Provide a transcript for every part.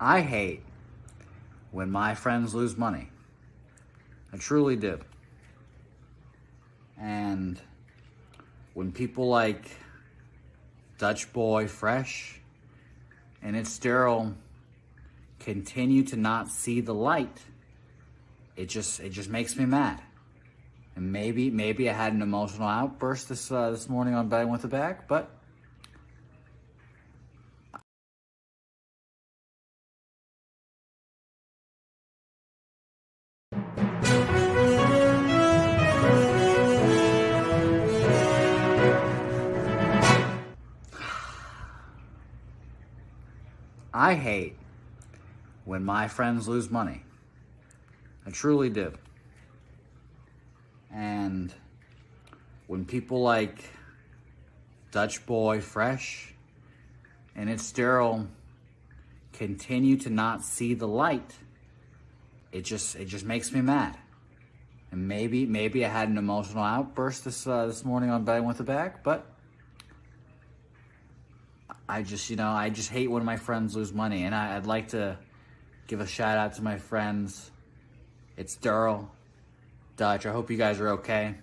I hate when my friends lose money. I truly do. And when people like Dutch Boy Fresh and It's Sterile continue to not see the light, it just makes me mad. And maybe I had an emotional outburst this morning on Betting with the Bag, but I hate when my friends lose money. I truly do. And when people like Dutch Boy Fresh and It's Sterile continue to not see the light, it just makes me mad. And maybe I had an emotional outburst this morning on Betting with the Bag, but I just hate when my friends lose money. And I'd like to give a shout out to my friends. It's Daryl, Dutch. I hope you guys are okay,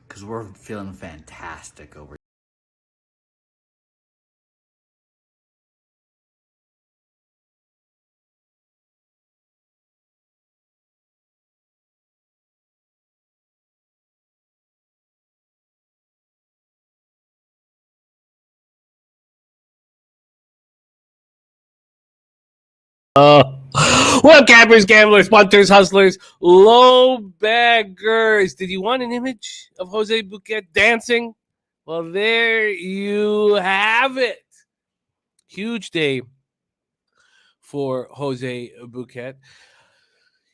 because we're feeling fantastic over here. What up, campers, gamblers, punters, hustlers, low baggers? Did you want an image of Jose Bouquet dancing? Well, there you have it. Huge day for Jose Bouquet.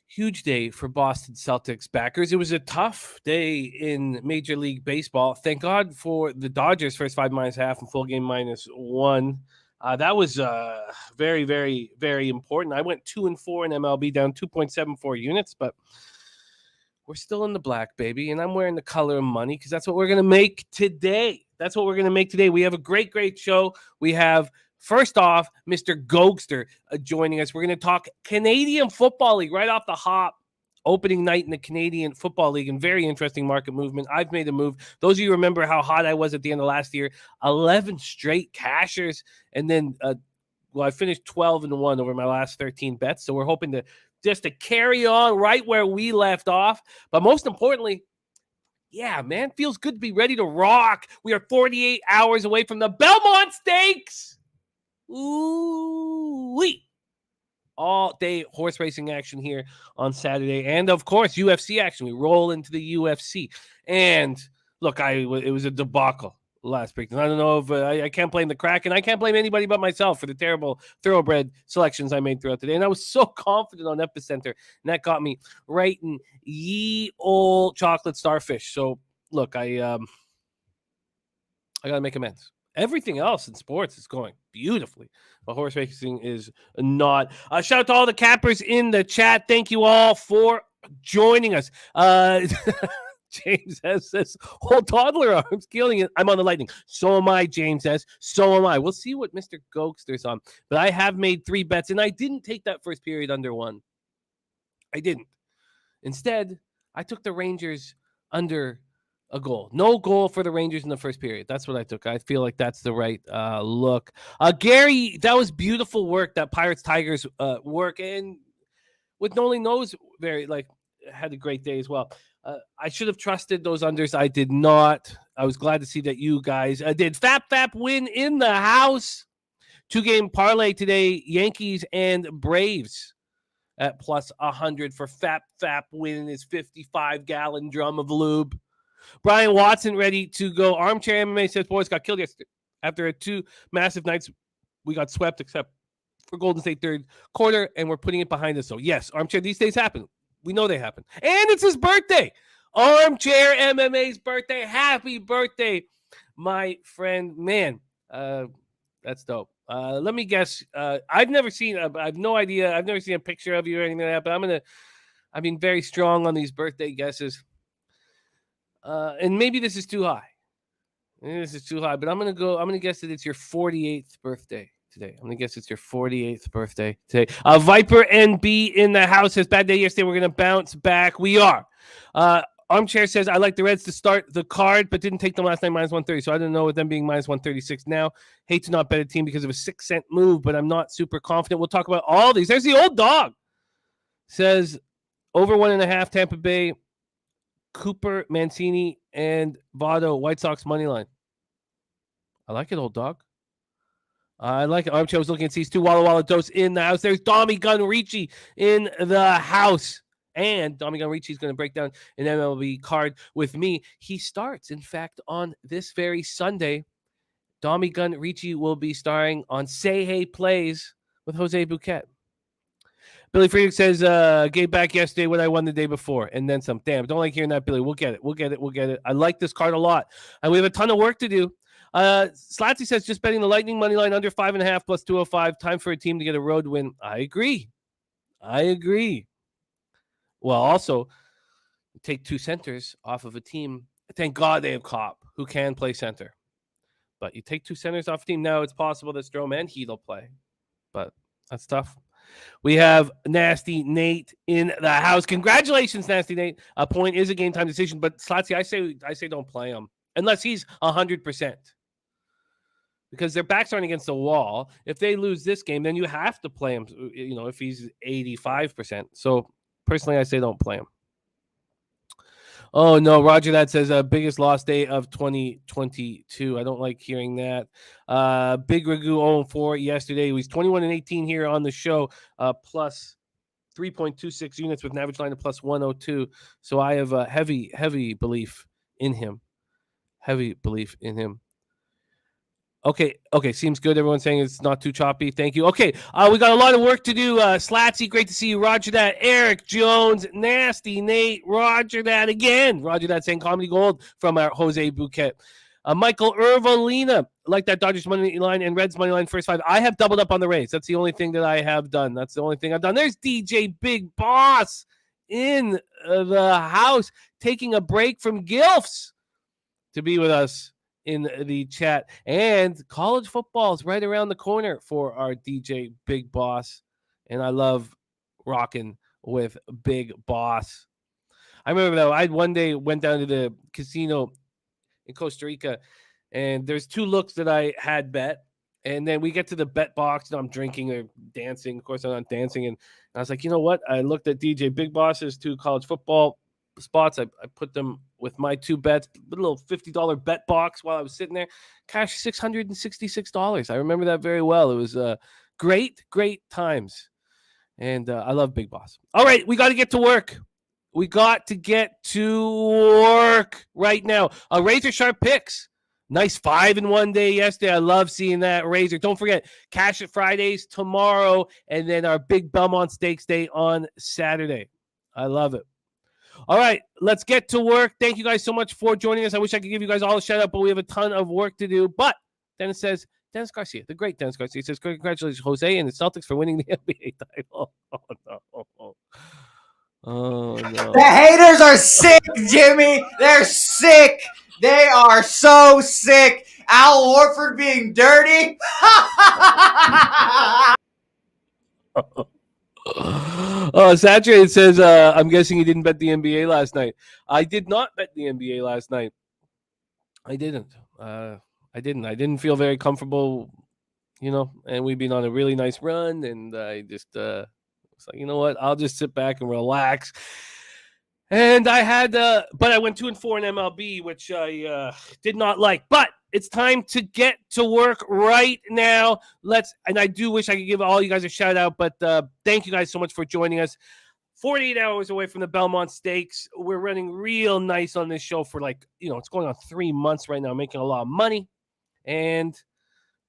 Huge day for Boston Celtics backers. It was a tough day in Major League Baseball. Thank God for the Dodgers first 5 -1 and full game -1. That was very, very, very important. I went 2-4 in MLB, down 2.74 units, but we're still in the black, baby. And I'm wearing the color of money because that's what we're going to make today. We have a great, great show. We have, first off, Mr. Gogster joining us. We're going to talk Canadian Football League right off the hop. Opening night in the Canadian Football League, and very interesting market movement. I've made a move. Those of you remember how hot I was at the end of last year. 11 straight cashers, and then I finished 12-1 over my last 13 bets. So we're hoping to carry on right where we left off. But most importantly, yeah, man, feels good to be ready to rock. We are 48 hours away from the Belmont Stakes. Ooh-wee. All day horse racing action here on Saturday. And of course, UFC action. We roll into the UFC. And look, it was a debacle last week. And I don't know if I can't blame the crack, and I can't blame anybody but myself for the terrible thoroughbred selections I made throughout the day. And I was so confident on Epicenter, and that got me right in ye old chocolate starfish. So look, I got to make amends. Everything else in sports is going beautifully, but horse racing is not. Shout out to all the cappers in the chat. Thank you all for joining us. James S. says, whole toddler arms killing it. I'm on the lightning. So am I, James S. So am I. We'll see what Mr. Gogster's on. But I have made 3 bets, and I didn't take that first period under 1. I didn't. Instead, I took the Rangers under a goal. No goal for the Rangers in the first period. That's what I took. I feel like that's the right look. Gary, that was beautiful work, that Pirates-Tigers work. And with Nolan Knows, had a great day as well. I should have trusted those unders. I did not. I was glad to see that you guys did. Fap win in the house. 2-game parlay today, Yankees and Braves at plus 100 for Fap winning his 55-gallon drum of lube. Brian Watson ready to go. Armchair MMA says, boys got killed yesterday. After 2 massive nights, we got swept except for Golden State third quarter, and we're putting it behind us. So, yes, Armchair, these days happen. We know they happen. And it's his birthday. Armchair MMA's birthday. Happy birthday, my friend. Man, that's dope. Let me guess. I've never seen, I have no idea. I've never seen a picture of you or anything like that, but I've been very strong on these birthday guesses. And maybe this is too high. But I'm going to guess that it's your 48th birthday today? I'm going to guess it's your 48th birthday today. Viper NB in the house says, bad day yesterday. We're going to bounce back. We are. Armchair says, I like the Reds to start the card, but didn't take them last night minus 130. So I don't know with them being minus 136 now. Hate to not bet a team because of a 6-cent move, but I'm not super confident. We'll talk about all these. There's the old dog. Says over 1.5 Tampa Bay, Cooper, Mancini, and Votto, White Sox money line. I like it, old dog. I like it. Armchair was looking at these two Walla Walla Dose in the house. There's Dommy Gun Ricci in the house. And Dommy Gun Ricci is going to break down an MLB card with me. He starts, in fact, on this very Sunday. Dommy Gun Ricci will be starring on Say Hey Plays with Jose Bouquet. Billy Friedrich says, gave back yesterday what I won the day before, and then some. Damn, don't like hearing that, Billy. We'll get it. I like this card a lot. And we have a ton of work to do. Slatsy says, just betting the Lightning money line under 5.5 plus 205. Time for a team to get a road win. I agree. Well, also, take two centers off of a team. Thank God they have Kopp, who can play center. But you take two centers off a team. Now it's possible that Strome and Heat will play. But that's tough. We have Nasty Nate in the house. Congratulations, Nasty Nate. A point is a game time decision. But Slatsy, I say don't play him. Unless he's 100%. Because their backs aren't against the wall. If they lose this game, then you have to play him, if he's 85%. So, personally, I say don't play him. Oh, no. Roger that says biggest loss day of 2022. I don't like hearing that. Big Ragoo 0-4 yesterday. He was 21-18 here on the show, plus 3.26 units with an average line of plus 102. So I have a heavy belief in him. Okay, seems good. Everyone's saying it's not too choppy. Thank you. Okay, we got a lot of work to do. Slatsy, great to see you. Roger that. Eric Jones, Nasty Nate, Roger that again. Roger that, saying comedy gold from our Jose Bouquet. Michael Irvolina, like that Dodgers money line and Reds money line first 5. I have doubled up on the Rays. That's the only thing that I have done. There's DJ Big Boss in the house, taking a break from Gilfs to be with us in the chat. And college football is right around the corner for our DJ Big Boss. And I love rocking with Big Boss. I remember though, I one day went down to the casino in Costa Rica, and there's 2 looks that I had bet. And then we get to the bet box, and I'm drinking or dancing. Of course, I'm not dancing. And I was like, you know what? I looked at DJ Big Boss's 2 college football spots. I put them with my 2 bets, a little $50 bet box while I was sitting there. Cash $666. I remember that very well. It was great times. And I love Big Boss. All right, we got to get to work. Right now. Razor Sharp picks. Nice 5-1 day yesterday. I love seeing that, Razor. Don't forget, Cash It Fridays tomorrow, and then our big Belmont Stakes Day on Saturday. I love it. All right, let's get to work. Thank you guys so much for joining us. I wish I could give you guys all a shout out, but we have a ton of work to do. But Dennis says, Dennis Garcia, the great Dennis Garcia, says, congratulations, Jose and the Celtics for winning the NBA title. Oh, no. The haters are sick, Jimmy. They're sick. They are so sick. Al Horford being dirty. Saturated says, I'm guessing you didn't bet the NBA last night. I did not bet the NBA last night. I didn't. I didn't feel very comfortable, and we've been on a really nice run, and I just was like, you know what? I'll just sit back and relax. And I had, but I went 2-4 in MLB, which I did not like. But it's time to get to work right now. And I do wish I could give all you guys a shout out, but thank you guys so much for joining us. 48 hours away from the Belmont Stakes. We're running real nice on this show for it's going on 3 months right now, making a lot of money. And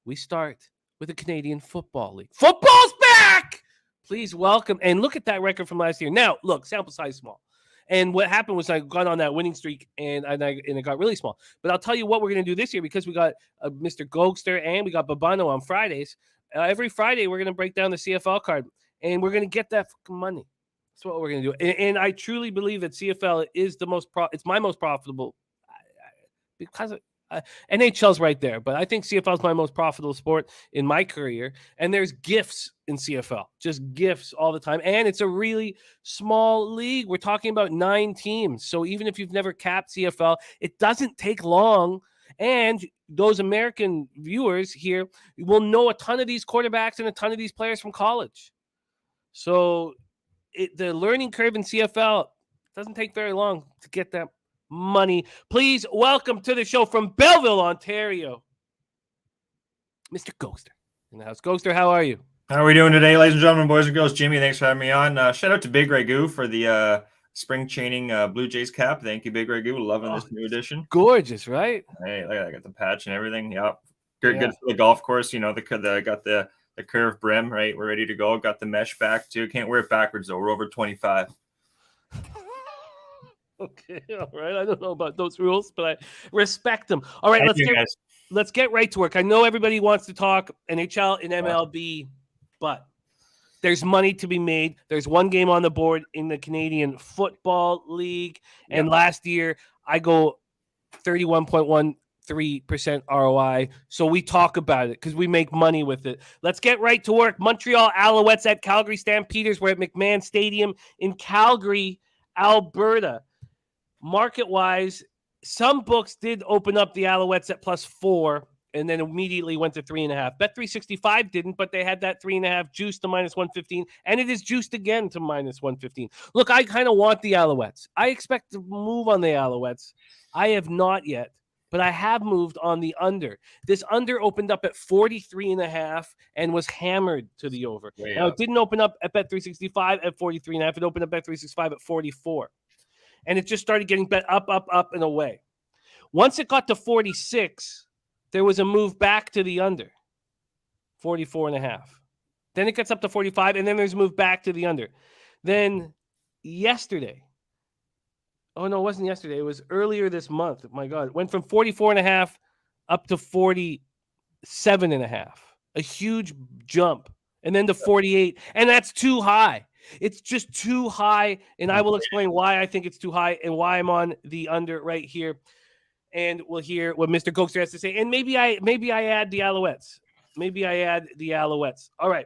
we start with the Canadian Football League. Football's back! Please welcome. And look at that record from last year. Now, look, sample size small. And what happened was I got on that winning streak, and it got really small. But I'll tell you what we're going to do this year, because we got Mr. Gogster and we got Babano on Fridays. Every Friday, we're going to break down the CFL card, and we're going to get that fucking money. That's what we're going to do. And I truly believe that CFL is it's my most profitable, because NHL's right there, but I think CFL is my most profitable sport in my career. And there's gifts in CFL, just gifts all the time. And it's a really small league. We're talking about 9 teams. So even if you've never capped CFL, it doesn't take long. And those American viewers here will know a ton of these quarterbacks and a ton of these players from college. So the learning curve in CFL doesn't take very long to get that money. Please welcome to the show from Belleville, Ontario, Mr. Gogster in the house. Gogster, how are you? How are we doing today, ladies and gentlemen, boys and girls? Jimmy, thanks for having me on. Shout out to Big Ragoo for the spring chaining Blue Jays cap. Thank you, Big Ragoo. Loving this new edition. Gorgeous, right? Hey, look, I got the patch and everything. Yep. Good for the golf course. You know, got the curved brim, right? We're ready to go. Got the mesh back too. Can't wear it backwards though. We're over 25. Okay, all right. I don't know about those rules, but I respect them. All right, let's get right to work. I know everybody wants to talk NHL and MLB, but there's money to be made. There's one game on the board in the Canadian Football League, and last year I go 31.13% ROI. So we talk about it because we make money with it. Let's get right to work. Montreal Alouettes at Calgary Stampeders. We're at McMahon Stadium in Calgary, Alberta. Market-wise, some books did open up the Alouettes at +4 and then immediately went to 3.5. Bet365 didn't, but they had that 3.5 juice to -115, and it is juiced again to -115. Look, I kind of want the Alouettes. I expect to move on the Alouettes. I have not yet, but I have moved on the under. This under opened up at 43.5 and was hammered to the over. Now, it didn't open up at Bet365 at 43.5. It opened up at Bet365 at 44. And it just started getting bet up, and away. Once it got to 46, there was a move back to the under, 44.5. Then it gets up to 45, and then there's a move back to the under. Then yesterday, oh, no, it wasn't yesterday. It was earlier this month. My God. It went from 44.5 up to 47.5. A huge jump. And then to 48. And that's too high. It's just too high, and I will explain why I think it's too high and why I'm on the under right here. And we'll hear what Mr. Gogster has to say. And maybe I add the Alouettes. All right,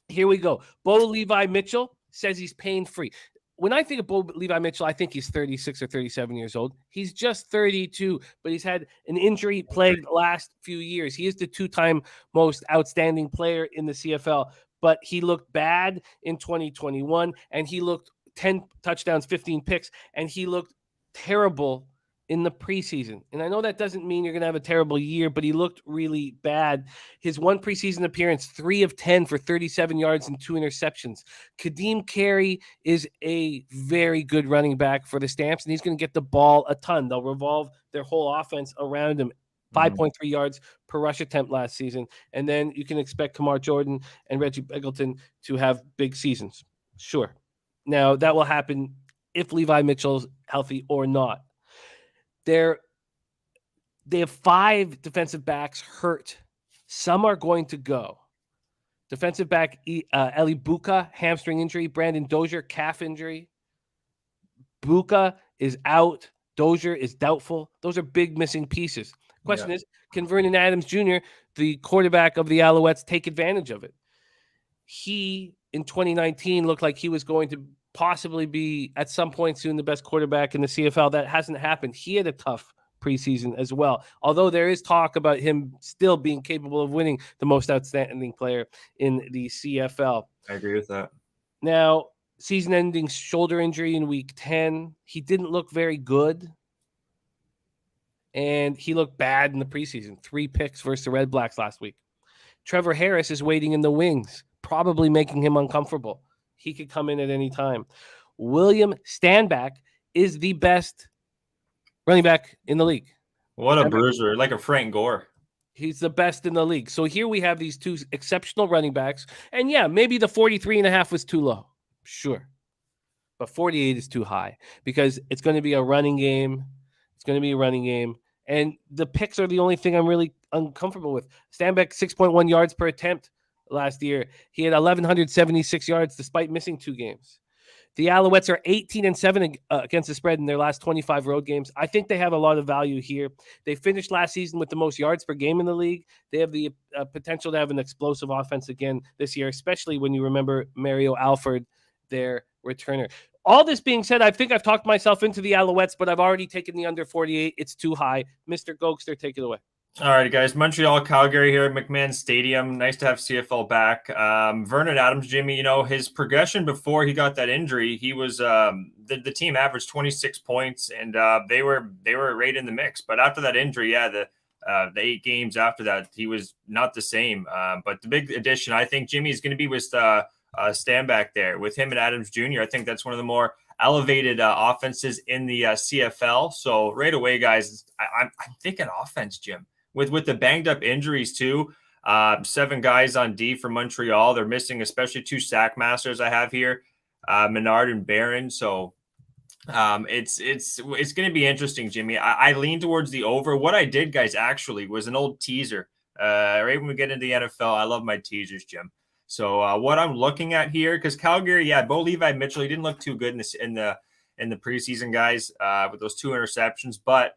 here we go. Bo Levi Mitchell says he's pain-free. When I think of Bo Levi Mitchell, I think he's 36 or 37 years old. He's just 32, but he's had an injury-plagued last few years. He is the 2-time most outstanding player in the CFL. But he looked bad in 2021, and he looked 10 touchdowns, 15 picks, and he looked terrible in the preseason. And I know that doesn't mean you're going to have a terrible year, but he looked really bad. His one preseason appearance, 3 of 10 for 37 yards and 2 interceptions. Kadeem Carey is a very good running back for the Stamps, and he's going to get the ball a ton. They'll revolve their whole offense around him. 5.3 yards per rush attempt last season. And then you can expect Kamar Jordan and Reggie Begelton to have big seasons. Sure. Now, that will happen if Levi Mitchell's healthy or not. They have 5 defensive backs hurt. Some are going to go. Defensive back Eli Buka, hamstring injury. Brandon Dozier, calf injury. Buka is out. Dozier is doubtful. Those are big missing pieces. Question is, can Vernon Adams Jr., the quarterback of the Alouettes, take advantage of it? He, in 2019, looked like he was going to possibly be, at some point soon, the best quarterback in the CFL. That hasn't happened. He had a tough preseason as well, although there is talk about him still being capable of winning the most outstanding player in the CFL. I agree with that. Now, season-ending shoulder injury in week 10. He didn't look very good. And he looked bad in the preseason. 3 picks versus the Red Blacks last week. Trevor Harris is waiting in the wings, probably making him uncomfortable. He could come in at any time. William Stanback is the best running back in the league. What a bruiser, like a Frank Gore. He's the best in the league. So here we have these 2 exceptional running backs. And yeah, maybe the 43.5 was too low. Sure. But 48 is too high because it's going to be a running game. And the picks are the only thing I'm really uncomfortable with. Stanback, 6.1 yards per attempt last year. He had 1,176 yards despite missing 2 games. The Alouettes are 18-7 against the spread in their last 25 road games. I think they have a lot of value here. They finished last season with the most yards per game in the league. They have the potential to have an explosive offense again this year, especially when you remember Mario Alford, their returner. All this being said, I think I've talked myself into the Alouettes, but I've already taken the under 48. It's too high. Mr. Gogster, take it away. All right, guys. Montreal, Calgary here at McMahon Stadium. Nice to have CFL back. Vernon Adams, Jimmy, his progression before he got that injury, he was the team averaged 26 points, and they were right in the mix. But after that injury, the 8 games after that, he was not the same. But the big addition, I think, Jimmy, is going to be with Stanback there. With him and Adams Jr., I think that's one of the more elevated offenses in the CFL. So right away, guys, I'm thinking offense, Jim. With the banged up injuries too, 7 guys on D for Montreal. They're missing especially 2 sack masters I have here, Menard and Barron. So it's going to be interesting, Jimmy. I lean towards the over. What I did, guys, actually was an old teaser. Right when we get into the NFL, I love my teasers, Jim. So what I'm looking at here, because Calgary, Bo Levi Mitchell, he didn't look too good in the preseason, guys, with those 2 interceptions, but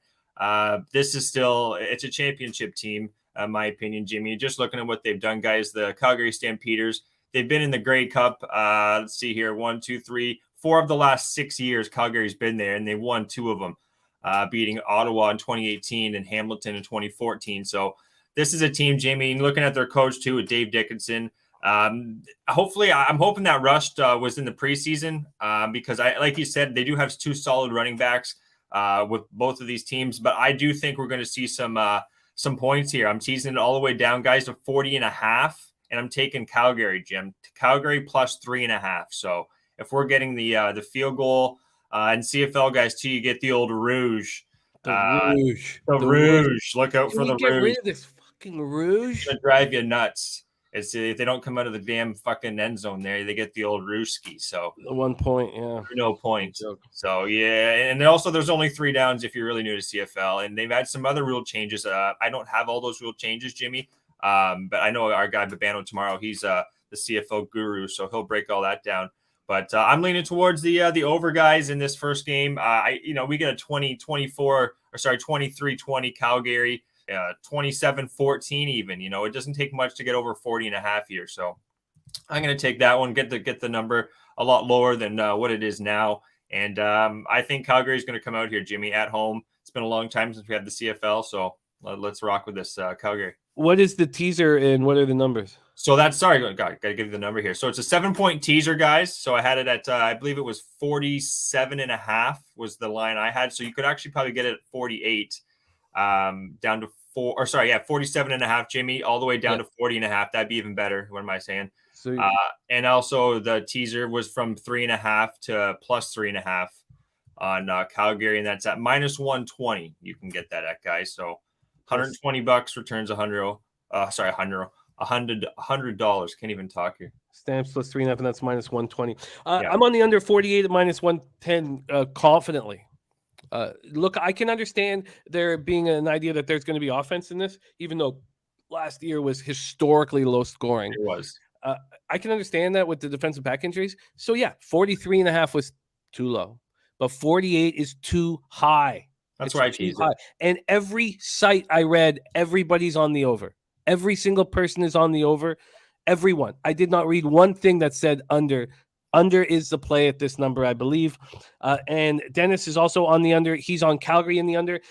this is still, it's a championship team, in my opinion, Jimmy. Just looking at what they've done, guys, the Calgary Stampeders, they've been in the Grey Cup. Let's see here, 1, 2, 3, 4 of the last 6 years, Calgary's been there, and they won 2 of them, beating Ottawa in 2018 and Hamilton in 2014. So this is a team, Jimmy, and looking at their coach too, with Dave Dickinson. Hopefully, I'm hoping that Rust was in the preseason because like you said, they do have 2 solid running backs. With both of these teams, but I do think we're going to see some points here. I'm teasing it all the way down, guys, to 40.5, and I'm taking Calgary, Jim. Calgary plus 3.5. So if we're getting the field goal and CFL guys too, you get the old Rouge. The Rouge. Look out for the Rouge. Get rid of this fucking Rouge. It's gonna drive you nuts. It's if they don't come out of the damn fucking end zone there, they get the old Rooski. So 1 point, yeah. No points. So yeah, and also there's only 3 downs if you're really new to CFL, and they've had some other rule changes. I don't have all those rule changes, Jimmy, but I know our guy Babano tomorrow. He's the CFL guru, so he'll break all that down. But I'm leaning towards the over guys in this first game. We get a 23-20 Calgary. 27-14 even, it doesn't take much to get over 40.5 here. So I'm going to take that one, get the number a lot lower than what it is now. And I think Calgary is going to come out here, Jimmy, at home. It's been a long time since we had the CFL. So let's rock with this Calgary. What is the teaser and what are the numbers? So that's, got to give you the number here. So it's a 7-point teaser, guys. So I had it at, I believe it was 47.5 was the line I had. So you could actually probably get it at 48. Down to 47.5, Jimmy, all the way down to 40.5. That'd be even better. What am I saying? So, and also the teaser was from 3.5 to plus 3.5 on Calgary, and that's at minus 120. You can get that at, guys. So $120 returns $100. $100. Can't even talk here. Stamps plus 3.5, and that's minus 120. I'm on the under 48 at minus 110 confidently. Look, I can understand there being an idea that there's going to be offense in this, even though last year was historically low scoring. It was. I can understand that with the defensive back injuries. So, 43.5 was too low, but 48 is too high. That's right. And every site I read, everybody's on the over. Every single person is on the over. Everyone. I did not read one thing that said under. Under is the play at this number, I believe. And Dennis is also on the under. He's on Calgary in the under.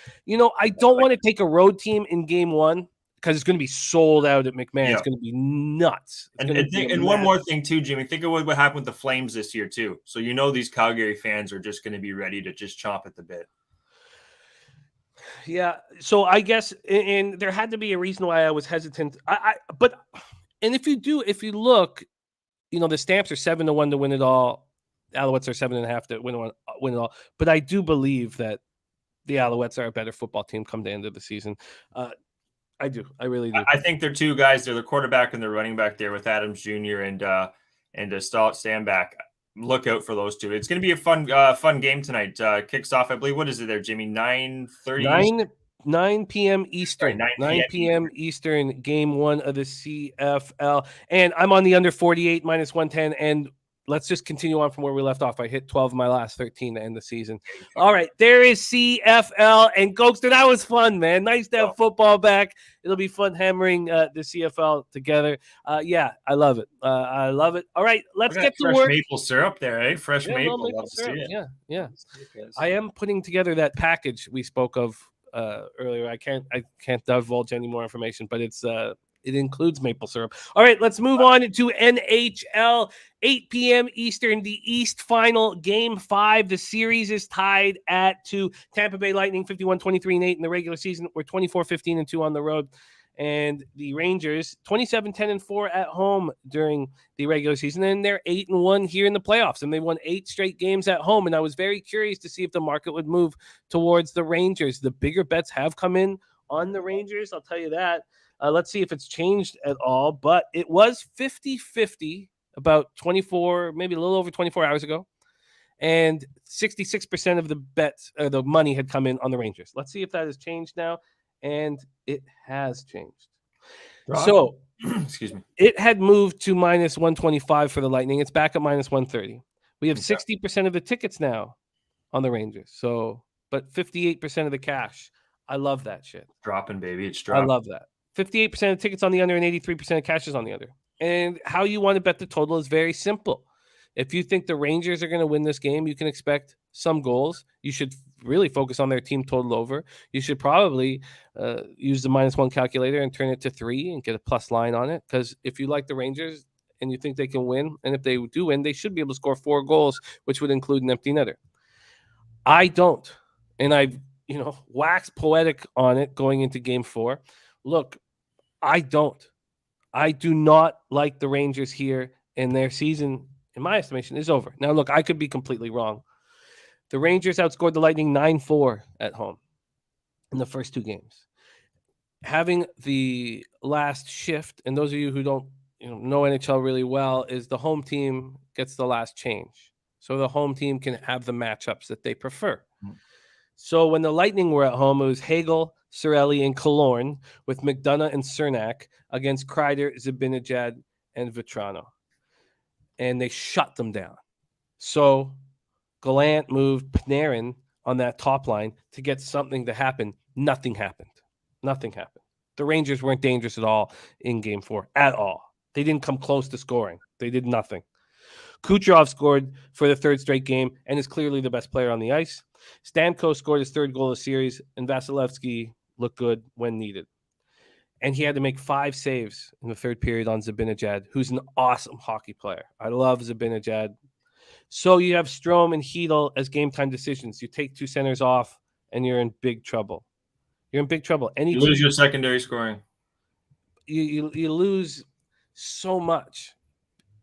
I don't want to take a road team in game 1 because it's going to be sold out at McMahon. Yeah. It's going to be nuts. And one more thing too, Jimmy. Think of what happened with the Flames this year too. So these Calgary fans are just going to be ready to just chomp at the bit. Yeah. So I guess, and there had to be a reason why I was hesitant. If you look, the Stamps are 7-1 to win it all. The Alouettes are 7.5 to win it all. But I do believe that the Alouettes are a better football team come the end of the season. I do. I really do. I think they're 2 guys. They're the quarterback and the running back there with Adams Jr. and Stanback. Look out for those 2. It's going to be a fun game tonight. Kicks off, I believe. What is it there, Jimmy? 9:30. 9 p.m. Eastern. 9 p.m. Eastern, game 1 of the CFL. And I'm on the under 48 minus 110. And let's just continue on from where we left off. I hit 12 of my last 13 to end the season. All right, there is CFL and Gogster. That was fun, man. Nice to have football back. It'll be fun hammering the CFL together. Yeah, I love it. I love it. All right, let's get to fresh work. Maple syrup there, eh? Fresh maple. Maple Love to see syrup. it. Yeah. I am putting together that package we spoke of earlier. I can't divulge any more information, but it includes maple syrup. All right, let's move on to NHL. 8 p.m. Eastern, the East Final, Game 5. The series is tied at 2. Tampa Bay Lightning 51-23-8 in the regular season. We're 24-15-2 on the road. And the Rangers 27-10-4 at home during the regular season. And they're 8-1 here in the playoffs. And they won 8 straight games at home. And I was very curious to see if the market would move towards the Rangers. The bigger bets have come in on the Rangers, I'll tell you that. Let's see if it's changed at all. But it was 50-50 about 24, maybe a little over 24 hours ago. And 66% of the bets, the money had come in on the Rangers. Let's see if that has changed now. And it has changed. So, excuse me. It had moved to minus 125 for the Lightning. It's back at minus 130. We have 60% of the tickets now on the Rangers. So, but 58% of the cash. I love that shit. Dropping, baby. It's dropping. I love that. 58% of tickets on the under and 83% of cash is on the under. And how you want to bet the total is very simple. If you think the Rangers are going to win this game, you can expect some goals. You should really focus on their team total over. You should probably use the -1 calculator and turn it to 3 and get a plus line on it. Because if you like the Rangers and you think they can win, and if they do win, they should be able to score 4 goals, which would include an empty netter. I don't. And I've, waxed poetic on it going into game 4. Look, I don't. I do not like the Rangers here, and their season, in my estimation, is over. Now, look, I could be completely wrong. The Rangers outscored the Lightning 9-4 at home in the first 2 games. Having the last shift, and those of you who don't know NHL really well, is the home team gets the last change. So the home team can have the matchups that they prefer. So when the Lightning were at home, it was Hagel, Cirelli, and Killorn with McDonough and Cernak against Kreider, Zibanejad, and Vetrano. And they shut them down. So Gallant moved Panarin on that top line to get something to happen. Nothing happened. The Rangers weren't dangerous at all in game 4, at all. They didn't come close to scoring. They did nothing. Kucherov scored for the 3rd straight game and is clearly the best player on the ice. Stamkos scored his 3rd goal of the series, and Vasilevsky looked good when needed. And he had to make 5 saves in the 3rd period on Zibanejad, who's an awesome hockey player. I love Zibanejad. So you have Strome and Hedel as game time decisions. You take 2 centers off, and you're in big trouble. You lose your secondary scoring. You lose so much.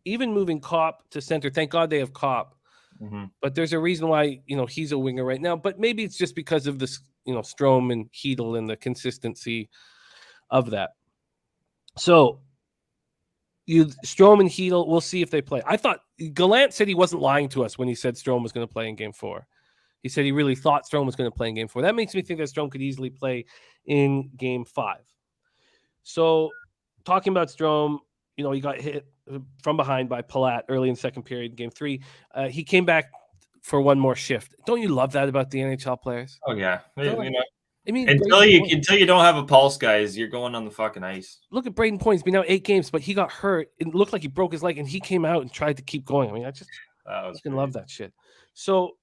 Even moving Kopp to center, thank God they have Kopp. Mm-hmm. But there's a reason why, he's a winger right now. But maybe it's just because of this, Strome and Hedel and the consistency of that. So Strome and Hedel, we'll see if they play. I thought Gallant said he wasn't lying to us when he said Strome was going to play in game 4. He said he really thought Strome was going to play in game 4. That makes me think that Strome could easily play in game 5. So talking about Strome, he got hit from behind by Palat early in second period in game 3. He came back for one more shift. Don't you love that about the NHL players? Oh, yeah. I mean, until you don't have a pulse, guys, you're going on the fucking ice. Look at Braden Point. He's been out 8 games, but he got hurt. It looked like he broke his leg, and he came out and tried to keep going. I mean, I just love that shit. So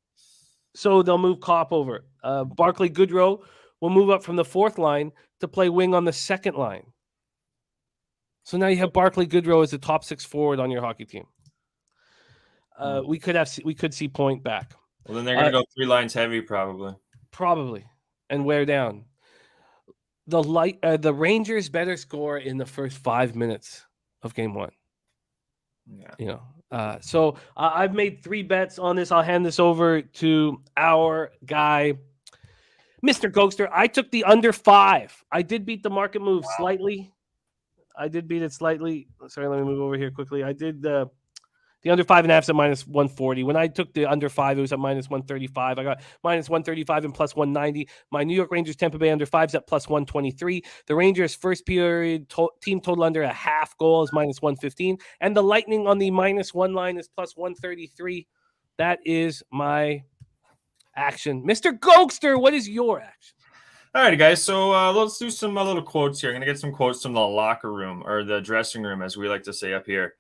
they'll move Kopp over. Barclay Goodrow will move up from the 4th line to play wing on the 2nd line. So now you have Barclay Goodrow as a top 6 forward on your hockey team. We could see Point back. Well, then they're going to go 3 lines heavy, probably, and wear down. The Rangers better score in the first 5 minutes of game 1. Yeah. So I've made 3 bets on this. I'll hand this over to our guy, Mr. Gogster. I took the under 5. I did beat the market move slightly. I did beat it slightly. Sorry, let me move over here quickly. I did The under 5.5 is at minus 140. When I took the under 5, it was at minus 135. I got minus 135 and plus 190. My New York Rangers Tampa Bay under 5 is at plus 123. The Rangers first period team total under a half goal is minus 115. And the Lightning on the minus 1 line is plus 133. That is my action. Mr. Gogster, what is your action? All right, guys. So let's do some little quotes here. I'm going to get some quotes from the locker room or the dressing room, as we like to say up here.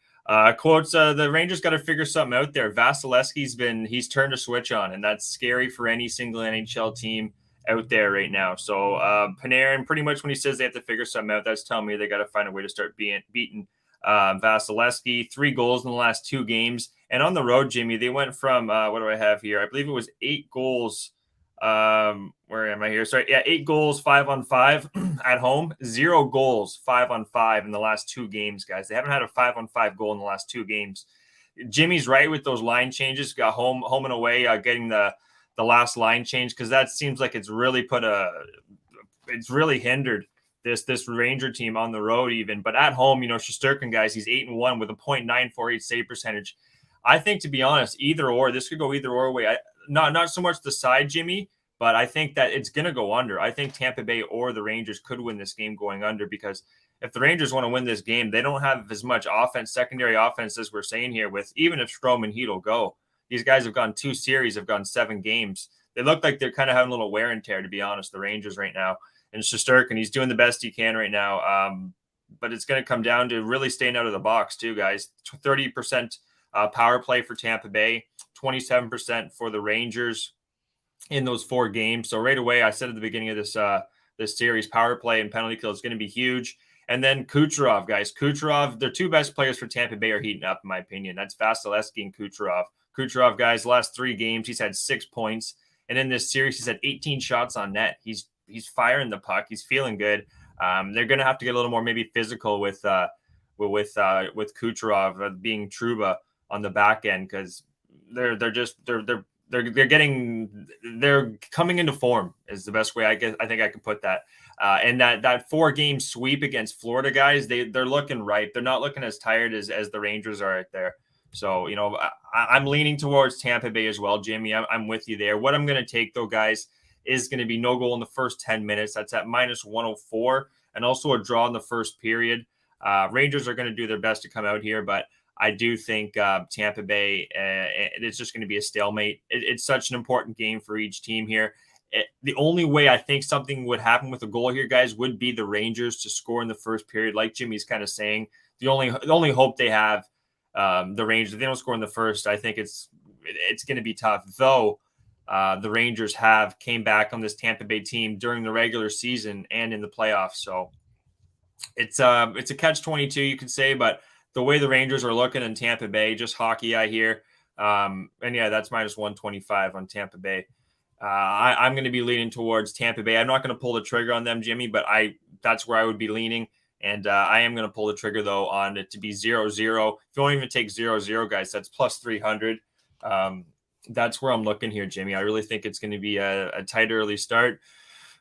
Quotes, the Rangers got to figure something out there. He's turned a switch on, and that's scary for any single NHL team out there right now. So Panarin, pretty much when he says they have to figure something out, that's telling me they got to find a way to start beating Vasilevsky. 3 goals in the last 2 games. And on the road, Jimmy, they went from, what do I have here? I believe it was 8 goals. Where am I here? Sorry. Yeah. 8 goals, 5-on-5 at home, 0 goals, 5-on-5 in the last 2 games, guys. They haven't had a 5-on-5 goal in the last 2 games. Jimmy's right with those line changes, got home and away, getting the last line change. Cause that seems like it's really hindered this Ranger team on the road even, but at home, Shesterkin, guys, he's 8-1 with a .948 save percentage. I think, to be honest, this could go either or way. Not so much the side, Jimmy, but I think that it's going to go under. I think Tampa Bay or the Rangers could win this game going under, because if the Rangers want to win this game, they don't have as much secondary offense as we're saying here with, even if Strome and Heat will go. These guys have gone 2 series, have gone 7 games. They look like they're kind of having a little wear and tear, to be honest, the Rangers right now. And Shesterkin, he's doing the best he can right now. But it's going to come down to really staying out of the box too, guys. 30% power play for Tampa Bay, 27% for the Rangers in those 4 games. So right away, I said at the beginning of this series, power play and penalty kill is going to be huge. And then Kucherov, guys. Kucherov, their 2 best players for Tampa Bay are heating up, in my opinion. That's Vasilevsky and Kucherov. Kucherov, guys, the last 3 games, he's had 6 points. And in this series, he's had 18 shots on net. He's firing the puck. He's feeling good. They're going to have to get a little more maybe physical with Kucherov being Trouba on the back end, because they're coming into form is the best way I think I can put that. And that 4-game sweep against Florida, guys, they're looking ripe. They're not looking as tired as the Rangers are out there. So, I'm leaning towards Tampa Bay as well, Jimmy. I'm with you there. What I'm going to take, though, guys, is going to be no goal in the first 10 minutes. That's at minus 104, and also a draw in the first period. Rangers are going to do their best to come out here, but I do think Tampa Bay, it's just going to be a stalemate. It's such an important game for each team here. The only way I think something would happen with a goal here, guys, would be the Rangers to score in the first period. Like Jimmy's kind of saying, the only hope they have, the Rangers, if they don't score in the first, I think it's going to be tough. Though the Rangers came back on this Tampa Bay team during the regular season and in the playoffs. So it's a catch-22, you could say, but the way the Rangers are looking in Tampa Bay, just hockey eye here. And yeah, that's minus 125 on Tampa Bay. I'm going to be leaning towards Tampa Bay. I'm not going to pull the trigger on them, Jimmy, but that's where I would be leaning. And I am going to pull the trigger, though, on it to be 0-0. If you don't even take 0-0, guys, that's plus 300. That's where I'm looking here, Jimmy. I really think it's going to be a tight early start.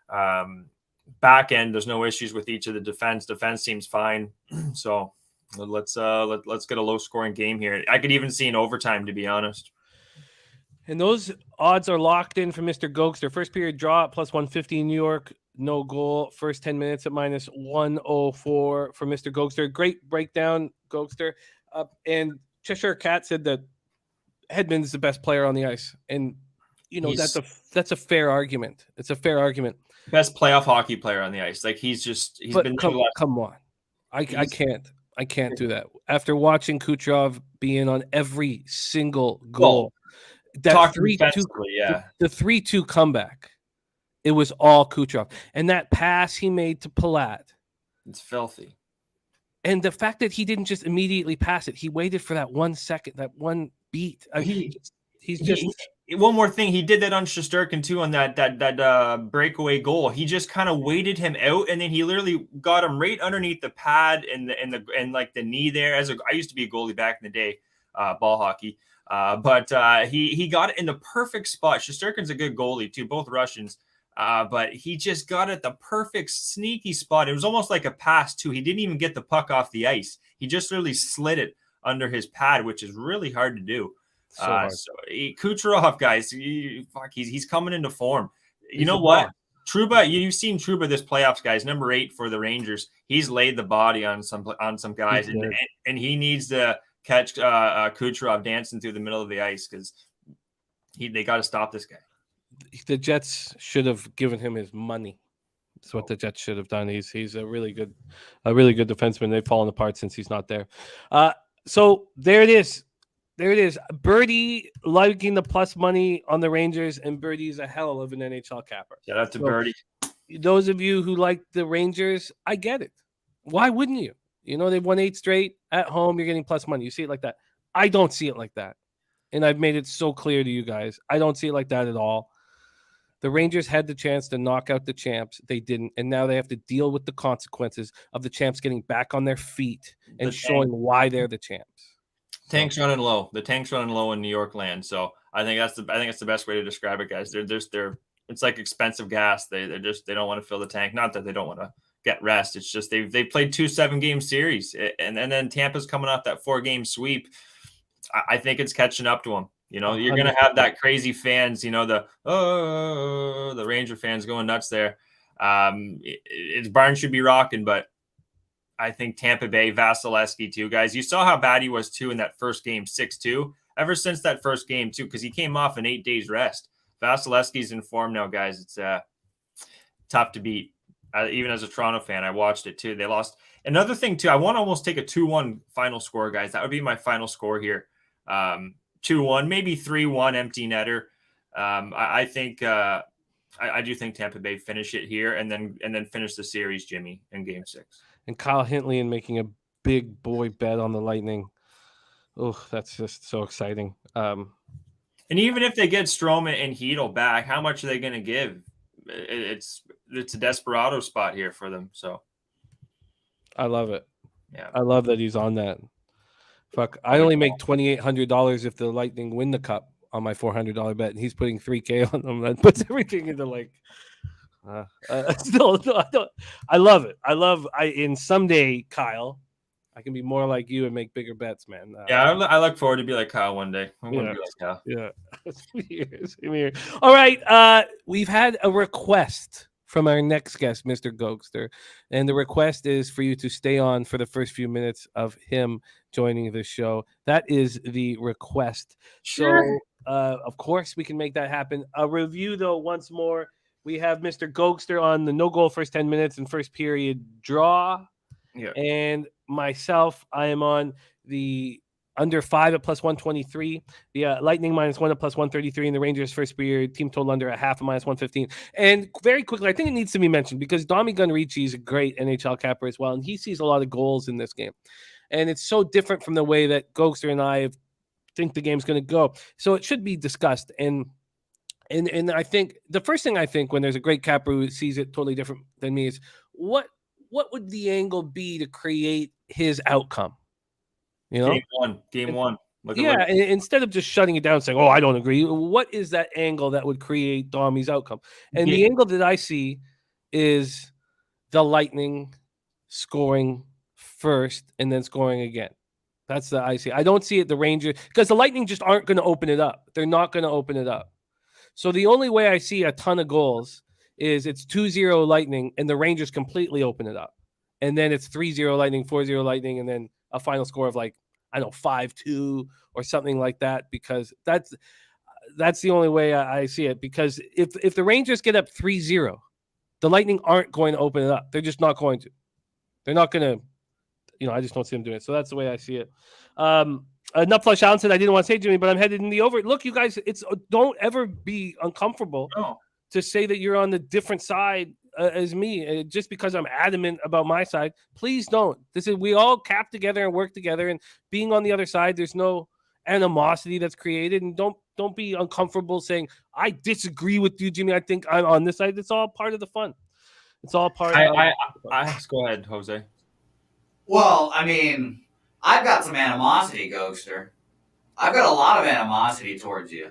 Back end, there's no issues with each of the defense. Defense seems fine. So let's get a low scoring game here. I could even see an overtime, to be honest. And those odds are locked in for Mr. Gogster. First period draw at plus 150 in New York. No goal. First 10 minutes at minus 104 for Mr. Gogster. Great breakdown, Gogster. And Cheshire Cat said that Hedman is the best player on the ice. And, that's a fair argument. It's a fair argument. Best playoff hockey player on the ice. Like he's been come on. I can't do that. After watching Kucherov being on every single goal. That 3-2, yeah. The 3-2 comeback, it was all Kucherov. And that pass he made to Palat. It's filthy. And the fact that he didn't just immediately pass it, he waited for that 1 second, that one beat. One more thing, he did that on Shesterkin too on that breakaway goal. He just kind of waited him out, and then he literally got him right underneath the pad and like the knee there. I used to be a goalie back in the day, ball hockey. But he got it in the perfect spot. Shesterkin's a good goalie too, both Russians. But he just got it the perfect sneaky spot. It was almost like a pass too. He didn't even get the puck off the ice. He just literally slid it under his pad, which is really hard to do. So hard. Kucherov, guys, he's coming into form. You He's know the what? boss. Trouba, you've seen Trouba this playoffs, guys. Number 8 for the Rangers. He's laid the body on some guys, and he needs to catch Kucherov dancing through the middle of the ice because they got to stop this guy. The Jets should have given him his money. That's what the Jets should have done. He's a really good defenseman. They've fallen apart since he's not there. So there it is. There it is. Birdie liking the plus money on the Rangers, and Birdie's a hell of an NHL capper. Shout out to Birdie. Those of you who like the Rangers, I get it. Why wouldn't you? You know, they've won 8 straight at home. You're getting plus money. You see it like that. I don't see it like that. And I've made it so clear to you guys. I don't see it like that at all. The Rangers had the chance to knock out the champs. They didn't. And now they have to deal with the consequences of the champs getting back on their feet and showing why they're the champs. Tank's running low. The tank's running low in New York land. So I think that's the best way to describe it, guys. They're it's like expensive gas. They don't want to fill the tank. Not that they don't want to get rest. It's just they played 2 7-game series, and then Tampa's coming off that 4-game sweep. I think it's catching up to them. You know, you're going to have that crazy fans. You know, the Ranger fans going nuts there. It's barn should be rocking, but I think Tampa Bay, Vasilevsky too, guys. You saw how bad he was too in that first game, 6-2. Ever since that first game too, because he came off an 8 days rest. Vasilevsky's in form now, guys. It's tough to beat. Even as a Toronto fan, I watched it too. They lost. Another thing too, I want to almost take a 2-1 final score, guys. That would be my final score here. 2-1, maybe 3-1 empty netter. I think I do think Tampa Bay finish it here and then finish the series, Jimmy, in Game 6. And Kyle Hintley and making a big boy bet on the Lightning. Oh, that's just so exciting. And even if they get Strowman and Hedl back, how much are they going to give? It's a desperado spot here for them. So I love it. Yeah, I love that he's on that. Fuck, I only make $2,800 if the Lightning win the cup on my $400 bet, and he's putting $3,000 on them. That puts everything into like. Still, no, I don't. I love it. In someday, Kyle, I can be more like you and make bigger bets, man. I look forward to be like Kyle one day. I want Yeah. to be like Kyle. Yeah. Same here. All right. We've had a request from our next guest, Mr. Gogster. And the request is for you to stay on for the first few minutes of him joining the show. That is the request. Sure. So, of course, we can make that happen. A review, though, once more. We have Mr. Gogster on the no-goal first 10 minutes and first period draw. Yeah. And myself, I am on the under 5 at plus 123, the Lightning -1 at plus 133, and the Rangers first period team total under a half at minus 115. And very quickly, I think it needs to be mentioned because Domi Gunricci is a great NHL capper as well, and he sees a lot of goals in this game. And it's so different from the way that Gogster and I think the game's going to go. So it should be discussed. And I think the first thing I think when there's a great capper who sees it totally different than me is what would the angle be to create his outcome? You know, game one. Instead of just shutting it down, saying, "Oh, I don't agree." What is that angle that would create Domi's outcome? And the angle that I see is the Lightning scoring first and then scoring again. That's the I see. I don't see it the Rangers because the Lightning just aren't going to open it up. They're not going to open it up. So the only way I see a ton of goals is it's 2-0 Lightning and the Rangers completely open it up. And then it's 3-0 Lightning, 4-0 Lightning, and then a final score of 5-2 or something like that, because that's the only way I see it. Because if the Rangers get up 3-0, the Lightning aren't going to open it up. They're just not going to. They're not going to, I just don't see them doing it. So that's the way I see it. Nut Flush Allen said, I didn't want to say, Jimmy, but I'm headed in the over. Look, you guys, don't ever be uncomfortable to say that you're on the different side as me, just because I'm adamant about my side. Please don't. We all cap together and work together, and being on the other side, there's no animosity that's created. And don't be uncomfortable saying, I disagree with you, Jimmy. I think I'm on this side. It's all part of the fun. It's all part of Go ahead, Jose. Well, I mean, I've got some animosity, Gogster. I've got a lot of animosity towards you.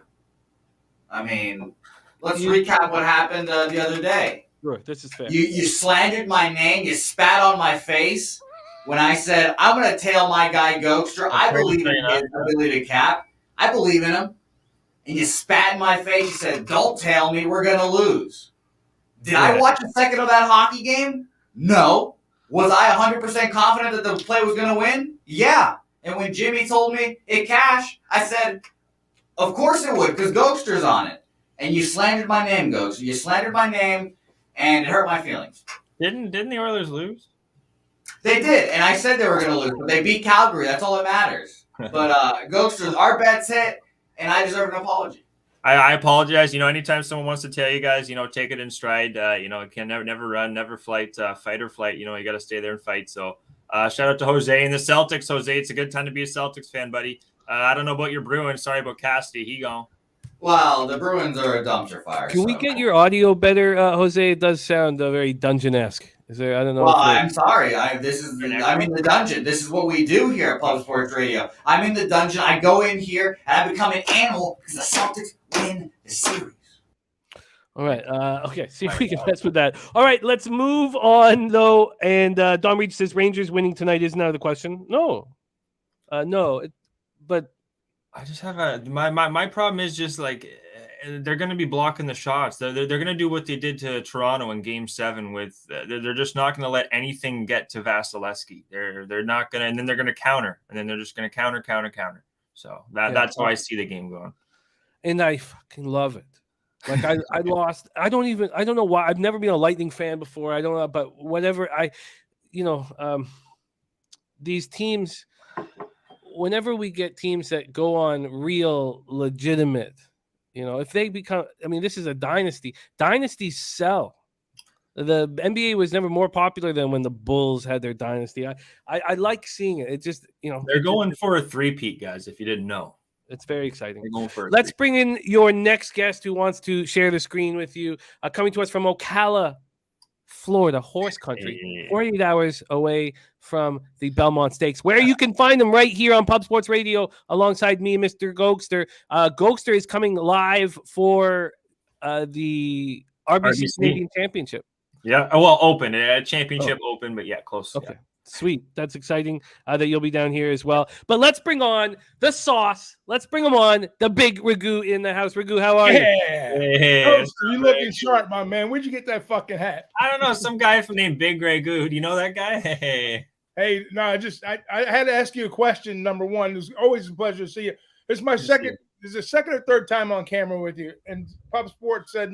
I mean, let's recap what happened the other day. Sure, this is fair. You slandered my name. You spat on my face. when I said, I'm going to tail my guy Gogster. I believe in his ability to cap. I believe in him. And you spat in my face. You said, don't tail me. We're going to lose. Did I watch a second of that hockey game? No. Was I 100% confident that the play was going to win? Yeah. And when Jimmy told me it cashed, I said, of course it would, because Gogster's on it. And you slandered my name, Gogster. You slandered my name, and it hurt my feelings. Didn't the Oilers lose? They did, and I said they were going to lose, but they beat Calgary. That's all that matters. But Gogster, our bets hit, and I deserve an apology. I apologize. Anytime someone wants to tell you guys, take it in stride. Can never run, never fight or flight. You got to stay there and fight. So shout out to Jose and the Celtics. Jose, it's a good time to be a Celtics fan, buddy. I don't know about your Bruins. Sorry about Cassidy. He gone. Well, the Bruins are a dumpster fire. Can we get your audio better, Jose? It does sound very dungeon-esque. Is there? I don't know. Well, I'm sorry. I'm in the dungeon. This is what we do here at Pub Sports Radio. I'm in the dungeon. I go in here and I become an animal because the Celtics win the series. All right. Okay. See if we can mess with that. All right. Let's move on, though. And Don Reed says Rangers winning tonight isn't out of the question. No. But I just have my problem is just like they're going to be blocking the shots. They're going to do what they did to Toronto in Game 7 with they're just not going to let anything get to Vasilevsky. They're not going to, and then they're going to counter, and then they're just going to counter. So that's how I see the game going. And I fucking love it. Like I lost. I don't know why. I've never been a Lightning fan before. I don't know, but whatever. These teams. Whenever we get teams that go on real legitimate, if they become, this is a dynasty. Dynasties sell. The NBA was never more popular than when the Bulls had their dynasty. I like seeing it. It just, they're going for a three-peat, guys, if you didn't know. It's very exciting. They're going for a Let's bring in your next guest who wants to share the screen with you. Coming to us from Ocala, Florida, horse country, 48 hours away from the Belmont Stakes, where you can find them right here on Pub Sports Radio alongside me, Mr. Gogster. Gogster is coming live for the RBC Canadian Championship. Yeah, well, open. Championship open, but yeah, close. Okay. Yeah. Sweet. That's exciting that you'll be down here as well. But let's bring on the sauce. Let's bring him on, the big Ragoo in the house. Ragoo, how are you? Hey, you looking sharp, my man. Where'd you get that fucking hat? I don't know. Some guy named Big Ragoo. Do you know that guy? Hey, no, I had to ask you a question. Number one, it's always a pleasure to see you. It's my second. This is the second or third time on camera with you. And Pub Sports said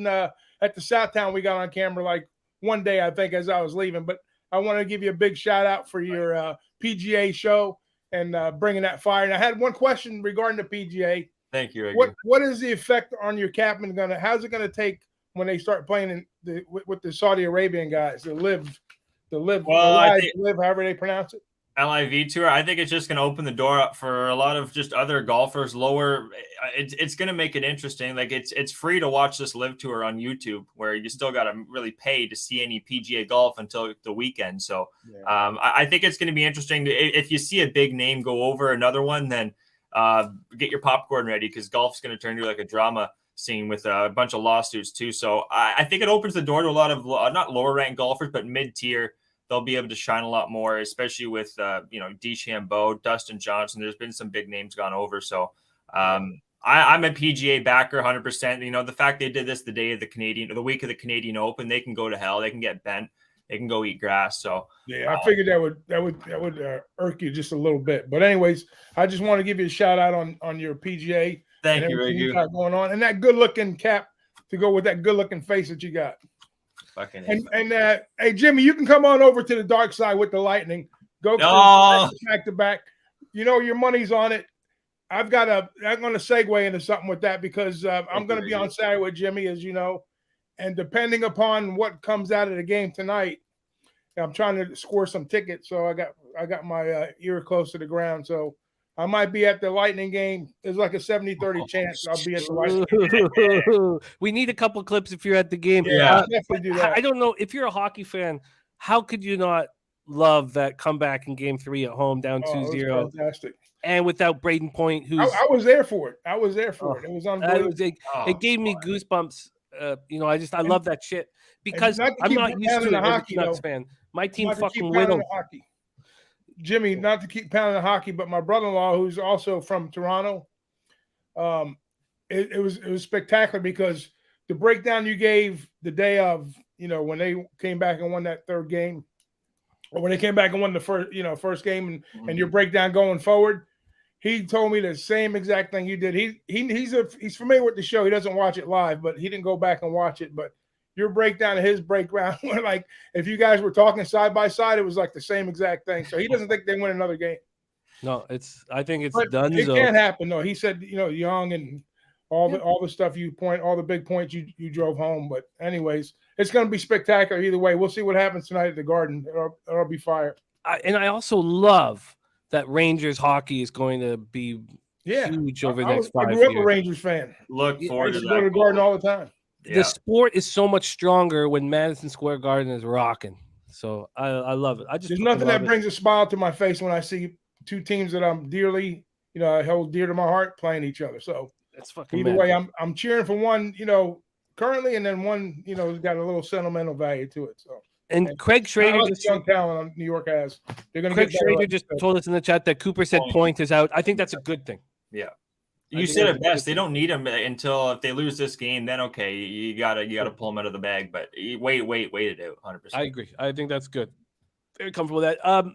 at the Southtown we got on camera like one day, I think, as I was leaving. But I want to give you a big shout out for your PGA show and bringing that fire. And I had one question regarding the PGA. Thank you, Ragoo. What is the effect on your captain gonna? How's it gonna take when they start playing with the Saudi Arabian guys, the live, however they pronounce it? LIV tour. I think it's just going to open the door up for a lot of just other golfers lower. It's going to make it interesting. Like it's free to watch this live tour on YouTube, where you still got to really pay to see any PGA golf until the weekend. So I think it's going to be interesting. If you see a big name go over another one, then get your popcorn ready, because golf's going to turn into like a drama scene with a bunch of lawsuits too. So I think it opens the door to a lot of not lower ranked golfers, but mid-tier. They'll be able to shine a lot more, especially with, DeChambeau, Dustin Johnson. There's been some big names gone over. So I'm a PGA backer 100%. The fact they did this the week of the Canadian Open, they can go to hell. They can get bent. They can go eat grass. So yeah, I figured that would irk you just a little bit. But anyways, I just want to give you a shout out on your PGA. Thank you, Ragoo. Got going on, and that good looking cap to go with that good looking face that you got. Hey Jimmy, you can come on over to the dark side with the Lightning. Go back to back. Your money's on it. I'm going to segue into something with that, because I'm going to be on Saturday with Jimmy, as you know, and depending upon what comes out of the game tonight, I'm trying to score some tickets. So I got my ear close to the ground. So I might be at the Lightning game. There's like a 70-30 chance I'll be at the Lightning game. We need a couple clips if you're at the game. Yeah, I'll definitely do that. I don't know. If you're a hockey fan, how could you not love that comeback in Game 3 at home, down 2-0? Fantastic. And without Braden Point, who's... I was there for it. It was unbelievable. It gave me goosebumps. I love that shit, because I'm not used to it as a Canucks fan. My team fucking win them. Jimmy, not to keep pounding the hockey, but my brother-in-law, who's also from Toronto, it was spectacular because the breakdown you gave the day of, when they came back and won that third game, or when they came back and won the first game, and your breakdown going forward, he told me the same exact thing you did. He's familiar with the show. He doesn't watch it live, but he didn't go back and watch it. But your breakdown and his breakdown were like, if you guys were talking side by side, it was like the same exact thing. So he doesn't think they win another game. No, I think it's but done. It can't happen though. He said, Young and all the stuff all the big points you drove home. But anyways, it's going to be spectacular either way. We'll see what happens tonight at the Garden. It'll be fire. And I also love that Rangers hockey is going to be huge over the next 5 years. I grew up a Rangers fan. Look forward to that. Go to the Garden all the time. The sport is so much stronger when Madison Square Garden is rocking. So I love it. There's nothing that brings a smile to my face when I see two teams that I'm dearly, I hold dear to my heart playing each other. So that's fucking either way, I'm cheering for one, currently, and then one, has got a little sentimental value to it. So. And Craig Schrader, young talent New York has. Craig Schrader just told us in the chat that Cooper said Point is out. I think that's a good thing. Yeah. You said it best. They don't need him until if they lose this game, then okay, you gotta pull them out of the bag. But wait it out, 100%. I agree. I think that's good. Very comfortable with that.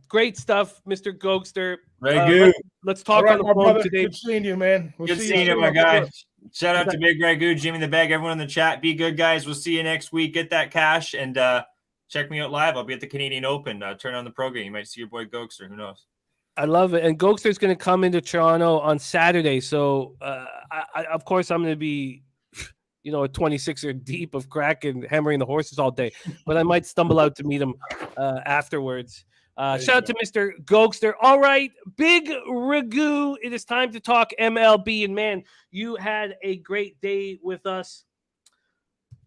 Great stuff, Mr. Gogster. Ragoo. Let's talk on the phone today. Good seeing you, man. Good seeing you, my guy. Shout out to Big Ragoo, Jimmy the Bag, everyone in the chat. Be good, guys. We'll see you next week. Get that cash and check me out live. I'll be at the Canadian Open. Turn on the program. You might see your boy Gogster. Who knows? I love it. And Gogster's going to come into Toronto on Saturday. So, I of course, I'm going to be, a 26er deep of crack and hammering the horses all day. But I might stumble out to meet him afterwards. Shout out to Mr. Gogster. All right, Big Ragoo. It is time to talk MLB. And, man, you had a great day with us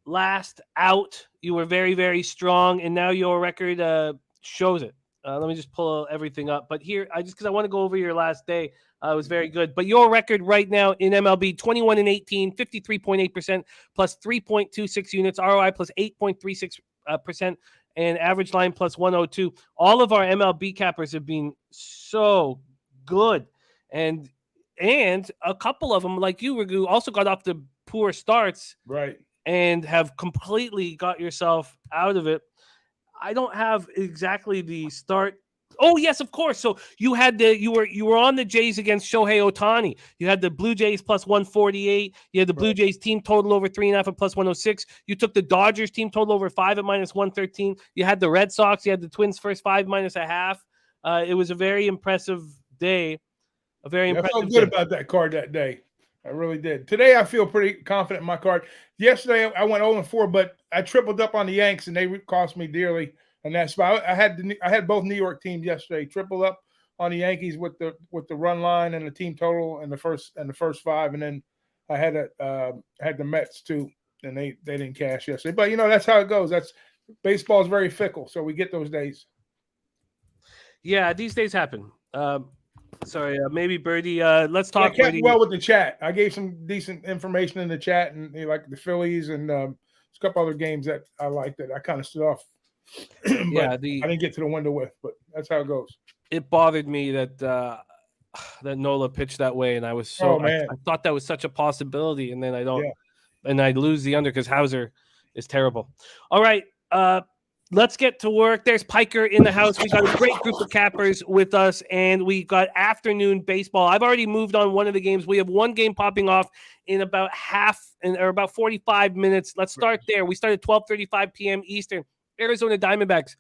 last out. You were very, very strong. And now your record shows it. Let me just pull everything up. But here, because I want to go over your last day. It was very good. But your record right now in MLB, 21-18, 53.8%, plus 3.26 units, ROI plus 8.36%, and average line plus 102. All of our MLB cappers have been so good. And a couple of them, like you, Ragoo, also got off the poor starts. Right. And have completely got yourself out of it. I don't have exactly the start. Oh, yes, of course. So you had you were on the Jays against Shohei Ohtani. You had the Blue Jays plus 148. You had the Blue Jays team total over 3.5 at plus 106. You took the Dodgers team total over 5 at minus 113. You had the Red Sox. You had the Twins first 5 minus a half. It was a very impressive day. I felt good about that card that day. I really did. Today, I feel pretty confident in my card. Yesterday, I went 0-4, but I tripled up on the Yanks, and they cost me dearly in that spot. I had both New York teams yesterday. Tripled up on the Yankees with the run line and the team total and the first 5, and then I had the Mets too, and they didn't cash yesterday. But that's how it goes. Baseball is very fickle, so we get those days. Yeah, these days happen. Sorry, maybe Birdie. Let's talk. I kept well with the chat. I gave some decent information in the chat, and like the Phillies and a couple other games that I liked that I kind of stood off. I didn't get to the window with, but that's how it goes. It bothered me that that Nola pitched that way, and I was so I thought that was such a possibility, and then I don't, and I lose the under because Hauser is terrible. All right. Let's get to work. There's Piker in the house. We got a great group of cappers with us, and we got afternoon baseball. I've already moved on one of the games. We have one game popping off in about about 45 minutes. Let's start there. We start at 12:35 p.m. Eastern. Arizona Diamondbacks,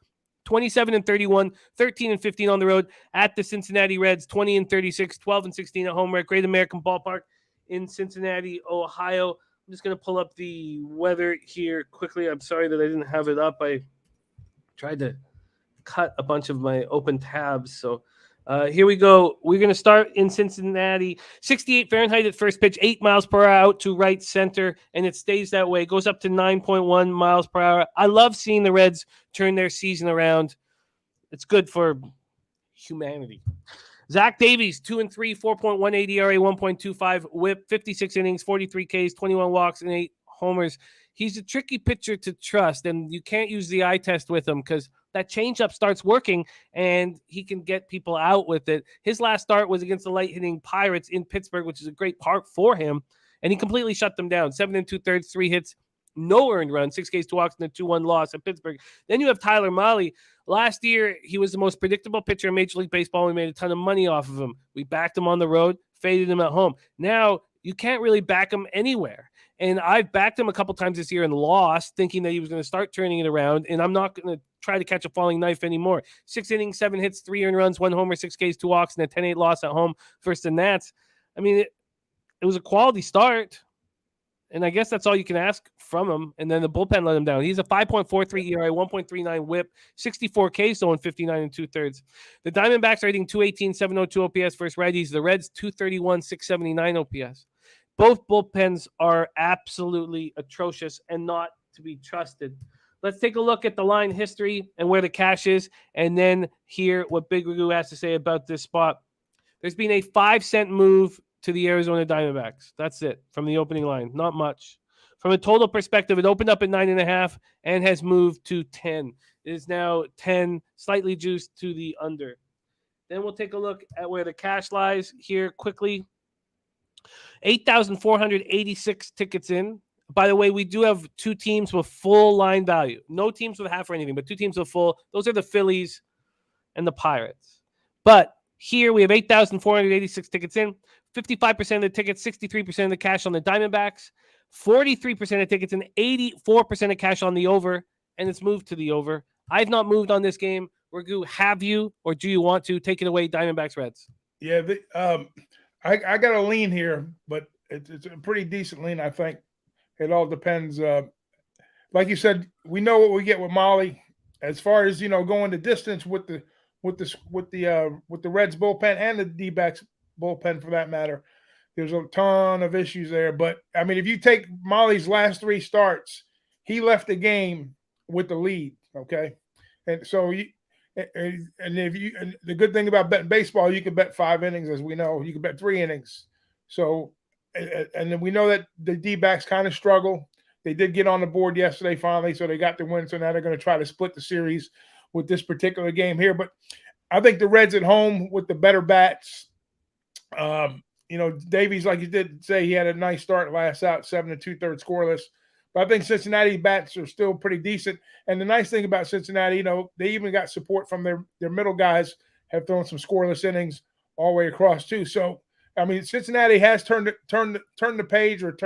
27-31, 13-15 on the road at the Cincinnati Reds, 20-36, 12-16 at home. We're at Great American Ballpark in Cincinnati, Ohio. I'm just going to pull up the weather here quickly. I'm sorry that I didn't have it up. I tried to cut a bunch of my open tabs. So here we go. We're going to start in Cincinnati. 68 Fahrenheit at first pitch, 8 miles per hour out to right center, and it stays that way. It goes up to 9.1 miles per hour. I love seeing the Reds turn their season around. It's good for humanity. Zach Davies, 2-3, 4.18 ERA, 1.25 whip, 56 innings, 43 Ks, 21 walks, and 8 homers. he's a tricky pitcher to trust, and you can't use the eye test with him because that changeup starts working and he can get people out with it. His last start was against the light-hitting Pirates in Pittsburgh, which is a great park for him, and he completely shut them down. 7 2/3, 3 hits, no earned run, 6 Ks, 2 walks, and a 2-1 loss at Pittsburgh. Then you have Tyler Mahle. Last year, he was the most predictable pitcher in Major League Baseball. We made a ton of money off of him. We backed him on the road, faded him at home. Now, you can't really back him anywhere. And I've backed him a couple times this year and lost, thinking that he was going to start turning it around. And I'm not going to try to catch a falling knife anymore. 6 innings, 7 hits, 3 earned runs, 1 homer, 6 Ks, 2 walks, and a 10-8 loss at home versus the Nats. I mean, it was a quality start. And I guess that's all you can ask from him. And then the bullpen let him down. He's a 5.43 ERA, 1.39 whip, 64 Ks, though, in 59 2/3. The Diamondbacks are hitting 218, 702 OPS versus righties. The Reds, 231, 679 OPS. Both bullpens are absolutely atrocious and not to be trusted. Let's take a look at the line history and where the cash is, and then hear what Big Ragoo has to say about this spot. There's been a 5-cent move to the Arizona Diamondbacks. That's it from the opening line. Not much. From a total perspective, it opened up at 9.5 and has moved to 10. It is now 10, slightly juiced to the under. Then we'll take a look at where the cash lies here quickly. 8,486 tickets in. By the way, we do have 2 teams with full line value. No teams with half or anything, but 2 teams with full. Those are the Phillies and the Pirates. But here we have 8,486 tickets in. 55% of the tickets, 63% of the cash on the Diamondbacks, 43% of tickets, and 84% of cash on the over, and it's moved to the over. I've not moved on this game. Ragoo, have you, or do you want to take it away, Diamondbacks Reds? Yeah, I got a lean here, but it's a pretty decent lean, I think. It all depends. Like you said, we know what we get with Mahle. As far as going the distance with the Reds bullpen and the D-backs bullpen for that matter, there's a ton of issues there. But I mean, if you take Mahle's last 3 starts, he left the game with the lead. Okay, and so the good thing about betting baseball, you can bet 5 innings, as we know. You can bet 3 innings. So, and then we know that the D-backs kind of struggle. They did get on the board yesterday finally, so they got the win. So now they're going to try to split the series with this particular game here. But I think the Reds at home with the better bats. Davies, like you did say, he had a nice start last out, 7 2/3 scoreless. But I think Cincinnati bats are still pretty decent. And the nice thing about Cincinnati, they even got support from their middle guys, have thrown some scoreless innings all the way across too. So I mean, Cincinnati has turned the page, or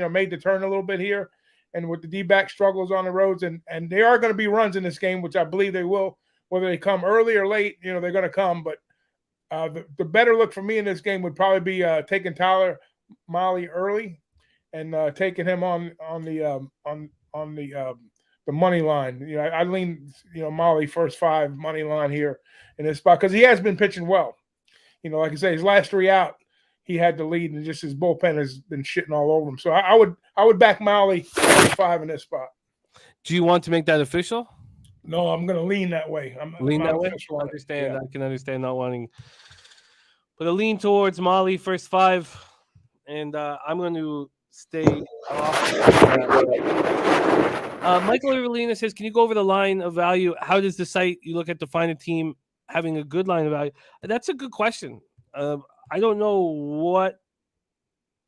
made the turn a little bit here. And with the D-back struggles on the roads, and there are going to be runs in this game, which I believe they will, whether they come early or late, they're going to come. But the better look for me in this game would probably be taking Tyler Mahle early and taking him on the money line. I lean Mahle first 5 money line here in this spot because he has been pitching well. Like I say, his last 3 out, he had the lead, and just his bullpen has been shitting all over him. So I would back Mahle 5 in this spot. Do you want to make that official? No, I'm going to lean that way. Lean that way? I understand. Yeah. I can understand not wanting. But a lean towards Mahle first 5, and I'm going to stay off. Michael Evelina says, can you go over the line of value? How does the site you look at to find a team having a good line of value? That's a good question. I don't know what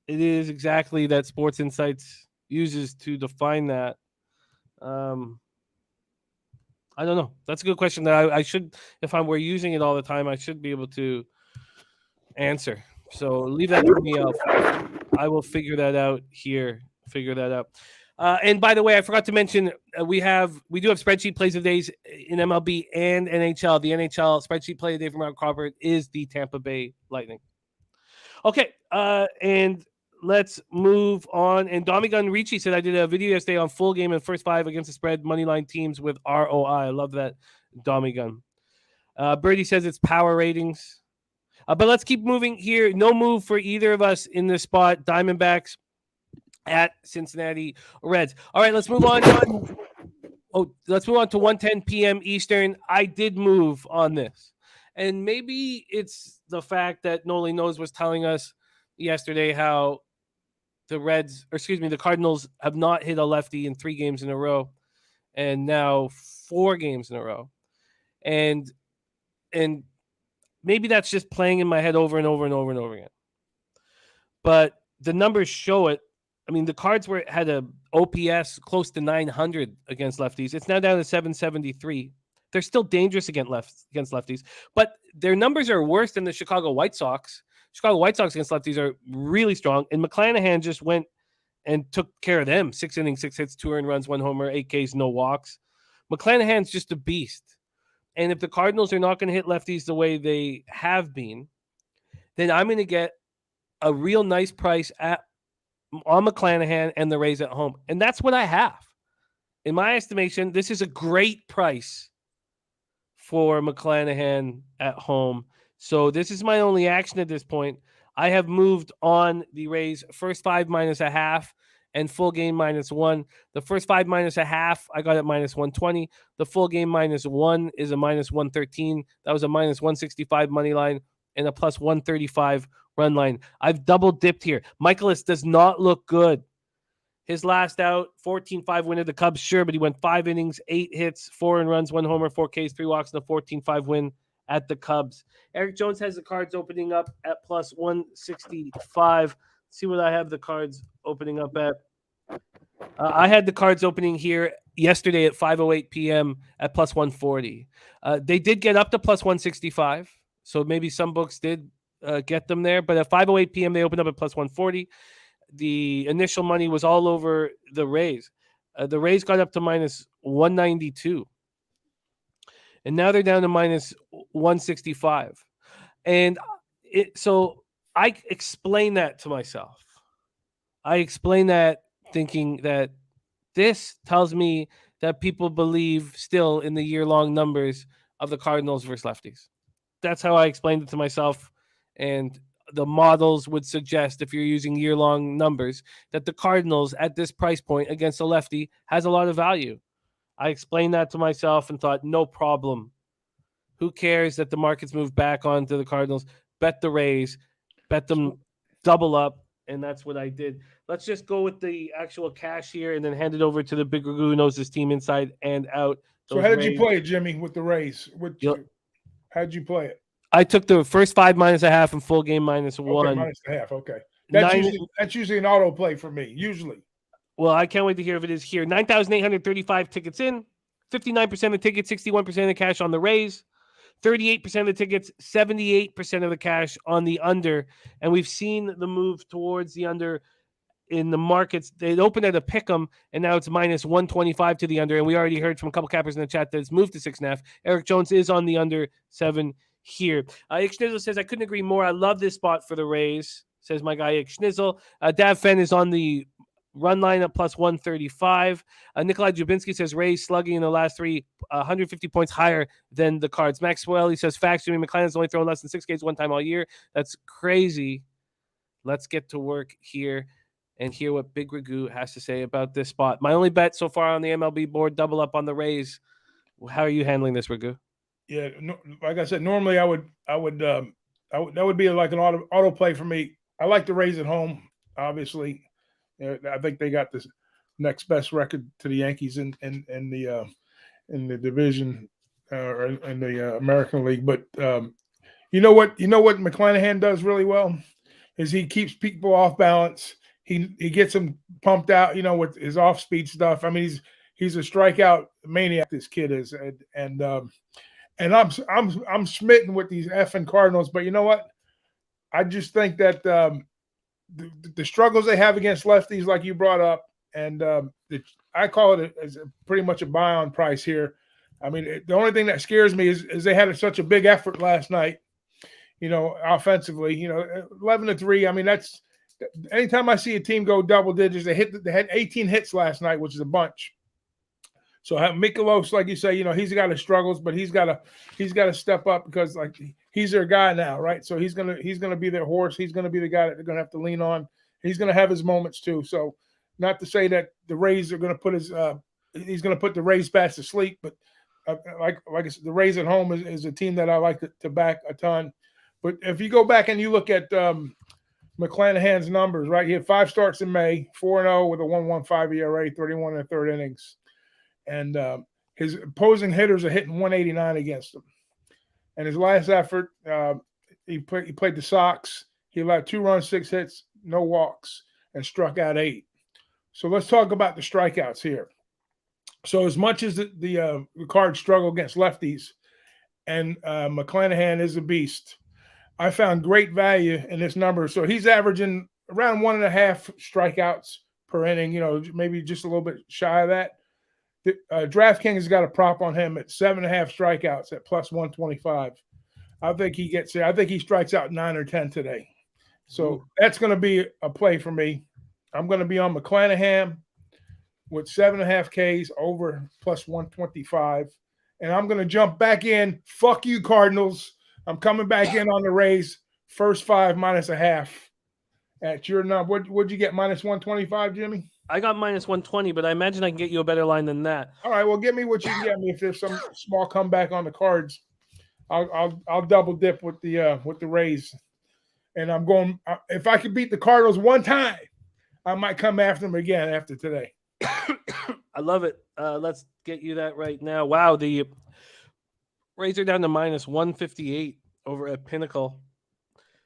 it is exactly that Sports Insights uses to define that. I don't know. That's a good question that I should, if we're using it all the time, I should be able to answer. So leave that to me. I will figure that out here. And by the way, I forgot to mention we do have spreadsheet plays of days in MLB and NHL. The NHL spreadsheet play of the day from Rob Crawford is the Tampa Bay Lightning. Okay, and let's move on. And Domigun Ricci said I did a video yesterday on full game and first 5 against the spread moneyline teams with ROI. I love that, Domigun. Birdie says it's power ratings. But let's keep moving here. No move for either of us in this spot. Diamondbacks at Cincinnati Reds. All right, let's move on. Let's move on to 1:10 p.m. Eastern. I did move on this. And maybe it's the fact that Noli Knows was telling us yesterday how the Cardinals have not hit a lefty in 3 games in a row, and now 4 games in a row. And maybe that's just playing in my head over and over and over and over again. But the numbers show it. I mean, the Cards had a OPS close to 900 against lefties. It's now down to 773. They're still dangerous against lefties, but their numbers are worse than the Chicago White Sox. Chicago White Sox against lefties are really strong, and McClanahan just went and took care of them. 6 innings, 6 hits, 2 earned runs, 1 homer, 8 Ks, no walks. McClanahan's just a beast. And if the Cardinals are not going to hit lefties the way they have been, then I'm going to get a real nice price on McClanahan and the Rays at home. And that's what I have. In my estimation, this is a great price for McClanahan at home. So this is my only action at this point. I have moved on the Rays first 5 -0.5 and full game -1. The first 5 -0.5, I got at -120. The full game -1 is a -113. That was a -165 money line and a +135 run line. I've double dipped here. Michaelis does not look good. His last out, 14-5 win of the Cubs, sure, but he went 5 innings, 8 hits, 4 earned runs, 1 homer, 4 Ks, 3 walks, and a 14-5 win at the Cubs. Eric Jones has the Cards opening up at +165. See what I have the Cards opening up at. I had the Cards opening here yesterday at 5:08 p.m. at +140. They did get up to +165, so maybe some books did get them there. But at 5:08 p.m., they opened up at +140. The initial money was all over the Rays. The Rays got up to -192. And now they're down to -165. And so I explain that to myself. I explain that thinking that this tells me that people believe still in the year-long numbers of the Cardinals versus lefties. That's how I explained it to myself. And the models would suggest, if you're using year-long numbers, that the Cardinals at this price point against a lefty has a lot of value. I explained that to myself and thought, no problem. Who cares that the markets move back onto the Cardinals? Bet the Rays, bet them double up, and that's what I did. Let's just go with the actual cash here and then hand it over to the Big Ragoo who knows his team inside and out. So how did you play it, Jimmy, with the Rays? How did you play it? I took the first 5 -0.5 and full game -1. Okay, -0.5. Okay. That's usually an auto play for me, usually. Well, I can't wait to hear if it is here. 9,835 tickets in, 59% of the tickets, 61% of the cash on the Rays, 38% of the tickets, 78% of the cash on the under. And we've seen the move towards the under in the markets. They opened at a pick'em, and now it's -125 to the under. And we already heard from a couple cappers in the chat that it's moved to 6.5. Eric Jones is on the under 7 here. Ick Schnizzle says, I couldn't agree more. I love this spot for the Rays, says my guy Ick Schnizzle. Dav Fenn is on the run line at +135. Nikolai Jubinski says Rays slugging in the last 3, 150 points higher than the Cards. Maxwell, he says facts. Jimmy McClanahan's only thrown less than 6 Ks one time all year. That's crazy. Let's get to work here and hear what Big Ragoo has to say about this spot. My only bet so far on the MLB board, double up on the Rays. How are you handling this, Ragoo? Yeah, like I said, normally that would be like an auto play for me. I like the Rays at home, obviously. I think they got the next best record to the Yankees in the division or in the American League. But you know what McClanahan does really well is he keeps people off balance. He gets them pumped out, with his off speed stuff. I mean, he's a strikeout maniac. This kid is, and I'm smitten with these effing Cardinals. But you know what? I just think that the struggles they have against lefties, like you brought up, and I call it as pretty much a buy on price here. I mean, the only thing that scares me is they had such a big effort last night, offensively. 11-3. I mean, that's anytime I see a team go double digits, they had 18 hits last night, which is a bunch. So Mikolos, like you say, he's got his struggles, but he's got to step up because he's their guy now, right? So he's gonna be their horse. He's gonna be the guy that they're gonna have to lean on. He's gonna have his moments too. So not to say that the Rays are gonna put he's gonna put the Rays bats to sleep, but like I said, the Rays at home is a team that I like to back a ton. But if you go back and you look at McClanahan's numbers, right? He had 5 starts in May, 4-0 with a 1.15 ERA, 31 in the third innings. And his opposing hitters are hitting 189 against him. And his last effort, he played the Sox. He allowed 2 runs, 6 hits, no walks, and struck out 8. So let's talk about the strikeouts here. So as much as the Cards struggle against lefties, and McClanahan is a beast, I found great value in this number. So he's averaging around 1.5 strikeouts per inning, maybe just a little bit shy of that. DraftKings has got a prop on him at 7.5 strikeouts at plus 125. I think he gets there. I think he strikes out 9 or 10 today. So that's going to be a play for me. I'm going to be on McClanahan with 7.5 Ks over plus 125. And I'm going to jump back in. Fuck you, Cardinals. I'm coming back in on the Rays. First 5 -0.5 at your number. What'd you get? Minus 125, Jimmy? I got minus 120, but I imagine I can get you a better line than that. All right, well, give me what you can get me. If there's some small comeback on the Cards, I'll double dip with the Rays. And I'm going. If I could beat the Cardinals one time, I might come after them again after today. I love it. Let's get you that right now. Wow, the Rays are down to minus 158 over at Pinnacle.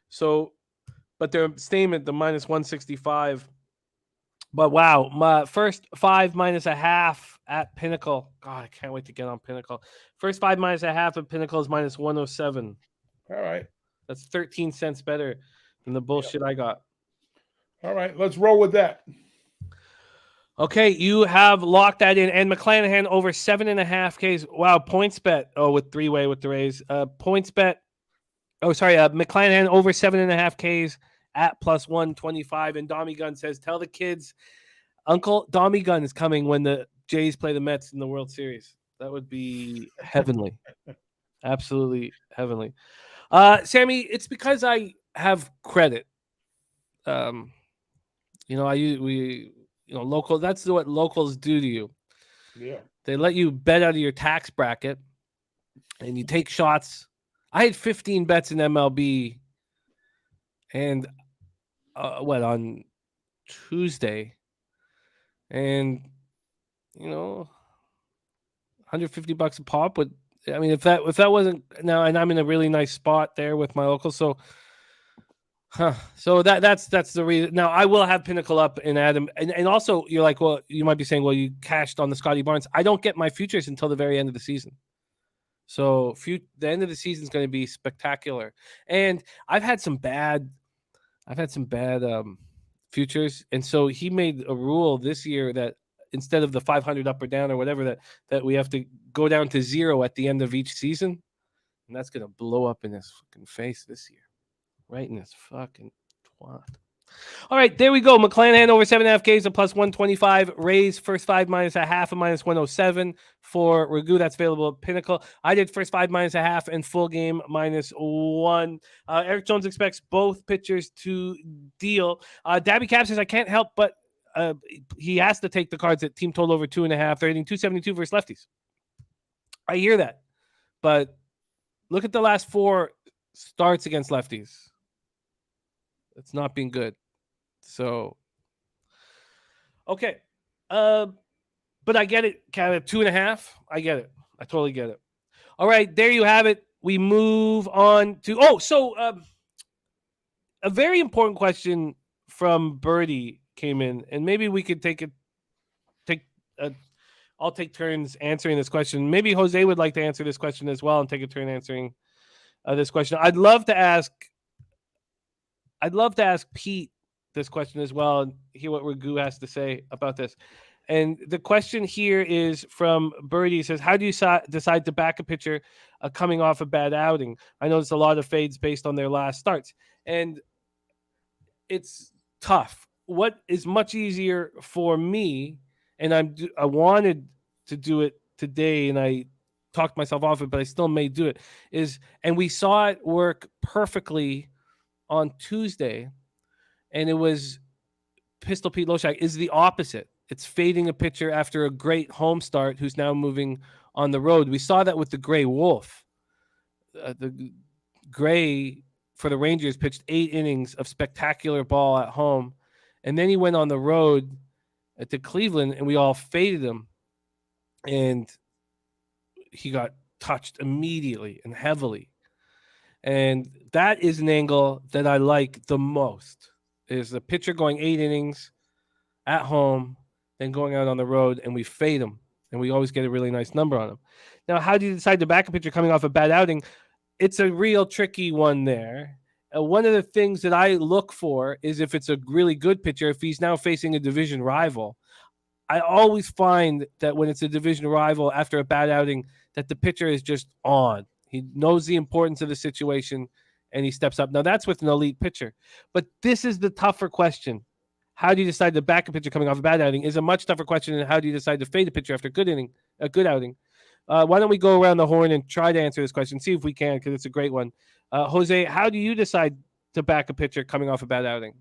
So, but they're staying at the minus 165. But wow, my first 5 -0.5 at Pinnacle. God, I can't wait to get on Pinnacle. First 5 -0.5 at Pinnacle is minus 107. All right. That's 13 cents better than the bullshit I got. All right, let's roll with that. Okay, you have locked that in. And McClanahan over 7.5 Ks. Wow, points bet. Oh, with 3-way with the Rays. Points bet. Oh, sorry. McClanahan over 7.5 Ks at plus 125. And Dommy Gun says, tell the kids Uncle Dommy Gun is coming when the Jays play the Mets in the World Series. That would be heavenly. Absolutely heavenly. Sammy, it's because I have credit. Local. That's what locals do to you. Yeah. They let you bet out of your tax bracket, and you take shots. I had 15 bets in MLB, and on Tuesday, and $150 a pop would. I mean, if that wasn't now, and I'm in a really nice spot there with my local, so that's the reason. Now I will have Pinnacle up and Adam, and also you're like, well, you might be saying, well, you cashed on the Scotty Barnes. I don't get my futures until the very end of the season, so the end of the season is going to be spectacular. And I've had some bad futures, and so he made a rule this year that instead of the 500 up or down or whatever, that we have to go down to 0 at the end of each season. And that's going to blow up in his fucking face this year. Right in his fucking twat. All right, there we go. McClanahan over 7.5 Ks at plus 125. Rays first 5 -0.5 at minus 107 for Ragoo. That's available at Pinnacle. I did first 5 -0.5 and full game -1. Eric Jones expects both pitchers to deal. Dabby Cap says, I can't help but he has to take the Cards at team total over 2.5. They're hitting 272 versus lefties. I hear that. But look at the last 4 starts against lefties. It's not been good. So, okay. But I get it. Kind of 2.5. I get it. I totally get it. All right. There you have it. We move on to, a very important question from Birdie came in, and maybe we could I'll take turns answering this question. Maybe Jose would like to answer this question as well and take a turn answering this question. I'd love to ask Pete this question as well and hear what Ragoo has to say about this. And the question here is from Birdie. He says, how do you decide to back a pitcher coming off a bad outing? I noticed a lot of fades based on their last starts. And it's tough. What is much easier for me, and I wanted to do it today, and I talked myself off it, but I still may do it, and we saw it work perfectly on Tuesday, and it was Pistol Pete Loshak is the opposite. It's fading a pitcher after a great home start who's now moving on the road. We saw that with the Gray Wolf. The Gray for the Rangers, pitched 8 innings of spectacular ball at home. And then he went on the road to Cleveland, and we all faded him. And he got touched immediately and heavily. And that is an angle that I like the most, is the pitcher going 8 innings at home, then going out on the road, and we fade him. And we always get a really nice number on him. Now, how do you decide to back a pitcher coming off a bad outing? It's a real tricky one there. One of the things that I look for is if it's a really good pitcher, if he's now facing a division rival. I always find that when it's a division rival after a bad outing, that the pitcher is just on. He knows the importance of the situation, and he steps up. Now, that's with an elite pitcher. But this is the tougher question. How do you decide to back a pitcher coming off a bad outing is a much tougher question than how do you decide to fade a pitcher after a good outing. Why don't we go around the horn and try to answer this question, see if we can, because it's a great one. Jose, how do you decide to back a pitcher coming off a bad outing?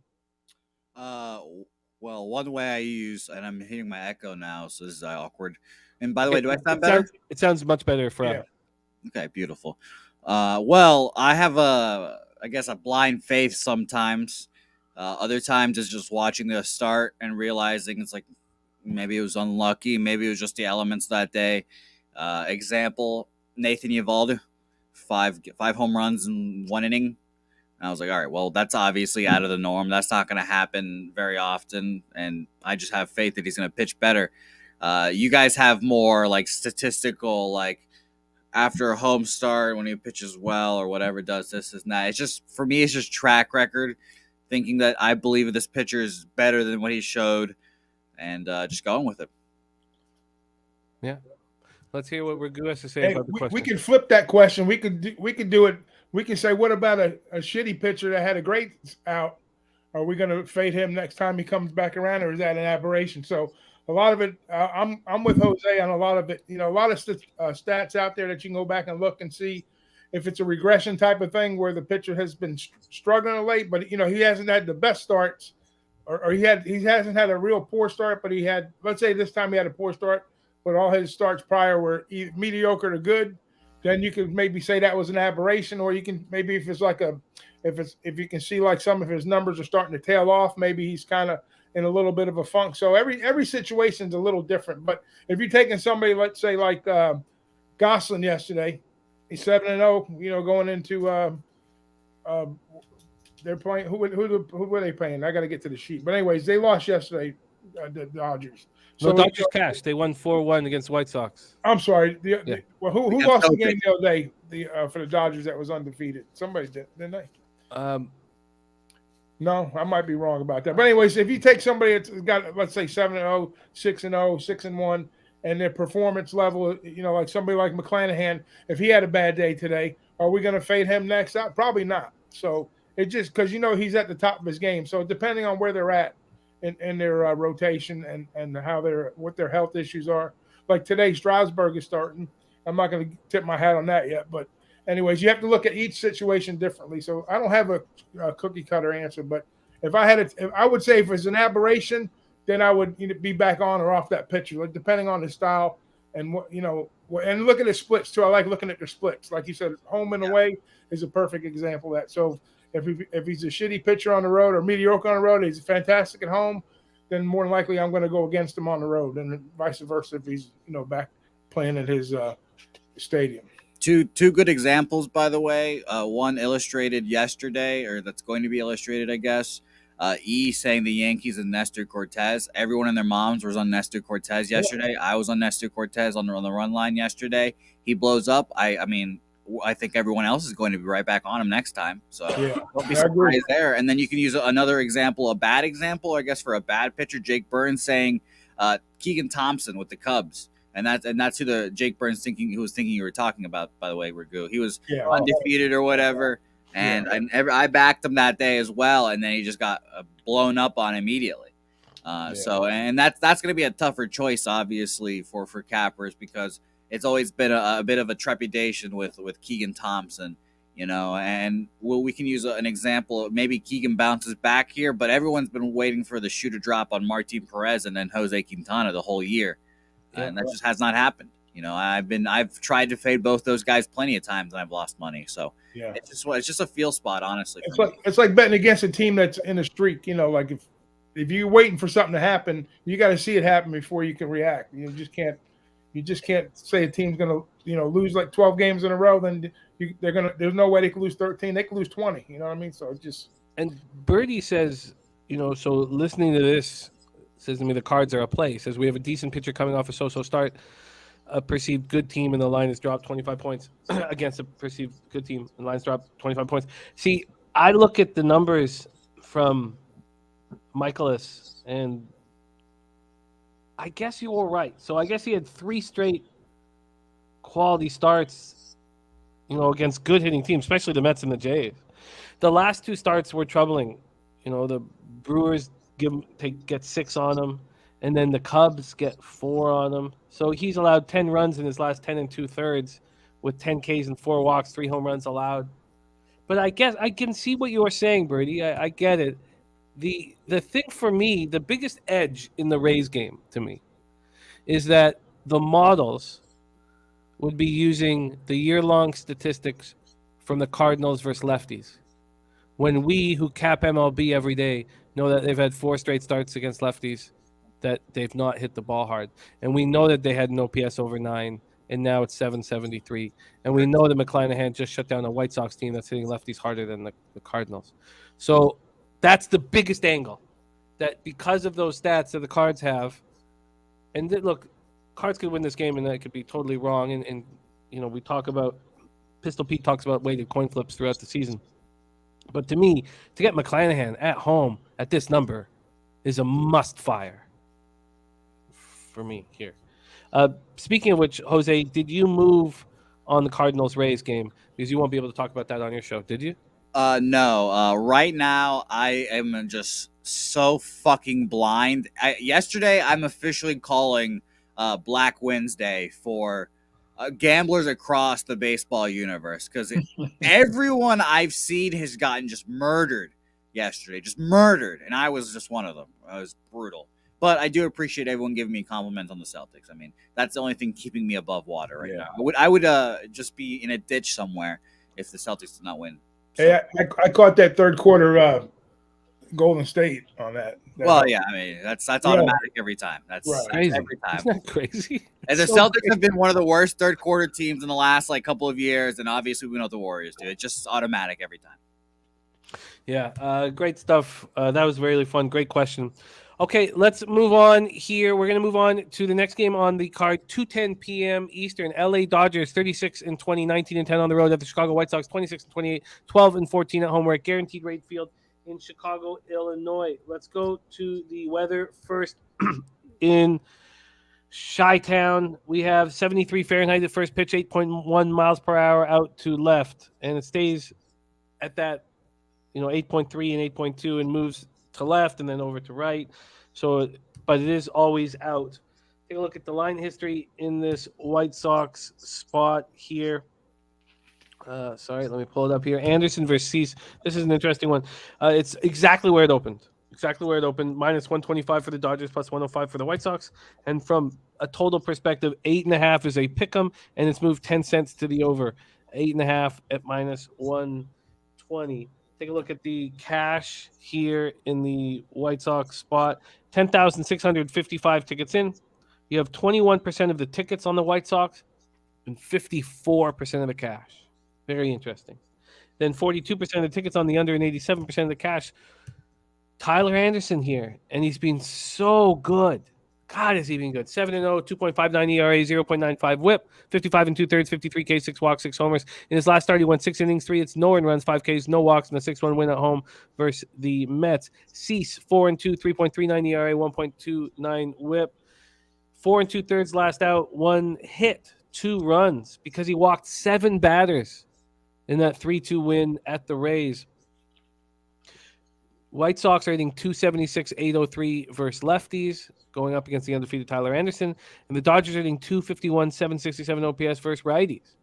Well, one way I use, and I'm hearing my echo now, so this is awkward. And by the way, do I sound better? It sounds much better for us. Okay, beautiful. Well, I have a blind faith sometimes. Other times it's just watching the start and realizing it's like maybe it was unlucky, maybe it was just the elements that day. Example, Nathan Eovaldi, five home runs in 1 inning. And I was like, all right, well, that's obviously out of the norm. That's not going to happen very often, and I just have faith that he's going to pitch better. You guys have more like statistical, like after a home start when he pitches well or whatever, does this and that. It's just, for me, it's just track record, thinking that I believe this pitcher is better than what he showed, and just going with it. Yeah. Let's hear what Ragoo has to say about the question. We can flip that question. We could do it. We can say, what about a shitty pitcher that had a great out? Are we going to fade him next time he comes back around, or is that an aberration? So a lot of it, I'm with Jose on a lot of it. You know, a lot of stats out there that you can go back and look and see if it's a regression type of thing where the pitcher has been struggling late, but he hasn't had the best starts, or he hasn't had a real poor start, but he had, let's say this time he had a poor start, but all his starts prior were either mediocre to good. Then you could maybe say that was an aberration, or you can maybe if you can see like some of his numbers are starting to tail off, maybe he's kind of in a little bit of a funk. So every situation is a little different. But if you're taking somebody, let's say like Gosselin yesterday, he's 7-0. Going into they're playing. Who were they playing? I got to get to the sheet. But anyways, they lost yesterday. The Dodgers. So Dodgers cashed. They won 4-1 against the White Sox. I'm sorry. Who lost the game the other day for the Dodgers that was undefeated? Somebody did, didn't they? No, I might be wrong about that. But anyways, if you take somebody that's got, let's say 7-0, 6-0, 6-1, and their performance level, like somebody like McClanahan, if he had a bad day today, are we going to fade him next out? Probably not. So it just because he's at the top of his game. So depending on where they're at in their rotation and what their health issues are. Like today, Strasburg is starting. I'm not going to tip my hat on that yet, but anyways, you have to look at each situation differently. So I don't have a cookie cutter answer, but I would say if it's an aberration, then I would be back on or off that pitcher, like depending on the style and and look at his splits too. I like looking at their splits. Like you said, home and away is a perfect example of that. So if he's a shitty pitcher on the road or mediocre on the road, he's fantastic at home, then more than likely I'm going to go against him on the road, and vice versa if he's back playing at his stadium. Two good examples, by the way. One illustrated yesterday, or that's going to be illustrated, I guess. Saying the Yankees and Nestor Cortez. Everyone and their moms was on Nestor Cortez yesterday. Yeah. I was on Nestor Cortez on the run line yesterday. He blows up. I think everyone else is going to be right back on him next time. So don't be surprised there. And then you can use another example, a bad example, I guess, for a bad pitcher. Jake Burns saying Keegan Thompson with the Cubs. And that's who the Jake Burns who was thinking you were talking about, by the way, Ragoo. He was undefeated or whatever. And I backed him that day as well. And then he just got blown up on immediately. So, and that's going to be a tougher choice, obviously, for cappers, because it's always been a bit of a trepidation with Keegan Thompson, and we can use an example. Maybe Keegan bounces back here, but everyone's been waiting for the shoe to drop on Martin Perez and then Jose Quintana the whole year. And that just has not happened. You know, I've tried to fade both those guys plenty of times and I've lost money. So Yeah, it's just a feel spot, honestly. it's like betting against a team that's in a streak. You know, like if you're waiting for something to happen, you got to see it happen before you can react. You just can't say a team's gonna lose like 12 games in a row. Then there's no way they can lose 13. They can lose 20. You know what I mean? So it's just. And Birdie says, so listening to this says to me the Cards are a play. He says we have a decent pitcher coming off a so-so start, a perceived good team, and the line has dropped 25 points against a perceived good team, and the line's dropped 25 points. See, I look at the numbers from Michaelis, and I guess you were right. So I guess he had 3 straight quality starts, against good hitting teams, especially the Mets and the Jays. The last 2 starts were troubling. The Brewers get 6 on him, and then the Cubs get 4 on him. So he's allowed 10 runs in his last 10 2/3 with 10 Ks and 4 walks, 3 home runs allowed. But I guess I can see what you were saying, Birdie. I get it. The thing for me, the biggest edge in the Rays game to me is that the models would be using the year-long statistics from the Cardinals versus lefties. When we, who cap MLB every day, know that they've had 4 straight starts against lefties that they've not hit the ball hard. And we know that they had an OPS over 9, and now it's 773. And we know that McClanahan just shut down a White Sox team that's hitting lefties harder than the Cardinals. So that's the biggest angle, that because of those stats that the Cards have, and look, Cards could win this game and that could be totally wrong. And we talk about, Pistol Pete talks about weighted coin flips throughout the season. But to me, to get McClanahan at home at this number is a must fire for me here. Speaking of which, Jose, did you move on the Cardinals-Rays game? Because you won't be able to talk about that on your show, did you? No. Right now, I am just so fucking blind. Yesterday, I'm officially calling Black Wednesday for gamblers across the baseball universe, because everyone I've seen has gotten just murdered yesterday, and I was just one of them. I was brutal, but I do appreciate everyone giving me compliments on the Celtics. I mean, that's the only thing keeping me above water right now. I would just be in a ditch somewhere if the Celtics did not win. So. Hey, I caught that third quarter Golden State on that. Well, yeah, I mean that's automatic every time. That's crazy. Every time. Isn't that crazy? And the Celtics have been one of the worst third quarter teams in the last couple of years, and obviously we know what the Warriors do. It's just automatic every time. Yeah, great stuff. That was really fun. Great question. Okay, let's move on here. We're going to move on to the next game on the card, 2:10 p.m. Eastern. LA Dodgers 36-20, 19-10 on the road at the Chicago White Sox, 26-28, 12-14 at home. We're at Guaranteed Rate Field in Chicago, Illinois. Let's go to the weather first. In Chi-Town, we have 73 Fahrenheit at first pitch, 8.1 miles per hour out to left, and it stays at that 8.3 and 8.2 and moves to left and then over to right. So, but it is always out. Take a look at the line history in this White Sox spot here. Sorry, let me pull it up here. Anderson versus Cease. This is an interesting one. It's exactly where it opened. Minus 125 for the Dodgers, plus 105 for the White Sox. And from a total perspective, 8.5 is a pick'em, and it's moved 10 cents to the over. 8.5 at minus 120. Take a look at the cash here in the White Sox spot. 10,655 tickets in. You have 21% of the tickets on the White Sox and 54% of the cash. Very interesting. Then 42% of the tickets on the under and 87% of the cash. Tyler Anderson here, and he's been so good. God, has he been good. 7-0, 2.59 ERA, 0.95 whip, 55 2/3, 53 K, 6 walks, 6 homers. In his last start, he went 6 innings, 3 hits, no earned runs, 5 Ks, no walks, and a 6-1 win at home versus the Mets. Cease, 4-2, 3.39 ERA, 1.29 whip, 4 2/3 last out, 1 hit, 2 runs, because he walked 7 batters in that 3-2 win at the Rays. White Sox rating 276, 803 versus lefties, going up against the undefeated Tyler Anderson. And the Dodgers rating 251, 767 OPS versus righties.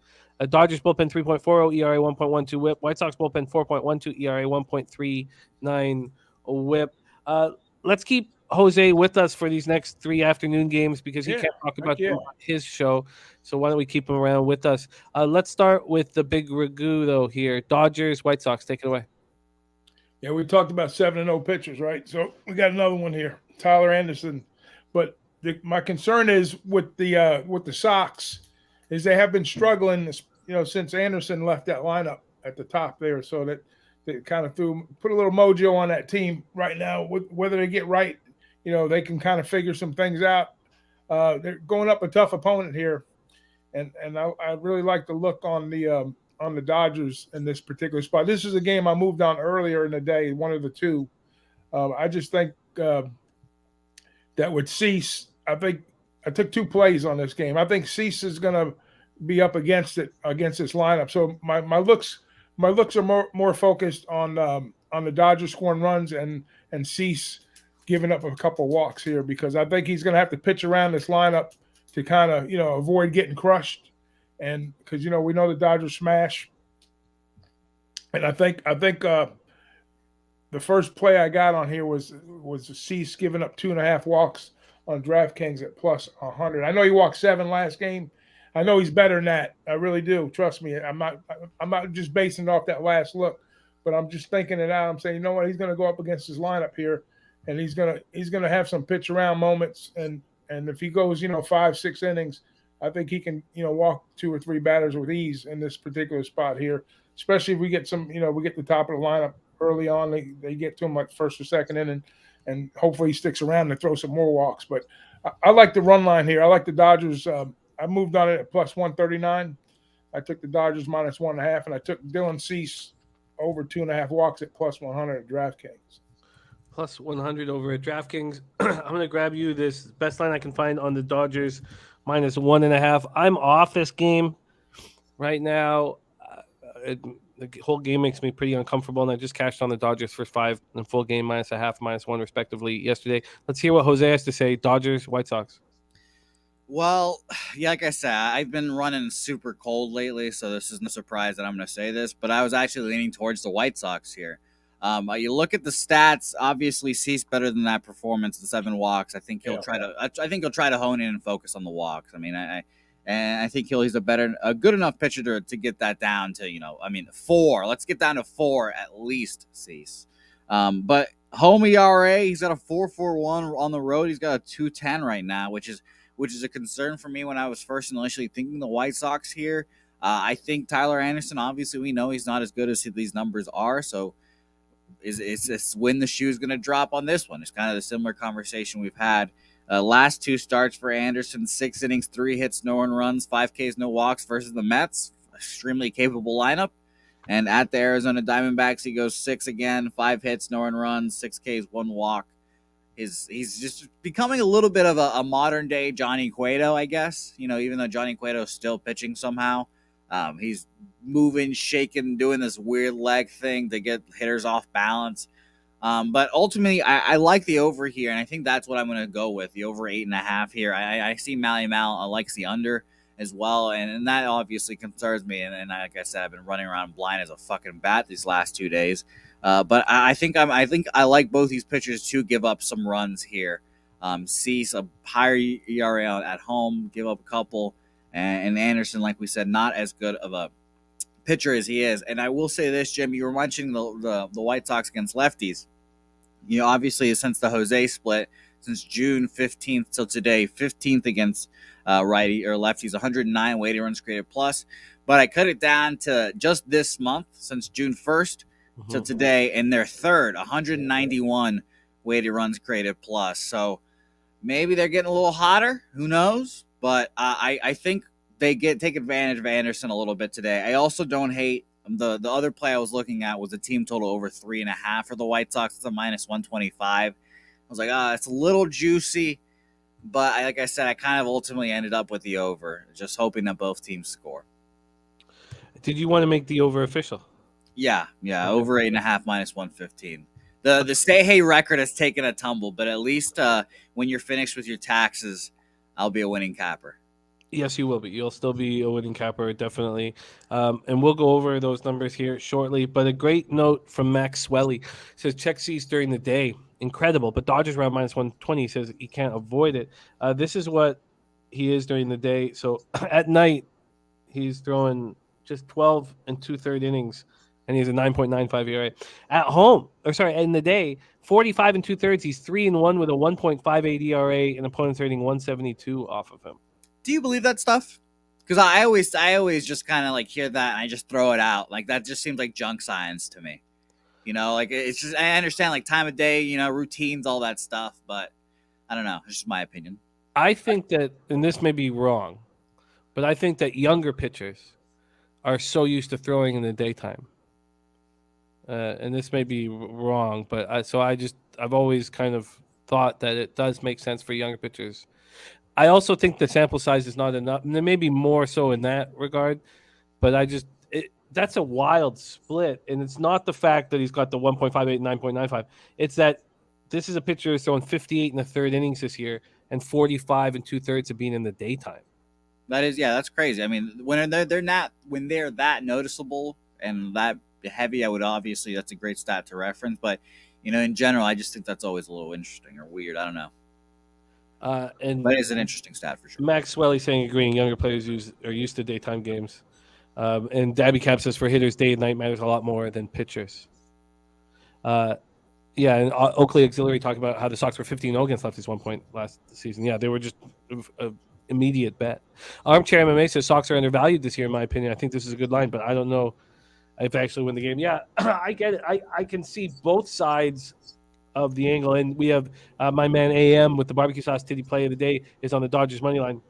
Dodgers bullpen 3.40 ERA, 1.12 whip. White Sox bullpen 4.12 ERA, 1.39 whip. Let's keep Jose with us for these next 3 afternoon games because he Yeah, can't talk about heck them yeah. on his show. So why don't we keep him around with us? Let's start with the big Ragoo, though, here. Dodgers, White Sox, take it away. Yeah, we talked about 7-0 pitchers, right? So we got another one here, Tyler Anderson. But my concern is with the Sox is they have been struggling, since Anderson left that lineup at the top there. So that they kind of put a little mojo on that team right now. Whether they get right, they can kind of figure some things out. They're going up a tough opponent here, and I really like the look on the Dodgers in this particular spot. This is a game I moved on earlier in the day, one of the two. I just think that with Cease, I think I took 2 plays on this game. I think Cease is going to be up against this lineup. So my looks are more focused on the Dodgers scoring runs and Cease giving up a couple walks here, because I think he's going to have to pitch around this lineup to kind of avoid getting crushed. And because we know the Dodgers smash, and I think the first play I got on here was Cease giving up 2.5 walks on DraftKings at plus 100. I know he walked 7 last game. I know he's better than that. I really do. Trust me. I'm not just basing it off that last look, but I'm just thinking it out. I'm saying, you know what? He's going to go up against his lineup here, and he's gonna have some pitch around moments. And if he goes 5-6 innings, I think he can, walk 2 or 3 batters with ease in this particular spot here, especially if we get we get the top of the lineup early on. They get to him like first or second inning, and hopefully he sticks around and throw some more walks. But I like the run line here. I like the Dodgers. I moved on it at plus 139. I took the Dodgers minus 1.5, and I took Dylan Cease over 2.5 walks at plus 100 at DraftKings. Plus 100 over at DraftKings. I'm going to grab you this best line I can find on the Dodgers, minus 1.5. I'm off this game right now. The whole game makes me pretty uncomfortable, and I just cashed on the Dodgers for 5 and full game, minus 0.5, minus 1, respectively, yesterday. Let's hear what Jose has to say. Dodgers, White Sox. Well, yeah, like I said, I've been running super cold lately, so this is no surprise that I'm going to say this, but I was actually leaning towards the White Sox here. You look at the stats. Obviously, Cease better than that performance. The 7 walks. I think he'll try to hone in and focus on the walks. I mean, I think he's a good enough pitcher to get that down to 4. Let's get down to 4 at least, Cease. But home ERA, he's got a 4.41 on the road. He's got a 2.10 right now, which is a concern for me when I was first initially thinking the White Sox here. I think Tyler Anderson, obviously, we know he's not as good as these numbers are, so. Is when the shoe is going to drop on this one. It's kind of the similar conversation we've had. Last 2 starts for Anderson, 6 innings, 3 hits, no earned runs, 5 Ks, no walks versus the Mets. Extremely capable lineup. And at the Arizona Diamondbacks, he goes 6 again, 5 hits, no earned runs, 6 Ks, 1 walk. He's just becoming a little bit of a modern day Johnny Cueto, I guess. Even though Johnny Cueto is still pitching somehow. He's moving, shaking, doing this weird leg thing to get hitters off balance. But ultimately, I like the over here, and I think that's what I'm going to go with, the over 8.5 here. I see Mally Mal likes the under as well, and that obviously concerns me. And like I said, I've been running around blind as a fucking bat these last 2 days. But I think I like both these pitchers to give up some runs here. Cease a higher ERA at home, give up a couple. And Anderson, like we said, not as good of a pitcher as he is. And I will say this, Jim, you were mentioning the White Sox against lefties. Obviously, since the Jose split, since June 15th till today, 15th against righty or lefties, 109 weighted runs created plus. But I cut it down to just this month, since June 1st till today, and they're third, 191 weighted runs created plus. So maybe they're getting a little hotter. Who knows? But I think they take advantage of Anderson a little bit today. I also don't hate the other play I was looking at was a team total over 3.5 for the White Sox. It's a minus 125. I was like, it's a little juicy, but like I said, I kind of ultimately ended up with the over, just hoping that both teams score. Did you want to make the over official? Yeah, over 8.5 minus 115. The Stay Hey record has taken a tumble, but at least when you're finished with your taxes, I'll be a winning capper. Yes, you will be. You'll still be a winning capper, definitely. And we'll go over those numbers here shortly. But a great note from Max Swelly says check C's during the day. Incredible. But Dodgers around -120 says he can't avoid it. This is what he is during the day. So at night, he's throwing just 12 and 2/3 innings, and he has a 9.95 ERA. At home, in the day, 45 and 2/3. He's 3-1 with a 1.58 ERA, and opponents rating 172 off of him. Do you believe that stuff? Because I always just kind of like hear that and I just throw it out. Like that just seems like junk science to me. You know, like it's just, I understand like time of day, you know, routines, all that stuff, but I don't know. It's just my opinion. I think that, and this may be wrong, but I think that younger pitchers are so used to throwing in the daytime. And this may be wrong, but I've always kind of thought that it does make sense for younger pitchers. I also think the sample size is not enough, and there may be more so in that regard, but that's a wild split, and it's not the fact that he's got the 1.58 and 9.95. It's that this is a pitcher who's throwing 58 1/3 innings this year and 45 and 2/3 of being in the daytime. That's crazy. I mean, when they're that noticeable and that heavy, that's a great stat to reference, but you know, in general, I just think that's always a little interesting or weird. I don't know. But it's an interesting stat for sure. Max Swelly saying agreeing younger players are used to daytime games. And Dabby Cap says for hitters, day and night matters a lot more than pitchers. And Oakley Auxiliary talking about how the Sox were 15-0 against lefties 1 point last season. Yeah, they were just an immediate bet. Armchair MMA says Sox are undervalued this year, in my opinion. I think this is a good line, but I don't know if they actually win the game. Yeah, I get it. I can see both sides of the angle, and we have my man AM with the barbecue sauce titty play of the day is on the Dodgers money line.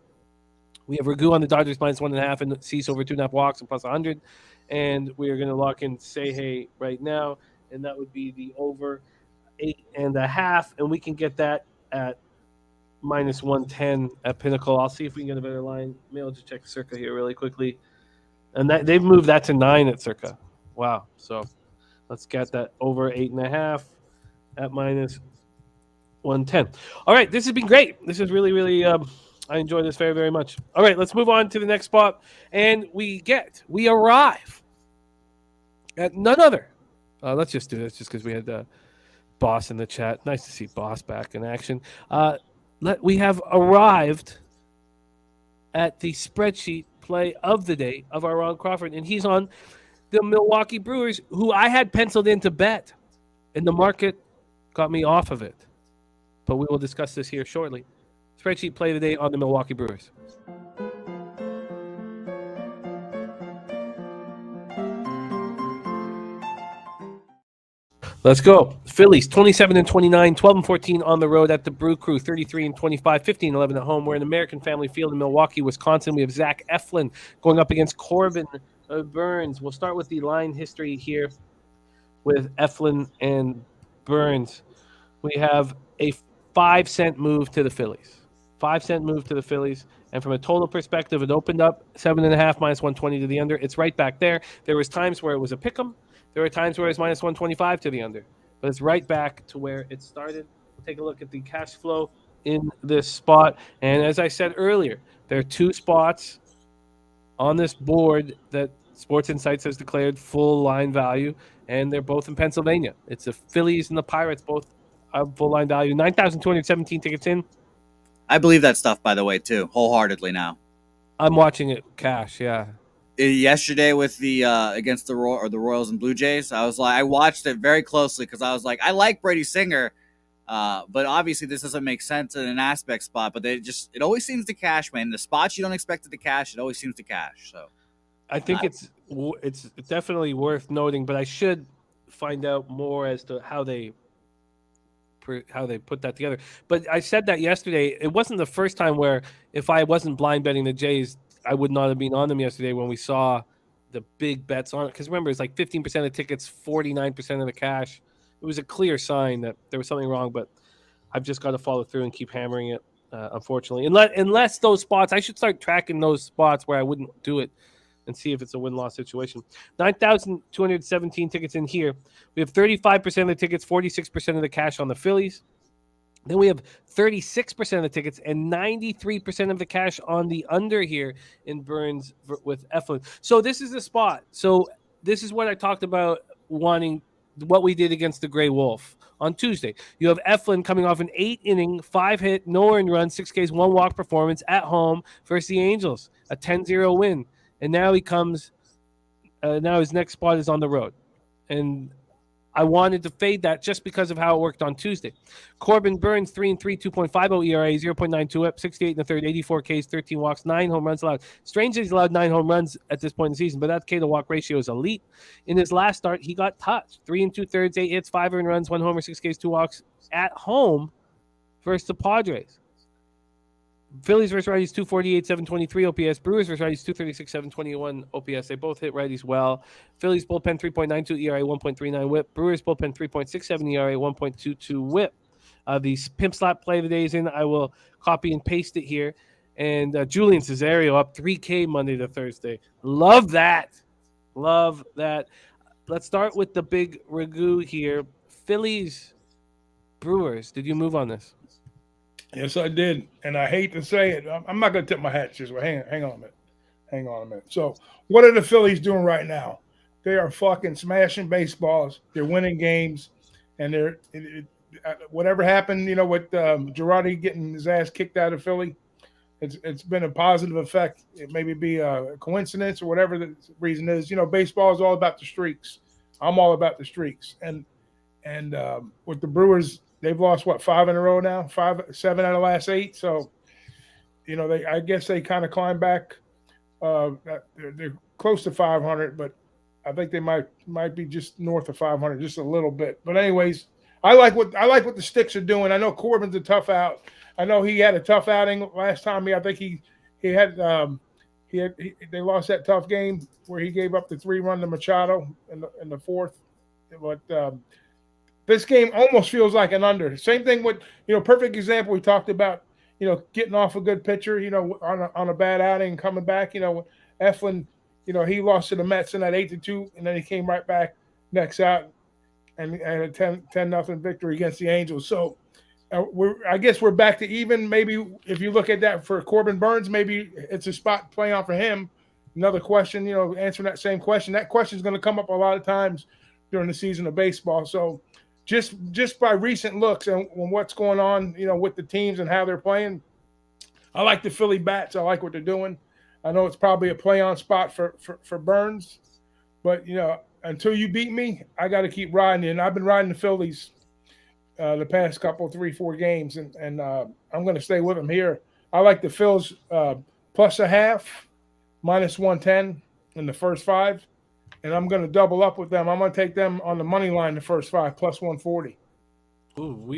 We have Ragoo on the Dodgers -1.5 and Cease over 2.5 walks and +100, and we are going to lock in Say Hey right now, and that would be the over 8.5, and we can get that at -110 at Pinnacle. I'll see if we can get a better line. Maybe I'll just check Circa here really quickly, and they've moved that to 9 at Circa. Wow, so let's get that over 8.5. at -110. All right, this has been great. This is really, really, I enjoy this very, very much. All right, let's move on to the next spot. And we arrive at none other. Let's just do this just because we had Boss in the chat. Nice to see Boss back in action. We have arrived at the spreadsheet play of the day of our Ron Crawford, and he's on the Milwaukee Brewers, who I had penciled in to bet, and the market got me off of it. But we will discuss this here shortly. Spreadsheet play of the day on the Milwaukee Brewers. Let's go. Phillies 27-29, 12-14 on the road at the Brew Crew, 33-25, 15-11 at home. We're in American Family Field in Milwaukee, Wisconsin. We have Zach Eflin going up against Corbin Burns. We'll start with the line history here with Eflin and Burns. We have a 5-cent move to the Phillies. 5-cent move to the Phillies. And from a total perspective, it opened up 7.5 -120 to the under. It's right back there. There was times where it was a pick 'em. There were times where it was -125 to the under. But it's right back to where it started. We'll take a look at the cash flow in this spot. And as I said earlier, there are 2 spots on this board that Sports Insights has declared full line value, and they're both in Pennsylvania. It's the Phillies and the Pirates, both have full line value. 9,217 tickets in. I believe that stuff, by the way, too, wholeheartedly now. I'm watching it cash, yeah. Yesterday with the against the Royals and Blue Jays, I watched it very closely because I was like, I like Brady Singer, but obviously this doesn't make sense in an aspect spot. But it always seems to cash, man. The spots you don't expect it to cash, it always seems to cash. So I think it's definitely worth noting, but I should find out more as to how they put that together. But I said that yesterday. It wasn't the first time where if I wasn't blind betting the Jays, I would not have been on them yesterday when we saw the big bets on it. Because remember, it's like 15% of tickets, 49% of the cash. It was a clear sign that there was something wrong, but I've just got to follow through and keep hammering it, unfortunately. Unless those spots, I should start tracking those spots where I wouldn't do it and see if it's a win-loss situation. 9,217 tickets in here. We have 35% of the tickets, 46% of the cash on the Phillies. Then we have 36% of the tickets and 93% of the cash on the under here in Burns with Eflin. So this is the spot. So this is what I talked about wanting, what we did against the Gray Wolf on Tuesday. You have Eflin coming off an 8-inning, 5-hit, no earned run, 6 Ks, 1 walk performance at home versus the Angels, a 10-0 win. And now he comes, now his next spot is on the road. And I wanted to fade that just because of how it worked on Tuesday. Corbin Burns, 3-3, 2.50 ERA, 0.92 up, 68 in the third, 84 Ks, 13 walks, 9 home runs allowed. Strange that he's allowed 9 home runs at this point in the season, but that K to walk ratio is elite. In his last start, he got touched. 3 2/3, 8 hits, 5 earned runs, 1 homer, 6 Ks, 2 walks at home versus the Padres. Phillies versus righties, 248, 723 OPS. Brewers versus righties, 236, 721 OPS. They both hit righties well. Phillies bullpen, 3.92 ERA, 1.39 whip. Brewers bullpen, 3.67 ERA, 1.22 whip. The pimp slap play of the day is in. I will copy and paste it here. And Julian Cesario up 3K Monday to Thursday. Love that. Love that. Let's start with the big Ragoo here. Phillies, Brewers. Did you move on this? Yes, I did, and I hate to say it. I'm not going to tip my hat. Just hang on a minute. Hang on a minute. So, what are the Phillies doing right now? They are fucking smashing baseballs. They're winning games, and they're whatever happened, with Girardi getting his ass kicked out of Philly. It's been a positive effect. It maybe be a coincidence or whatever the reason is. Baseball is all about the streaks. I'm all about the streaks, and with the Brewers. They've lost 5 in a row now, 7 out of the last 8. So, I guess they kind of climbed back. They're close to 500, but I think they might be just north of 500, just a little bit. But anyways, I like what the Sticks are doing. I know Corbin's a tough out. I know he had a tough outing last time. I think he had they lost that tough game where he gave up the 3-run to Machado in the fourth. But this game almost feels like an under. Same thing with, perfect example we talked about, getting off a good pitcher, on a bad outing and coming back. Eflin, he lost to the Mets in that 8-2, and then he came right back next out and a 10-0 victory against the Angels. So I guess we're back to even. Maybe if you look at that for Corbin Burns, maybe it's a spot playing on for him. Another question, answering that same question. That question is going to come up a lot of times during the season of baseball. So, just by recent looks and what's going on, with the teams and how they're playing, I like the Philly bats. I like what they're doing. I know it's probably a play-on spot for Burns, but until you beat me, I got to keep riding. And I've been riding the Phillies the past couple, 3-4 games, and I'm going to stay with them here. I like the Phils plus a half, minus 110 in the first 5. And I'm going to double up with them. I'm going to take them on the money line the first 5, plus 140. Ooh,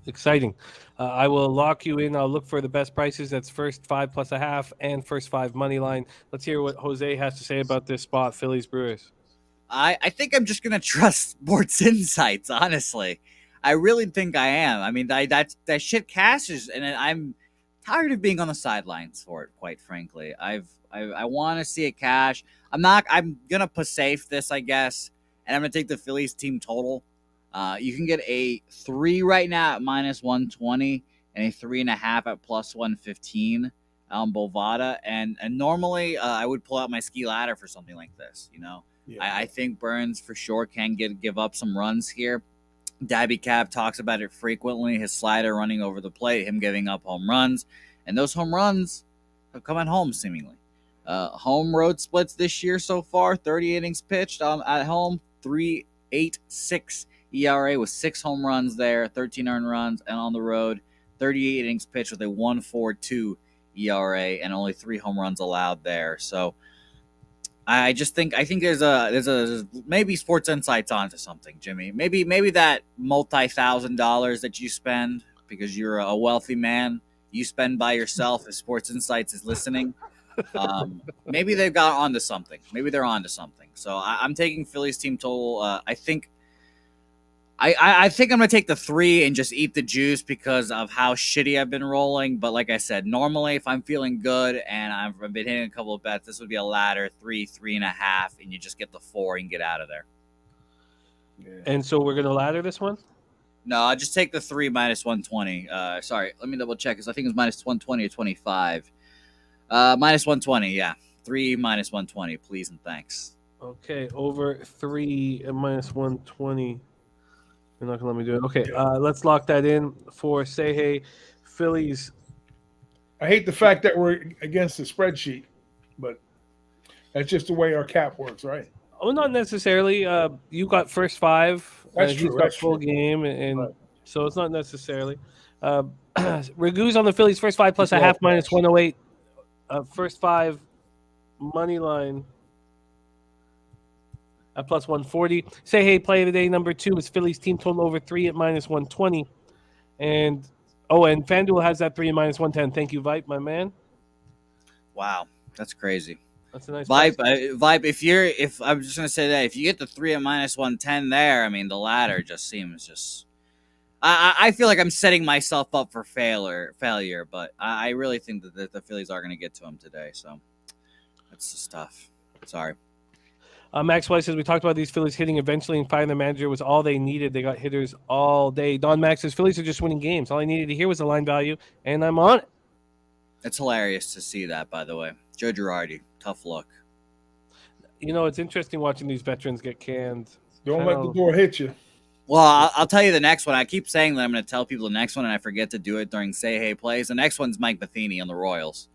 exciting. I will lock you in. I'll look for the best prices. That's first 5 plus a half and first 5 money line. Let's hear what Jose has to say about this spot, Phillies Brewers. I think I'm just going to trust Sports Insights, honestly. I really think I am. I mean, that shit cashes, and I'm tired of being on the sidelines for it, quite frankly. I want to see it cash. I'm gonna play safe this, I guess, and I'm gonna take the Phillies team total. You can get a 3 right now at minus 120 and a 3.5 at plus 115 on Bovada. And normally I would pull out my ski ladder for something like this. Yeah. I think Burns for sure can give up some runs here. Dabby Cab talks about it frequently. His slider running over the plate, him giving up home runs, and those home runs have come at home seemingly. Home road splits this year so far, 30 innings pitched at home, 3.86 ERA with 6 home runs there, 13 earned runs, and on the road, 38 innings pitched with a 1.42 ERA and only 3 home runs allowed there. So I think there's a maybe Sports Insights onto something, Jimmy. Maybe that multi-$1,000 that you spend because you're a wealthy man, you spend by yourself if Sports Insights is listening. Maybe they've got onto something. Maybe they're onto something. So I'm taking Phillies team total. I think I'm gonna take the 3 and just eat the juice because of how shitty I've been rolling. But like I said, normally if I'm feeling good and I've been hitting a couple of bets, this would be a ladder 3.5, and you just get the 4 and get out of there. Yeah. And so we're gonna ladder this one. No, I'll just take the 3 minus 120. Sorry, let me double check because I think it was minus 120 or 25. Minus 120, yeah. 3 minus 120, please and thanks. Okay, over 3 and minus 120. You're not going to let me do it. Okay, let's lock that in for Say Hey Phillies. I hate the fact that we're against the spreadsheet, but that's just the way our cap works, right? Oh, not necessarily. You got first 5. That's He's true. got That's full true. game, and Right. so it's not necessarily. Ragoo's on the Phillies first 5 plus a half minus 108. First 5 money line at plus 140. Say Hey play of the day number 2 is Phillies team total over 3 at minus 120. And FanDuel has that 3 at minus 110. Thank you, Vipe, my man. Wow, that's crazy. That's a nice Vipe. price. Vipe, if I'm just gonna say that if you get the 3 at minus 110 there, I mean the ladder just seems just. I feel like I'm setting myself up for failure, but I really think that the Phillies are gonna get to him today. So that's just tough. Sorry. Max White says, we talked about these Phillies hitting eventually and firing the manager was all they needed. They got hitters all day. Don Max says, Phillies are just winning games. All I needed to hear was the line value, and I'm on it. It's hilarious to see that, by the way. Joe Girardi, tough luck. You know, it's interesting watching these veterans get canned. Don't let the door hit you. Well, I'll tell you the next one. I keep saying that I'm going to tell people the next one, and I forget to do it during Say Hey plays. The next one's Mike Matheny on the Royals.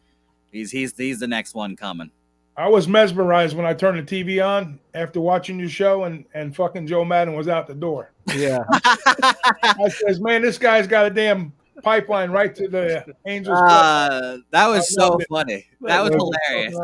He's the next one coming. I was mesmerized when I turned the TV on after watching your show, and fucking Joe Madden was out the door. Yeah. I says, man, this guy's got a damn pipeline right to the Angels. That was so funny. That was hilarious.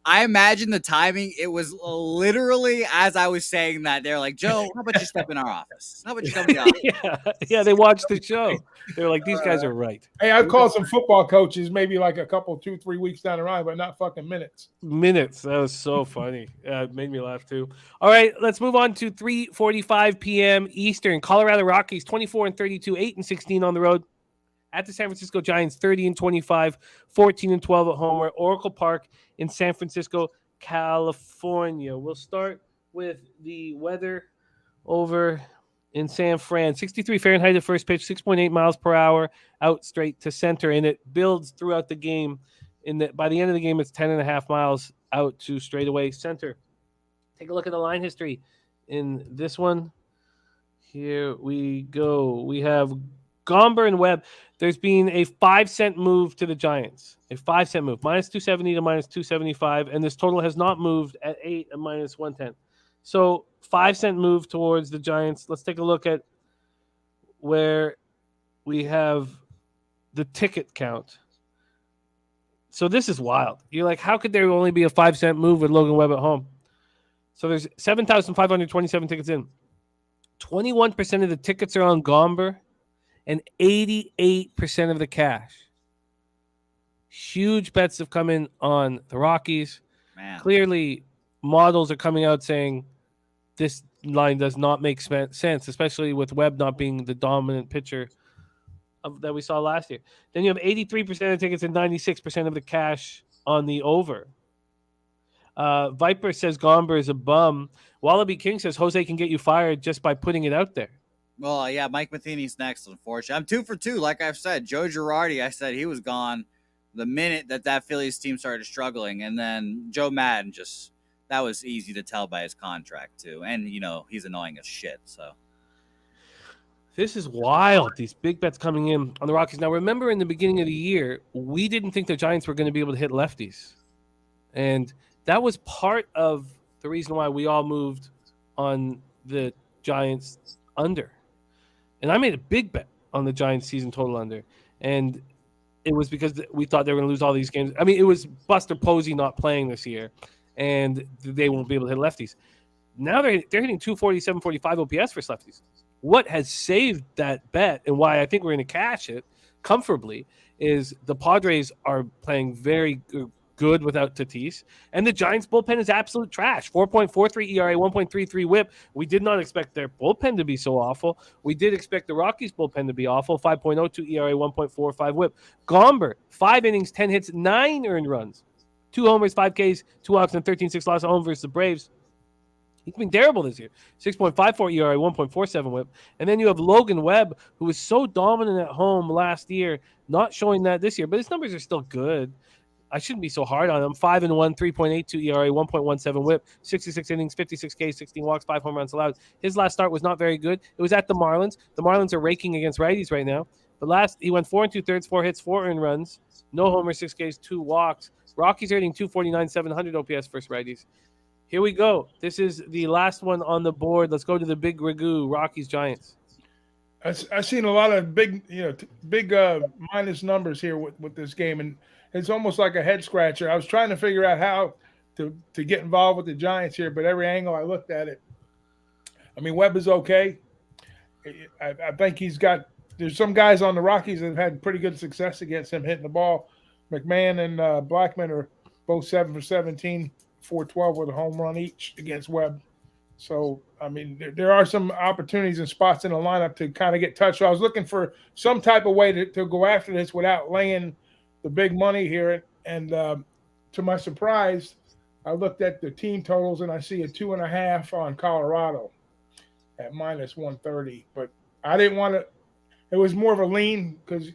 I imagine the timing. It was literally as I was saying that. They're like, Joe, how about you step in our office? How about you come to the office? Yeah, they watched the show. They were like, these guys are right. Hey, I've called some football coaches maybe like a couple, 2-3 weeks down the line, but not fucking minutes. Minutes. That was so funny. It made me laugh too. All right, let's move on to 3:45 p.m. Eastern. Colorado Rockies 24-32, 8-16 on the road. At the San Francisco Giants, 30-25, 14-12 at home. We're at Oracle Park in San Francisco, California. We'll start with the weather over in San Fran. 63 Fahrenheit at first pitch, 6.8 miles per hour out straight to center, and it builds throughout the game. By the end of the game, it's 10.5 miles out to straightaway center. Take a look at the line history in this one. Here we go. We have Gomber and Webb. There's been a 5-cent move to the Giants. A 5-cent move. Minus 270 to minus 275. And this total has not moved at 8 and minus 110. So 5-cent move towards the Giants. Let's take a look at where we have the ticket count. So this is wild. You're like, how could there only be a 5-cent move with Logan Webb at home? So there's 7,527 tickets in. 21% of the tickets are on Gomber. And 88% of the cash. Huge bets have come in on the Rockies. Man. Clearly, models are coming out saying this line does not make sense, especially with Webb not being the dominant pitcher that we saw last year. Then you have 83% of tickets and 96% of the cash on the over. Viper says Gomber is a bum. Wallaby King says Jose can get you fired just by putting it out there. Well, yeah, Mike Matheny's next, unfortunately. I'm 2 for 2, like I've said. Joe Girardi, I said he was gone the minute that Phillies team started struggling. And then Joe Madden that was easy to tell by his contract, too. And, he's annoying as shit, so. This is wild, these big bets coming in on the Rockies. Now, remember in the beginning of the year, we didn't think the Giants were going to be able to hit lefties. And that was part of the reason why we all moved on the Giants under. And I made a big bet on the Giants season total under. And it was because we thought they were going to lose all these games. I mean, it was Buster Posey not playing this year, and they won't be able to hit lefties. Now they're hitting 247, 45 OPS for lefties. What has saved that bet and why I think we're going to cash it comfortably is the Padres are playing very good without Tatis, and the Giants bullpen is absolute trash. 4.43 ERA, 1.33 WHIP. We did not expect their bullpen to be so awful. We did expect the Rockies bullpen to be awful. 5.02 ERA, 1.45 WHIP. Gomber, 5 innings, 10 hits, 9 earned runs, 2 homers, 5 Ks, 2 outs, and 13-6 loss at home versus the Braves. He's been terrible this year. 6.54 ERA, 1.47 whip. And then you have Logan Webb, who was so dominant at home last year, not showing that this year, but his numbers are still good. I shouldn't be so hard on him. 5-1, 3.82 ERA, 1.17 whip, 66 innings, 56 Ks, 16 walks, 5 home runs allowed. His last start was not very good. It was at the Marlins. The Marlins are raking against righties right now. But he went 4 2/3, 4 hits, 4 earned runs, no homers, 6 Ks, 2 walks. Rockies rating 249, 700 OPS versus righties. Here we go. This is the last one on the board. Let's go to the big Ragoo, Rockies Giants. I've seen a lot of big minus numbers here with this game, and it's almost like a head scratcher. I was trying to figure out how to get involved with the Giants here, but every angle I looked at it, I mean, Webb is okay. I think there's some guys on the Rockies that have had pretty good success against him hitting the ball. McMahon and Blackman are both 7 for 17, 412 with a home run each against Webb. So, I mean, there are some opportunities and spots in the lineup to kind of get touched. So I was looking for some type of way to go after this without laying the big money here. And to my surprise, I looked at the team totals and I see a 2.5 on Colorado at minus 130. But I didn't want to – it was more of a lean because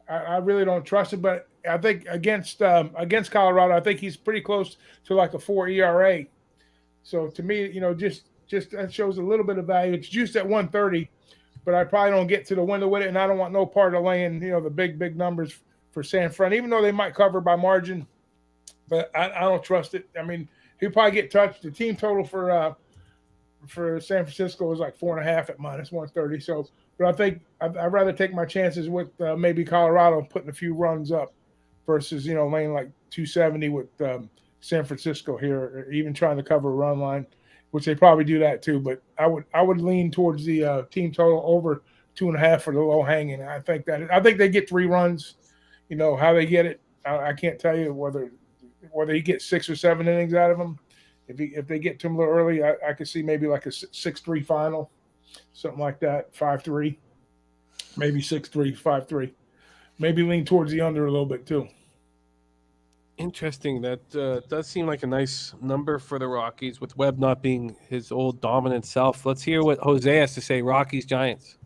I really don't trust it. But I think against Colorado, I think he's pretty close to like a 4 ERA. So to me, just that shows a little bit of value. It's juiced at 130, but I probably don't get to the window with it, and I don't want no part of laying, the big numbers for San Fran, even though they might cover by margin. But I don't trust it. I mean, he'll probably get touched. The team total for San Francisco is like 4.5 at minus 130. So, but I think I'd rather take my chances with maybe Colorado putting a few runs up versus laying like 270 with San Francisco here, or even trying to cover a run line, which they probably do that too. But I would lean towards the team total over 2.5 for the low hanging. I think they get 3 runs. How they get it, I can't tell you whether you get 6 or 7 innings out of them. If they get to them a little early, I could see maybe like a 6-3 final, something like that, 5-3, maybe 6-3, 5-3. Maybe lean towards the under a little bit too. Interesting. That does seem like a nice number for the Rockies, with Webb not being his old dominant self. Let's hear what Jose has to say. Rockies Giants.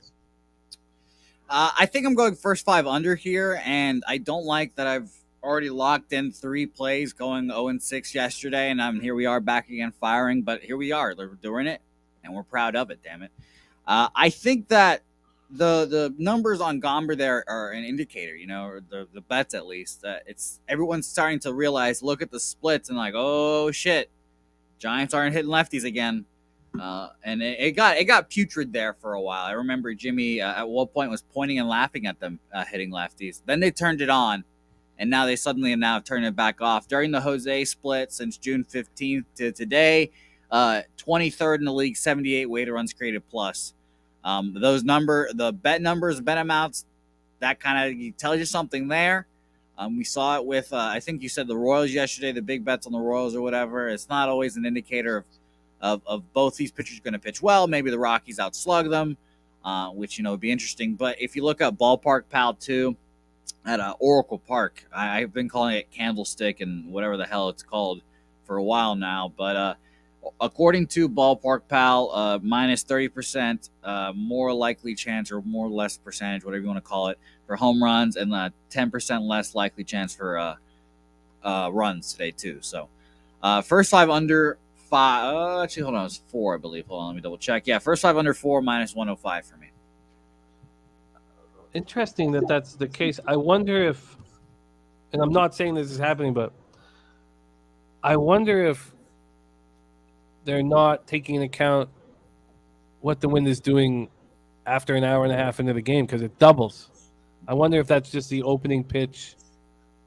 I think I'm going first 5 under here, and I don't like that I've already locked in 3 plays going 0-6 yesterday, and here we are back again firing, but here we are. We're doing it, and we're proud of it, damn it. I think that the numbers on Gomber there are an indicator, or the bets at least. It's everyone's starting to realize, look at the splits and like, oh shit, Giants aren't hitting lefties again. And it got putrid there for a while. I remember Jimmy at one point was pointing and laughing at them hitting lefties. Then they turned it on, and now they suddenly have turned it back off. During the Jose split since June 15th to today, 23rd in the league, 78 weighted runs created plus. The bet numbers, bet amounts, that kind of tells you something there. We saw it with, I think you said the Royals yesterday, the big bets on the Royals or whatever. It's not always an indicator of both these pitchers going to pitch well. Maybe the Rockies outslug them, which, would be interesting. But if you look at Ballpark Pal 2 at Oracle Park, I've been calling it Candlestick and whatever the hell it's called for a while now. But according to Ballpark Pal, minus 30%, more likely chance or more less percentage, whatever you want to call it, for home runs, and 10% less likely chance for runs today too. So first 5 under 5. Actually, hold on, it's 4, I believe. Hold on, let me double check. Yeah, first 5 under 4, minus 105 for me. Interesting that's the case. I wonder if, and I'm not saying this is happening, but I wonder if they're not taking into account what the wind is doing after an hour and a half into the game, because it doubles. I wonder if that's just the opening pitch,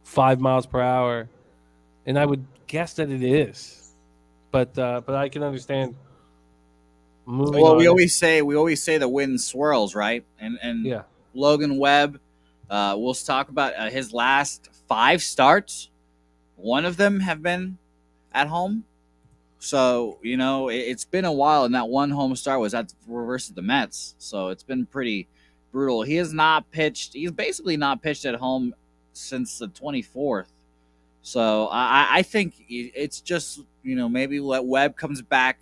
5 miles per hour, and I would guess that it is. But I can understand. Well, we always say the wind swirls, right? And yeah. Logan Webb, we'll talk about his last 5 starts. One of them have been at home. So, it's been a while, and that one home start was versus the Mets. So it's been pretty brutal. He has not pitched. He's basically not pitched at home since the 24th. So I think it's just, maybe let Webb comes back,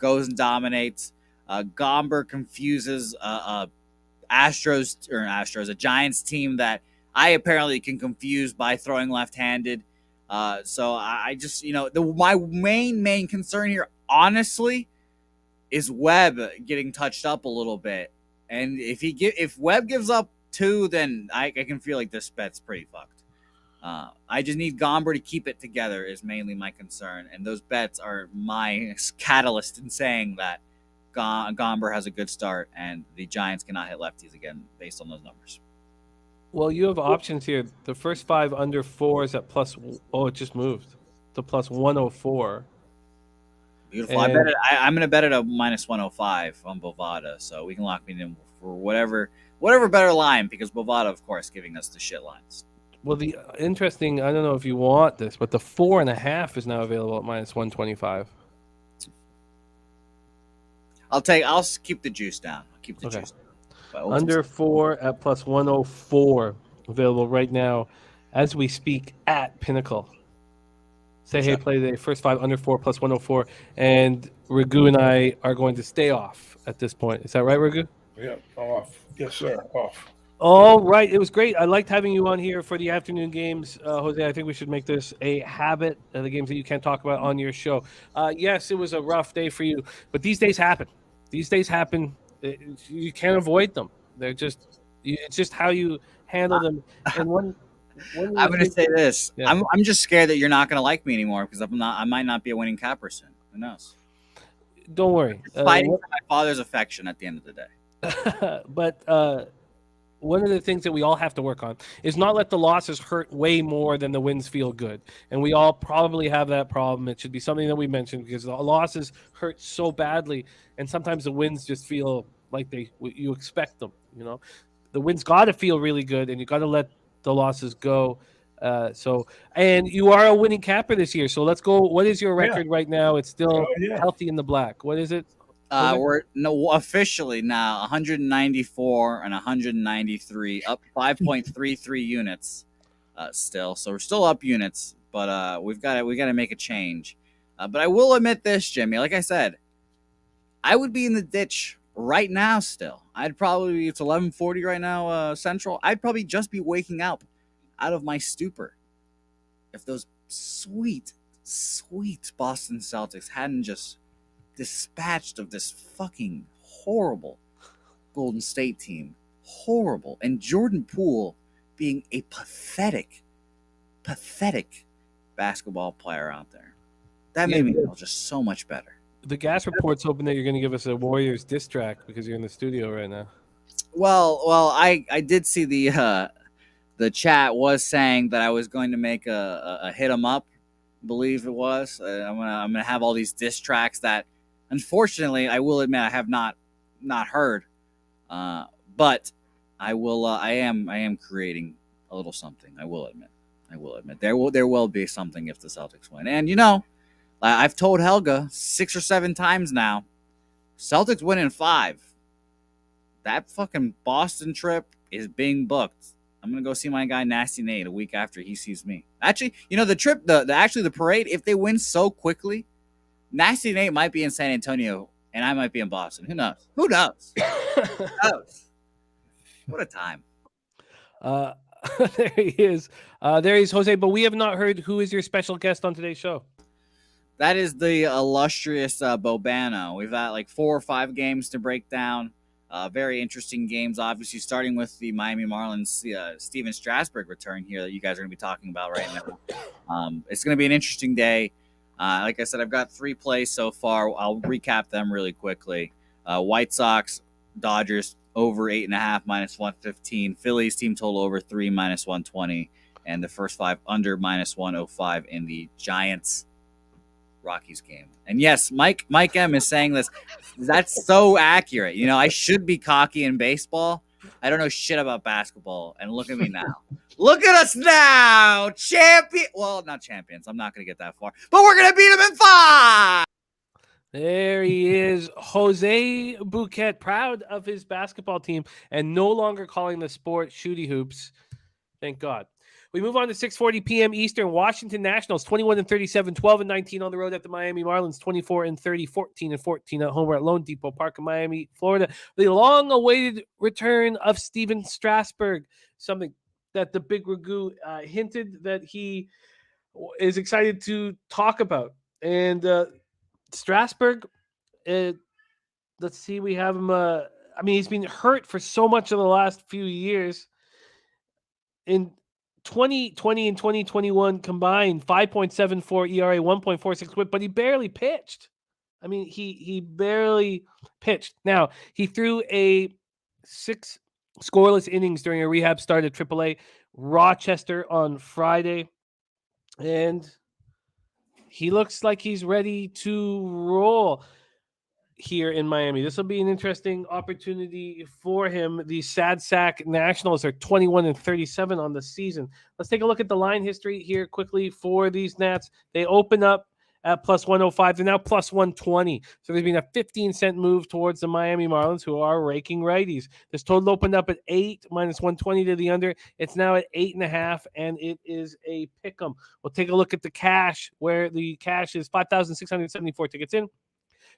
goes and dominates. Gomber confuses a Giants team that I apparently can confuse by throwing left-handed. So I just, my main concern here, honestly, is Webb getting touched up a little bit. And if Webb gives up 2, then I can feel like this bet's pretty fucked. I just need Gomber to keep it together is mainly my concern. And those bets are my catalyst in saying that Gomber has a good start and the Giants cannot hit lefties again based on those numbers. Well, you have options here. The first 5 under 4 is at plus. Oh, it just moved to plus 104. Beautiful. I'm going to bet it a minus 105 on Bovada, so we can lock me in for whatever better line, because Bovada, of course, giving us the shit lines. Well, the interesting, I don't know if you want this, but the 4.5 is now available at minus 125. I'll keep the juice down. I'll keep the juice down. Under 4 at plus 104 available right now as we speak at Pinnacle. Hey, play the first 5 under 4 plus 104, and Ragoo and I are going to stay off at this point. Is that right, Ragoo? Yeah, off. Yes, sir, off. All right. It was great. I liked having you on here for the afternoon games. Jose, I think we should make this a habit, the games that you can't talk about on your show. Yes, it was a rough day for you, but these days happen. You can't avoid them. It's just how you handle them. And when I'm going to say this. Yeah. I'm just scared that you're not going to like me anymore because I might not be a winning cap person. Who knows? Don't worry. Fighting for my father's affection at the end of the day. But one of the things that we all have to work on is not let the losses hurt way more than the wins feel good. And we all probably have that problem. It should be something that we mentioned because the losses hurt so badly. And sometimes the wins just feel like you expect them. The wins got to feel really good, and you got to let the losses go. And you are a winning capper this year. So let's go. What is your record right now? It's still healthy in the black. What is it? We're officially now 194 and 193, up 5.33 units still. So we're still up units, but we got to make a change. But I will admit this, Jimmy. Like I said, I would be in the ditch right now still. It's 11:40 right now Central. I'd probably just be waking up out of my stupor if those sweet Boston Celtics hadn't just dispatched of this fucking horrible Golden State team. Horrible. And Jordan Poole being a pathetic basketball player out there. That made me feel just so much better. The gas report's hoping that you're going to give us a Warriors diss track because you're in the studio right now. Well, I did see the chat was saying that I was going to make a hit 'em up, I believe it was. I'm gonna have all these diss tracks that, unfortunately, I will admit I have not heard, but I will. I am creating a little something. I will admit there will be something if the Celtics win. And I've told Helga 6 or 7 times now, Celtics win in 5. That fucking Boston trip is being booked. I'm gonna go see my guy Nasty Nate a week after he sees me. Actually, the trip, the parade, if they win so quickly, Nasty Nate might be in San Antonio and I might be in Boston. Who knows? Who knows? What a time. There he is. There he's Jose, but we have not heard who is your special guest on today's show. That is the illustrious Bobano. We've got like 4 or 5 games to break down. Very interesting games, obviously, starting with the Miami Marlins, Steven Strasburg return here that you guys are going to be talking about right now. It's going to be an interesting day. Like I said, I've got 3 plays so far. I'll recap them really quickly. White Sox, Dodgers, over 8.5, minus 115. Phillies, team total over 3, minus 120. And the first 5 under, minus 105 in the Giants Rockies game. And yes, Mike M is saying this. That's so accurate. I should be cocky in baseball. I don't know shit about basketball. And look at me now. Look at us now. Champion. Well, not champions. I'm not going to get that far. But we're going to beat them in 5. There he is, Jose Bouquet, proud of his basketball team and no longer calling the sport shooty hoops. Thank God. We move on to 6:40 p.m. Eastern. Washington Nationals 21-37, 12-19 on the road at the Miami Marlins, 24-30, 14-14 at home. We're at Lone Depot Park in Miami, Florida. The long-awaited return of Steven Strasburg, something that the Big Ragoo hinted that he is excited to talk about. And Strasburg, let's see, we have him. He's been hurt for so much of the last few years. In 2020 and 2021 combined, 5.74 ERA, 1.46 WHIP, but he barely pitched. He barely pitched. Now, he threw 6 scoreless innings during a rehab start at AAA Rochester on Friday, and he looks like he's ready to roll here in Miami. This will be an interesting opportunity for him. The Sad Sack Nationals are 21-37 on the season. Let's take a look at the line history here quickly for these Nats. They open up at plus 105. They're now plus 120. So there's been a 15-cent move towards the Miami Marlins, who are raking righties. This total opened up at 8 minus 120 to the under. It's now at 8.5, and it is a pick'em. We'll take a look at the cash, where the cash is 5,674 tickets in.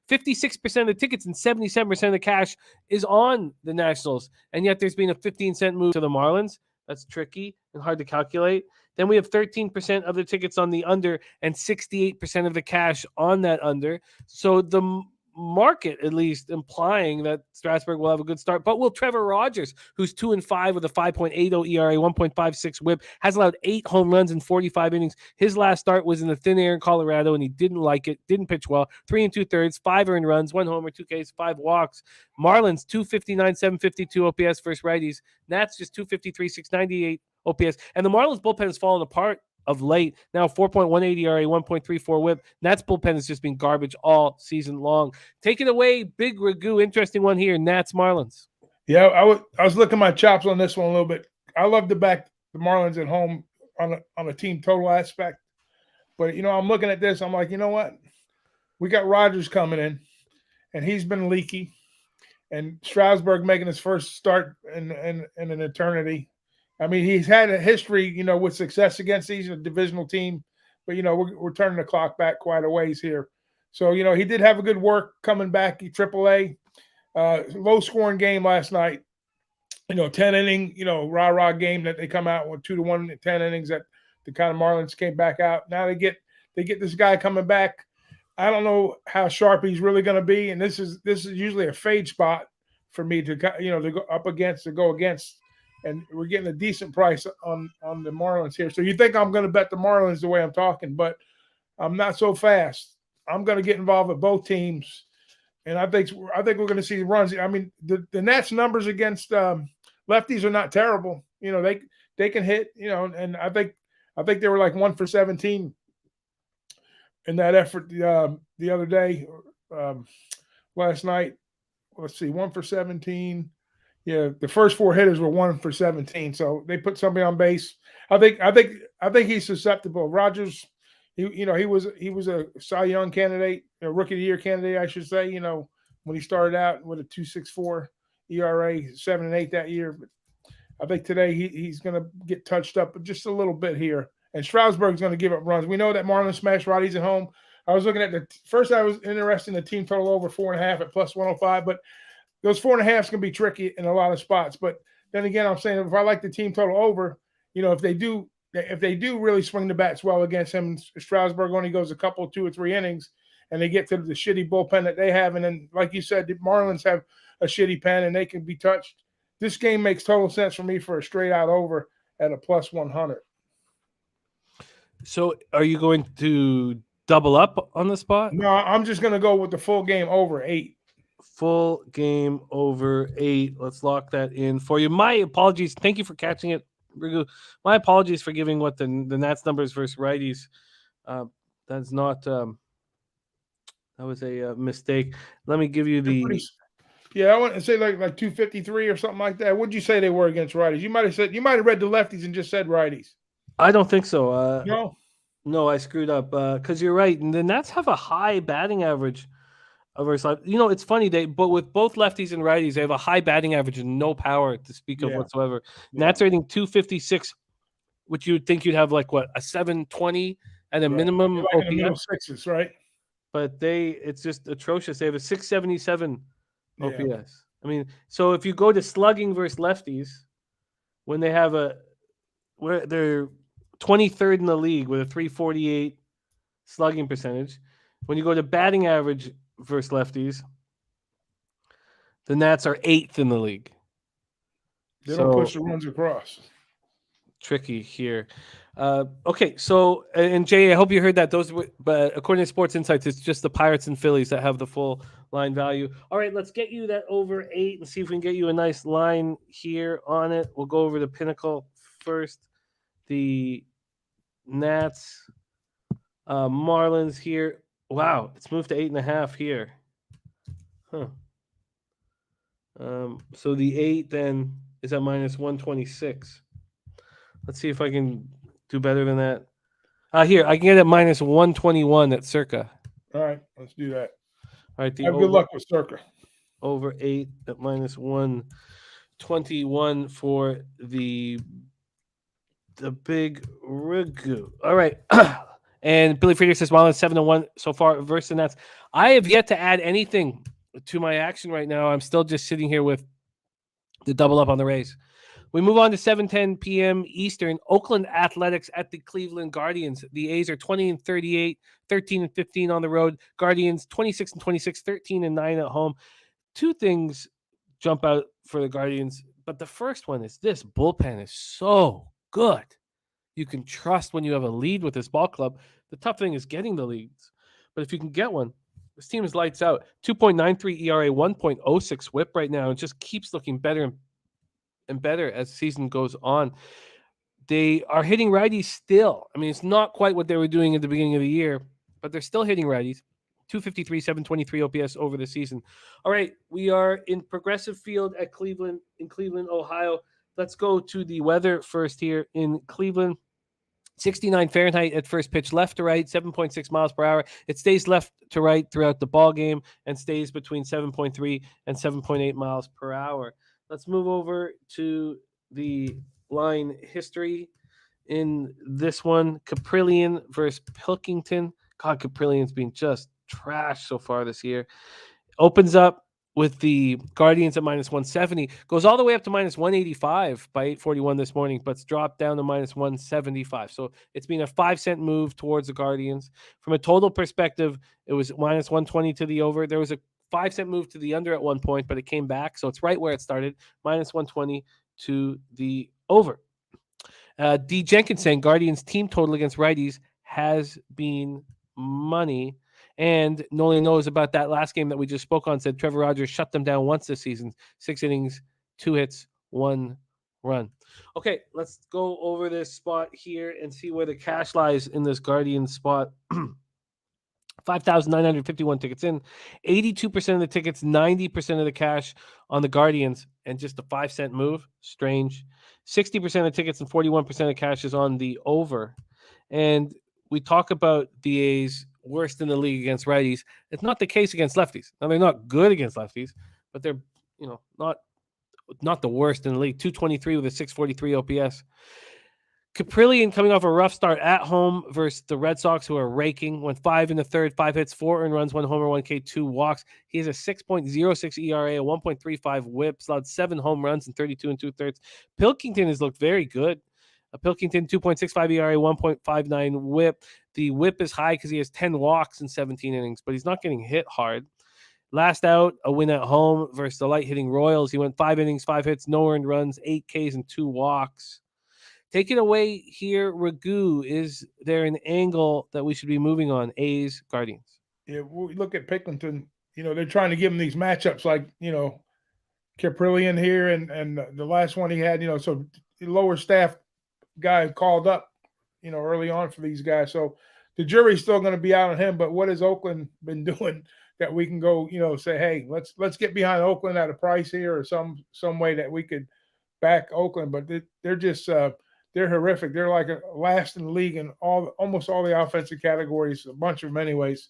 56% of the tickets and 77% of the cash is on the Nationals. And yet there's been a 15-cent move to the Marlins. That's tricky and hard to calculate. Then we have 13% of the tickets on the under and 68% of the cash on that under. So the market, at least, implying that Strasburg will have a good start. But will Trevor Rogers, who's 2-5 with a 5.80 ERA, 1.56 WHIP, has allowed 8 home runs in 45 innings. His last start was in the thin air in Colorado, and he didn't like it, didn't pitch well. 3 2/3, 5 earned runs, 1 homer, 2 Ks, 5 walks. Marlins, 259, 752 OPS versus righties. Nats just 253, 698 OPS. And the Marlins bullpen has fallen apart of late. Now 4.18 ERA, 1.34 WHIP. Nats bullpen has just been garbage all season long. Take it away, Big Ragoo. Interesting one here, Nats Marlins. Yeah, I was looking my chops on this one a little bit. I love to back the Marlins at home on a team total aspect. But, I'm looking at this. I'm like, you know what? We got Rogers coming in, and he's been leaky. And Strasburg making his first start in an eternity. He's had a history, with success against these, a divisional team. But, we're turning the clock back quite a ways here. So, he did have a good work coming back. AAA, low-scoring game last night. 10-inning, rah-rah game that they come out with 2-1 in 10 innings that the kind of Marlins came back out. Now they get this guy coming back. I don't know how sharp he's really going to be, and this is usually a fade spot for me to go up against, to go against. And we're getting a decent price on the Marlins here. So you think I'm going to bet the Marlins the way I'm talking, but I'm not so fast. I'm going to get involved with both teams, and I think we're going to see runs. The Nats numbers against lefties are not terrible. They can hit. And I think they were like 1 for 17 in that effort the other day, last night. Let's see, 1 for 17. Yeah, the first 4 hitters were 1 for 17, so they put somebody on base. I think he's susceptible. Rogers, he was a Cy Young candidate, a Rookie of the Year candidate, I should say. When he started out with a 2.64 ERA, 7-8 that year. But I think today he's going to get touched up just a little bit here, and Strasburg's going to give up runs. We know that Marlins smash righties at home. I was looking at first. I was interested in the team total over 4.5 at plus 105, but those 4.5s can be tricky in a lot of spots. But then again, I'm saying if I like the team total over, if they do really swing the bats well against him, Strasburg only goes a couple, 2 or 3 innings, and they get to the shitty bullpen that they have. And then, like you said, the Marlins have a shitty pen and they can be touched. This game makes total sense for me for a straight out over at a plus 100. So are you going to double up on the spot? No, I'm just going to go with the full game over 8. Full game over 8. Let's lock that in for you. My apologies. Thank you for catching it, Ragoo. My apologies for giving what the Nats numbers versus righties. That's not. That was a mistake. Let me give you the. Yeah, I want to say like 253 or something like that. What'd you say they were against righties? You might have read the lefties and just said righties. I don't think so. No, I screwed up because you're right. And the Nats have a high batting average. It's funny, but with both lefties and righties, they have a high batting average and no power to speak of whatsoever. Yeah. Nats are hitting 256 which you would think you'd have like what, a 720 at a minimum Like in the middle sixes, right? but it's just atrocious. They have a 677 OPS. Yeah. I mean, so if you go to slugging versus lefties, when they have where they're 23rd in the league with a 348 slugging percentage, when you go to batting average versus lefties, the Nats are 8th in the league. They don't push the runs across. Tricky here. Okay, so and Jay, I hope you heard that. But according to Sports Insights, it's just the Pirates and Phillies that have the full line value. All right, let's get you that over 8 and see if we can get you a nice line here on it. We'll go over the Pinnacle first. The Nats, Marlins here. Wow, it's moved to 8.5 here. Huh. So the 8 then is at minus 126. Let's see if I can do better than that. Here, I can get it minus 121 at Circa. All right, let's do that. All right, Have good luck with Circa. Over 8 at minus 121 for the Big Ragoo. All right. And Billy Friedrich says Marlins 7-1 so far versus the Nats. I have yet to add anything to my action right now. I'm still just sitting here with the double up on the Rays. We move on to 7:10 p.m. Eastern. Oakland Athletics at the Cleveland Guardians. The A's are 20-38, 13-15 on the road. Guardians 26-26, 13-9 at home. Two things jump out for the Guardians, but the first one is this bullpen is so good. You can trust when you have a lead with this ball club. The tough thing is getting the leads, but if you can get one, this team is lights out. 2.93 ERA, 1.06 WHIP right now. It just keeps looking better and better as the season goes on. They are hitting righties still. I mean, it's not quite what they were doing at the beginning of the year, but they're still hitting righties. 253, 723 OPS over the season. All right, we are in Progressive Field at Cleveland, in Cleveland, Ohio. Let's go to the weather first here in Cleveland. 69 Fahrenheit at first pitch, left to right, 7.6 miles per hour. It stays left to right throughout the ball game and stays between 7.3 and 7.8 miles per hour. Let's move over to the line history in this one. Caprillion versus Pilkington. God, Caprilion's been just trash so far this year. Opens up with the Guardians at minus 170. Goes all the way up to minus 185 by 8:41 this morning, but it's dropped down to minus 175. So it's been a 5-cent move towards the Guardians. From a total perspective, it was minus 120 to the over. There was a 5-cent move to the under at one point, but it came back. So it's right where it started, minus 120 to the over. D. Jenkins saying Guardians team total against righties has been money. And Nolan knows about that last game that we just spoke on, said Trevor Rogers shut them down once this season. 6 innings, 2 hits, 1 run. Okay, let's go over this spot here and see where the cash lies in this Guardian spot. 5,951 tickets in, 82% of the tickets, 90% of the cash on the Guardians, and just a 5-cent move. Strange. 60% of the tickets and 41% of the cash is on the over. And we talk about the A's worst in the league against righties. It's not the case against lefties. Now, they're not good against lefties, but they're not the worst in the league. 223 with a 643 OPS. Caprillion coming off a rough start at home versus the Red Sox, who are raking. Went 5 in the third, 5 hits, 4 earned runs, 1 homer, 1 K, 2 walks. He has a 6.06 ERA, a 1.35 WHIP, allowed 7 home runs in 32 2/3. Pilkington has looked very good. Pilkington 2.65 ERA, 1.59 WHIP. The WHIP is high because he has 10 walks in 17 innings, but he's not getting hit hard. Last out, a win at home versus the light-hitting Royals. He went 5 innings, 5 hits, no earned runs, 8 Ks, and 2 walks. Take it away here, Ragoo. Is there an angle that we should be moving on? A's, Guardians. Yeah, we look at Pilkington. They're trying to give him these matchups like, Caprillion here and the last one he had, so the lower staff guy called up, early on for these guys. So the jury's still going to be out on him. But what has Oakland been doing that we can go, say, hey, let's get behind Oakland at a price here or some way that we could back Oakland. But they're just they're horrific. They're like last in the league in almost all the offensive categories, a bunch of them anyways.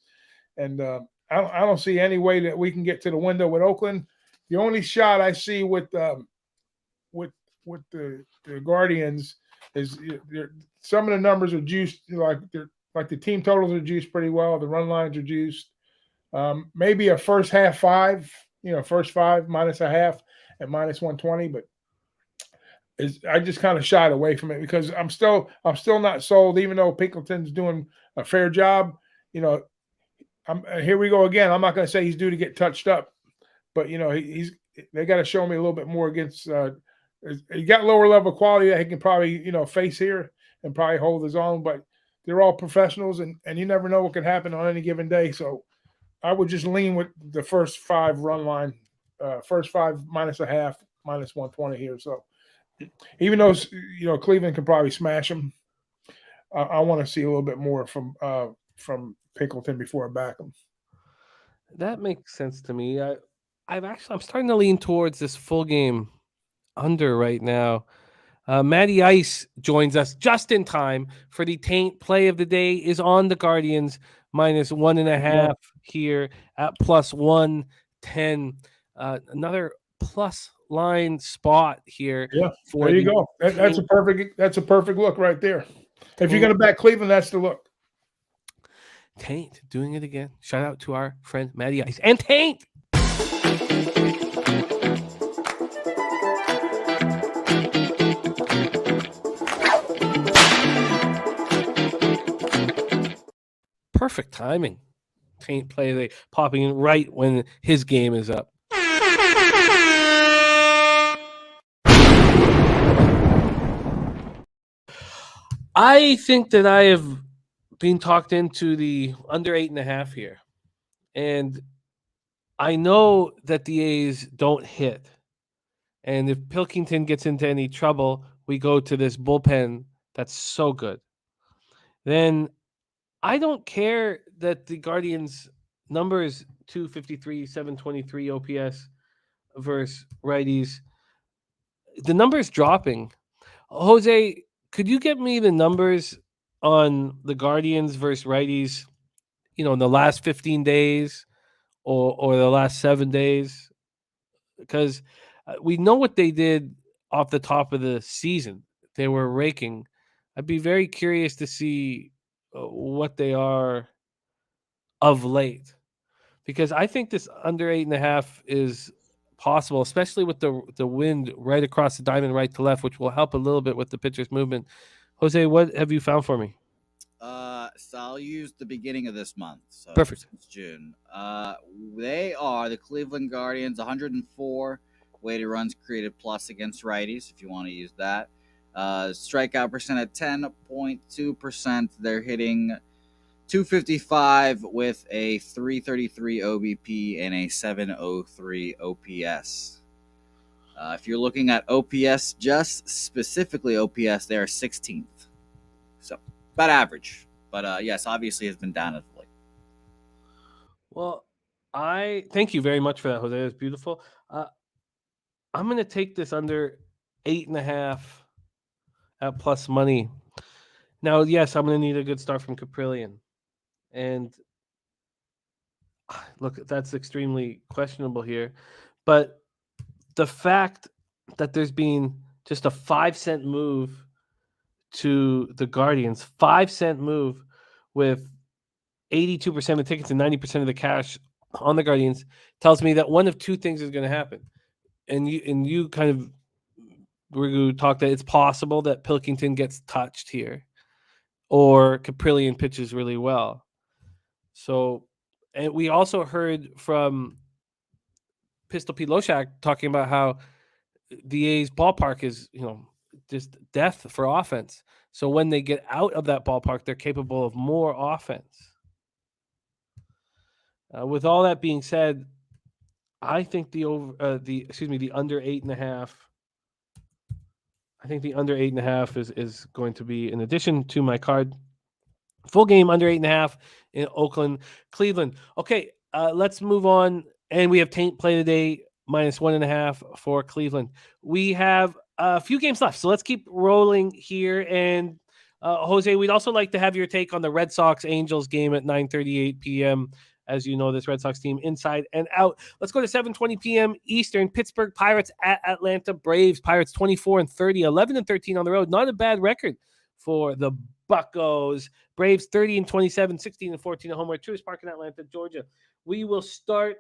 And I don't see any way that we can get to the window with Oakland. The only shot I see with the Guardians some of the numbers are juiced, like the team totals are juiced pretty well. The run lines are juiced. Maybe a first half 5, first 5 minus a half at minus 120, but I just kind of shied away from it because I'm still not sold, even though Pinkleton's doing a fair job. Here we go again. I'm not going to say he's due to get touched up, but they got to show me a little bit more against. He got lower level quality that he can probably face here and probably hold his own, but they're all professionals, and you never know what can happen on any given day. So I would just lean with the first 5 run line, first 5 minus a half, minus 120 here. So even though Cleveland can probably smash them, I want to see a little bit more from Pinkleton before I back him. That makes sense to me. I'm starting to lean towards this full game under right now. Matty Ice joins us just in time for the taint play of the day. Is on the Guardians minus 1.5 here at plus 110. Another plus line spot here. Yeah, there you go. That's a perfect look right there. If you're going to back Cleveland, that's the look. Taint doing it again. Shout out to our friend Matty Ice and Taint. Perfect timing. Taint play they popping in right when his game is up. I think that I have been talked into the under 8.5 here. And I know that the A's don't hit. And if Pilkington gets into any trouble, we go to this bullpen that's so good. Then I don't care that the Guardians number is 253, 723 OPS versus righties. The number is dropping. Jose, could you get me the numbers on the Guardians versus righties, in the last 15 days or the last 7 days? Because we know what they did off the top of the season. They were raking. I'd be very curious to see what they are of late, because I think this under 8.5 is possible, especially with the wind right across the diamond, right to left, which will help a little bit with the pitcher's movement. Jose, what have you found for me? So I'll use the beginning of this month. So Perfect. It's June. They are the Cleveland Guardians, 104 weighted runs created plus against righties, if you want to use that. Strikeout percent at 10.2%. They're hitting 255 with a 333 OBP and a 703 OPS. If you're looking at OPS, just specifically OPS, they're 16th. So about average. But yes, obviously has been down as of late. Well, I thank you very much for that, Jose. It's beautiful. I'm going to take this under 8.5 at plus money. Now, yes, I'm going to need a good start from Caprillion. And look, that's extremely questionable here. But the fact that there's been just a 5-cent move to the Guardians, 5-cent move with 82% of the tickets and 90% of the cash on the Guardians, tells me that one of two things is going to happen. And you kind of Ragoo talked that it's possible that Pilkington gets touched here, or Caprillion pitches really well. So, and we also heard from Pistol Pete Loshak talking about how the A's ballpark is, just death for offense. So when they get out of that ballpark, they're capable of more offense. With all that being said, I think the under 8.5. I think the under 8.5 is going to be in addition to my card. Full game under 8.5 in Oakland, Cleveland. Okay, let's move on. And we have taint play today minus 1.5 for Cleveland. We have a few games left, so let's keep rolling here. And Jose, we'd also like to have your take on the Red Sox Angels game at 9:38 p.m. as you know, this Red Sox team inside and out. Let's go to 7:20 p.m. Eastern. Pittsburgh Pirates at Atlanta Braves. Pirates 24-30, 11-13 on the road. Not a bad record for the Buccos. Braves 30-27, 16-14 at home. We're at Truist Park in Atlanta, Georgia. We will start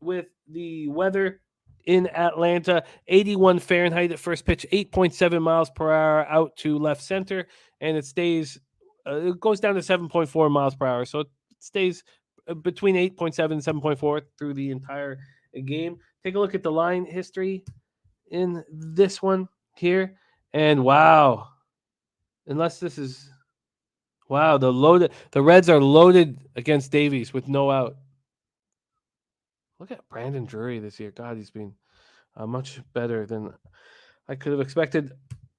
with the weather in Atlanta. 81 Fahrenheit at first pitch, 8.7 miles per hour out to left center, and it stays. It goes down to 7.4 miles per hour, so it stays between 8.7 and 7.4 through the entire game. Take a look at the line history in this one here, and wow, unless this is wow, the Reds are loaded against Davies with no out. Look at Brandon Drury this year. God, he's been much better than I could have expected.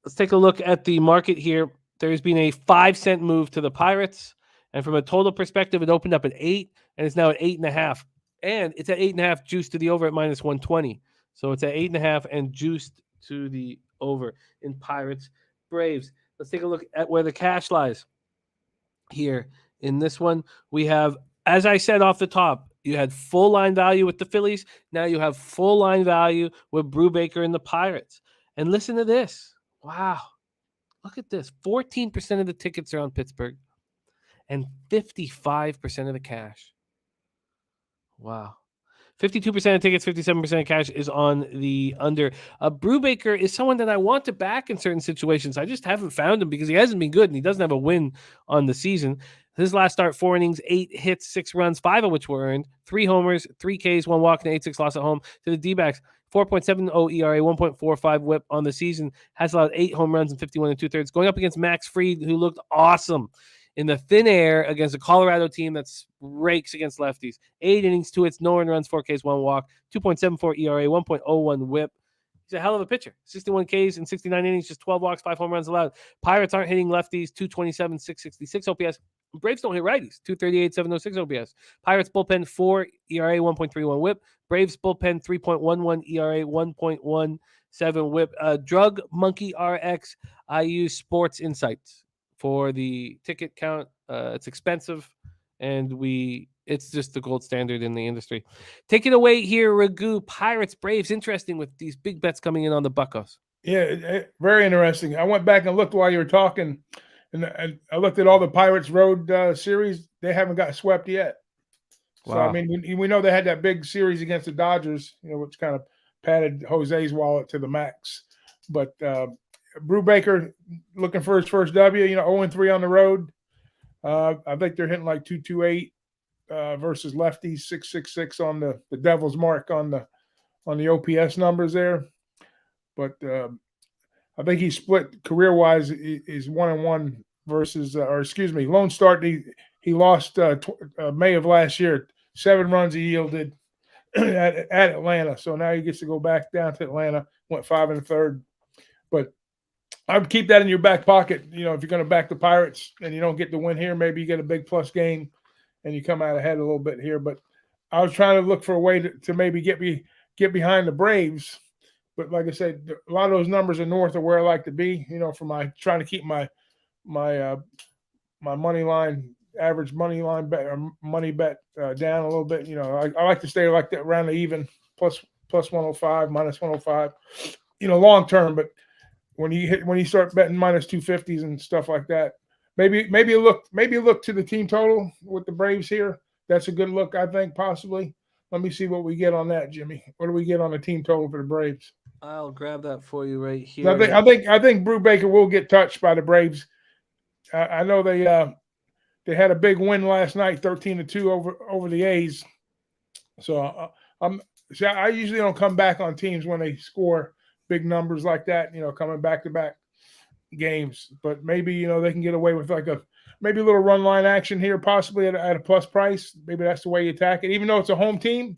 Let's take a look at the market here. There's been a 5-cent move to the Pirates. And from a total perspective, it opened up at 8, and it's now at 8.5. And it's at 8.5 juiced to the over at minus 120. So it's at 8.5 and juiced to the over in Pirates Braves. Let's take a look at where the cash lies here. In this one, we have, as I said off the top, you had full line value with the Phillies. Now you have full line value with Brubaker and the Pirates. And listen to this. Wow. Look at this. 14% of the tickets are on Pittsburgh and 55% of the cash. Wow. 52% of tickets, 57% of cash is on the under. Brubaker is someone that I want to back in certain situations. I just haven't found him because he hasn't been good and he doesn't have a win on the season. His last start, 4 innings, 8 hits, 6 runs, 5 of which were earned, 3 homers, 3 Ks, 1 walk, and 8-6 loss at home to the D-backs. 4.70 ERA, 1.45 whip on the season, has allowed 8 home runs and 51 2/3. Going up against Max Fried, who looked awesome in the thin air against a Colorado team that rakes against lefties. 8 innings, 2 hits, no earned runs, 4 Ks, 1 walk, 2.74 ERA, 1.01 whip. He's a hell of a pitcher. 61 Ks in 69 innings, just 12 walks, 5 home runs allowed. Pirates aren't hitting lefties, 227, 666 OPS. Braves don't hit righties, 238, 706 OPS. Pirates bullpen 4 ERA, 1.31 whip. Braves bullpen 3.11 ERA, 1.17 whip. Drug Monkey RX, I use Sports Insights for the ticket count. It's expensive, and it's just the gold standard in the industry. Take it away here, Ragoo. Pirates, Braves, interesting with these big bets coming in on the Buccos. Yeah, very interesting. I went back and looked while you were talking, and I looked at all the Pirates road series. They haven't got swept yet. So, Wow. I mean, we know they had that big series against the Dodgers, which kind of padded Jose's wallet to the max. But Brubaker looking for his first W, 0-3 on the road. I think they're hitting like 228 versus lefties, 666 on the Devil's mark on the OPS numbers there. But I think he split career-wise is 1-1 versus, Lone Start. He lost May of last year. 7 runs he yielded at Atlanta. So now he gets to go back down to Atlanta. Went 5 1/3. But I would keep that in your back pocket. If you're going to back the Pirates and you don't get the win here, maybe you get a big plus game and you come out ahead a little bit here. But I was trying to look for a way to maybe get behind the Braves. But like I said, a lot of those numbers are north of where I like to be. For trying to keep my money line, average money line bet or money bet down a little bit. I like to stay like that around the even plus 105, minus 105. Long term. But when you start betting minus 250s and stuff like that, maybe look to the team total with the Braves here. That's a good look, I think, possibly. Let me see what we get on that, Jimmy. What do we get on the team total for the Braves? I'll grab that for you right here. I think Brubaker will get touched by the Braves. I know they had a big win last night, 13-2 over the A's. So I usually don't come back on teams when they score big numbers like that. Coming back-to-back games, but maybe they can get away with maybe a little run line action here, possibly at a plus price. Maybe that's the way you attack it, even though it's a home team.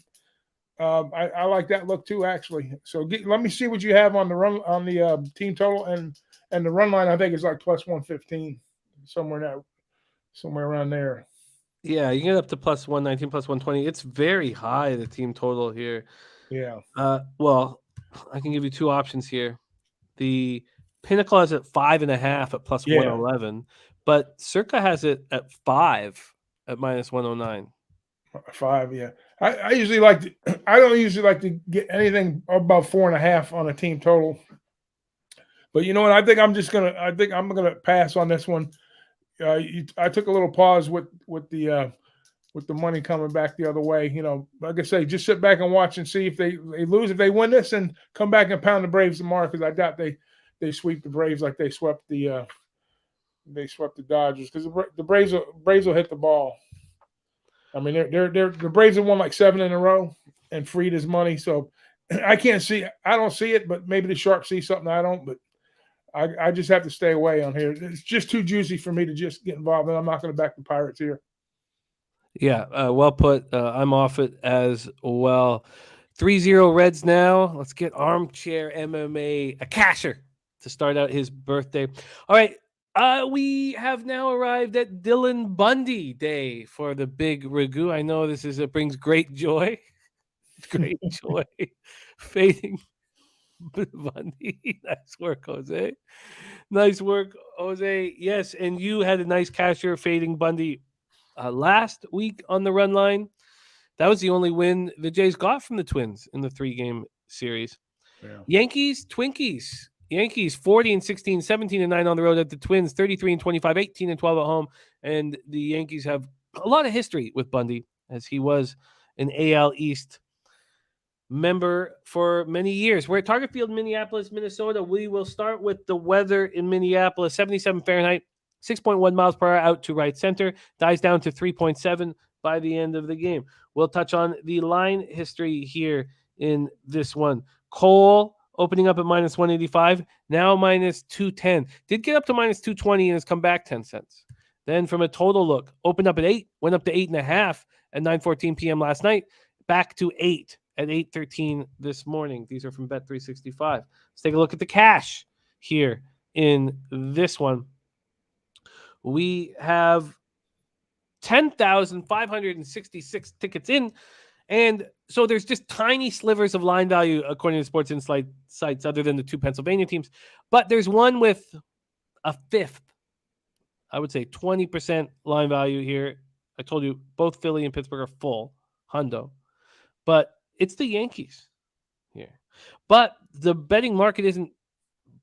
I like that look too, actually. So let me see what you have on the team total and the run line. I think is like plus 115, somewhere around there. Yeah, you get up to plus 119, plus 120. It's very high, the team total here. Yeah. Well, I can give you 2 options here. The Pinnacle has it 5.5 at plus 111, but Circa has it at 5 at minus 109. 5, yeah. I usually like to. I don't usually like to get anything above 4.5 on a team total. But you know what? I think I'm gonna pass on this one. I took a little pause with the money coming back the other way. You know, like I say, just sit back and watch and see if they lose. If they win this, and come back and pound the Braves tomorrow, because I doubt they sweep the Braves like they swept the Dodgers, because the Braves will hit the ball. I mean, the Braves have won like 7 in a row and freed his money. So I don't see it, but maybe the Sharks see something I don't. But I just have to stay away on here. It's just too juicy for me to just get involved, and I'm not going to back the Pirates here. Yeah, well put. I'm off it as well. 3-0 Reds now. Let's get Armchair MMA, a casher, to start out his birthday. All right. We have now arrived at Dylan Bundy Day for the Big Ragoo. I know it brings great joy. Great joy. Fading Bundy. Nice work, Jose. Nice work, Jose. Yes, and you had a nice casher fading Bundy last week on the run line. That was the only win the Jays got from the Twins in the 3-game series. Yeah. Yankees, Twinkies. Yankees 40-16, 17-9 on the road at the Twins, 33-25, 18-12 at home. And the Yankees have a lot of history with Bundy, as he was an AL East member for many years. We're at Target Field, Minneapolis, Minnesota. We will start with the weather in Minneapolis. 77 Fahrenheit, 6.1 miles per hour out to right center, dies down to 3.7 by the end of the game. We'll touch on the line history here in this one. Cole opening up at minus 185, now minus 210. Did get up to minus 220 and has come back 10 cents. Then from a total look, opened up at 8, went up to 8.5 at 9:14 p.m. last night, back to 8 at 8:13 this morning. These are from Bet365. Let's take a look at the cash here in this one. We have 10,566 tickets in. And so there's just tiny slivers of line value, according to Sports Insight sites, other than the 2 Pennsylvania teams. But there's one with a fifth, I would say 20% line value here. I told you both Philly and Pittsburgh are full, hundo. But it's the Yankees here. But the betting market isn't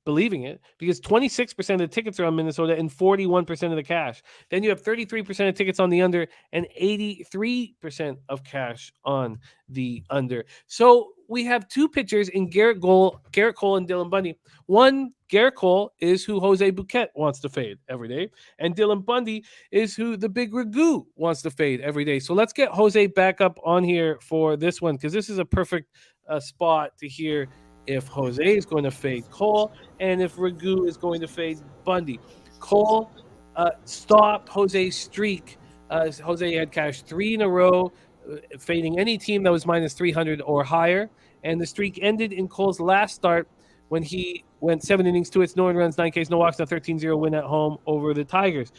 believing it, because 26% of the tickets are on Minnesota and 41% of the cash. Then you have 33% of tickets on the under and 83% of cash on the under. So we have 2 pitchers in Garrett Cole and Dylan Bundy. One, Garrett Cole, is who Jose Bouquet wants to fade every day, and Dylan Bundy is who the Big Ragoo wants to fade every day. So let's get Jose back up on here for this one, because this is a perfect spot to hear if Jose is going to fade Cole and if Ragoo is going to fade Bundy. Cole stopped Jose's streak. Jose had cashed 3 in a row, fading any team that was minus 300 or higher. And the streak ended in Cole's last start when he went 7 innings, 2 hits, no runs, 9 Ks, no walks, a 13-0 win at home over the Tigers.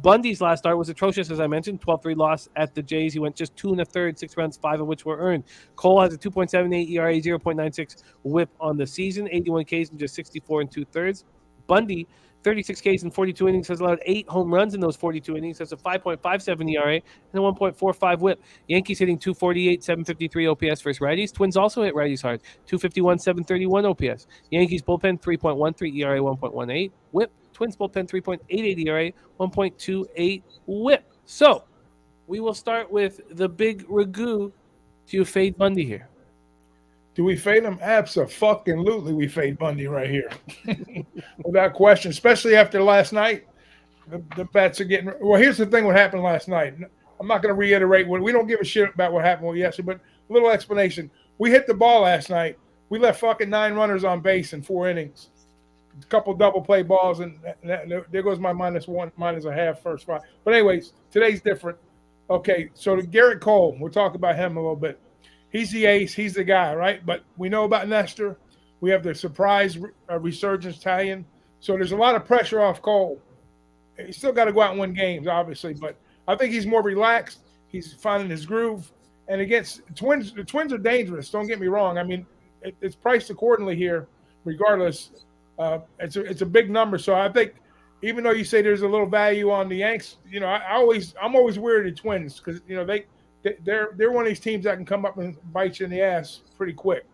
Bundy's last start was atrocious, as I mentioned, 12-3 loss at the Jays. He went just 2 1/3, 6 runs, 5 of which were earned. Cole has a 2.78 ERA, 0.96 whip on the season, 81 Ks in just 64 2/3. Bundy, 36 Ks in 42 innings, has allowed 8 home runs in those 42 innings, has a 5.57 ERA and a 1.45 whip. Yankees hitting 248, 753 OPS versus righties. Twins also hit righties hard, 251, 731 OPS. Yankees bullpen 3.13 ERA, 1.18 whip. Twins bullpen 3.88 ERA, 1.28 whip. So we will start with the Big Ragoo. Do you fade Bundy here? Do we fade him? Abso-fucking-lutely, we fade Bundy right here. Without question, especially after last night. The bets are getting – well, here's the thing what happened last night. I'm not going to reiterate. We don't give a shit about what happened yesterday, but a little explanation. We hit the ball last night. We left fucking 9 runners on base in 4 innings. A couple double play balls, and there goes my -1, -0.5 first 5. But anyways, today's different. Okay, so to Garrett Cole, we'll talk about him a little bit. He's the ace. He's the guy, right? But we know about Nestor. We have the surprise resurgence Italian. So there's a lot of pressure off Cole. He's still got to go out and win games, obviously. But I think he's more relaxed. He's finding his groove. And against Twins, the Twins are dangerous. Don't get me wrong. I mean, it's priced accordingly here, regardless. It's a big number. So I think even though you say there's a little value on the Yanks, you know, I'm always weary of the Twins because, you know, they're one of these teams that can come up and bite you in the ass pretty quick,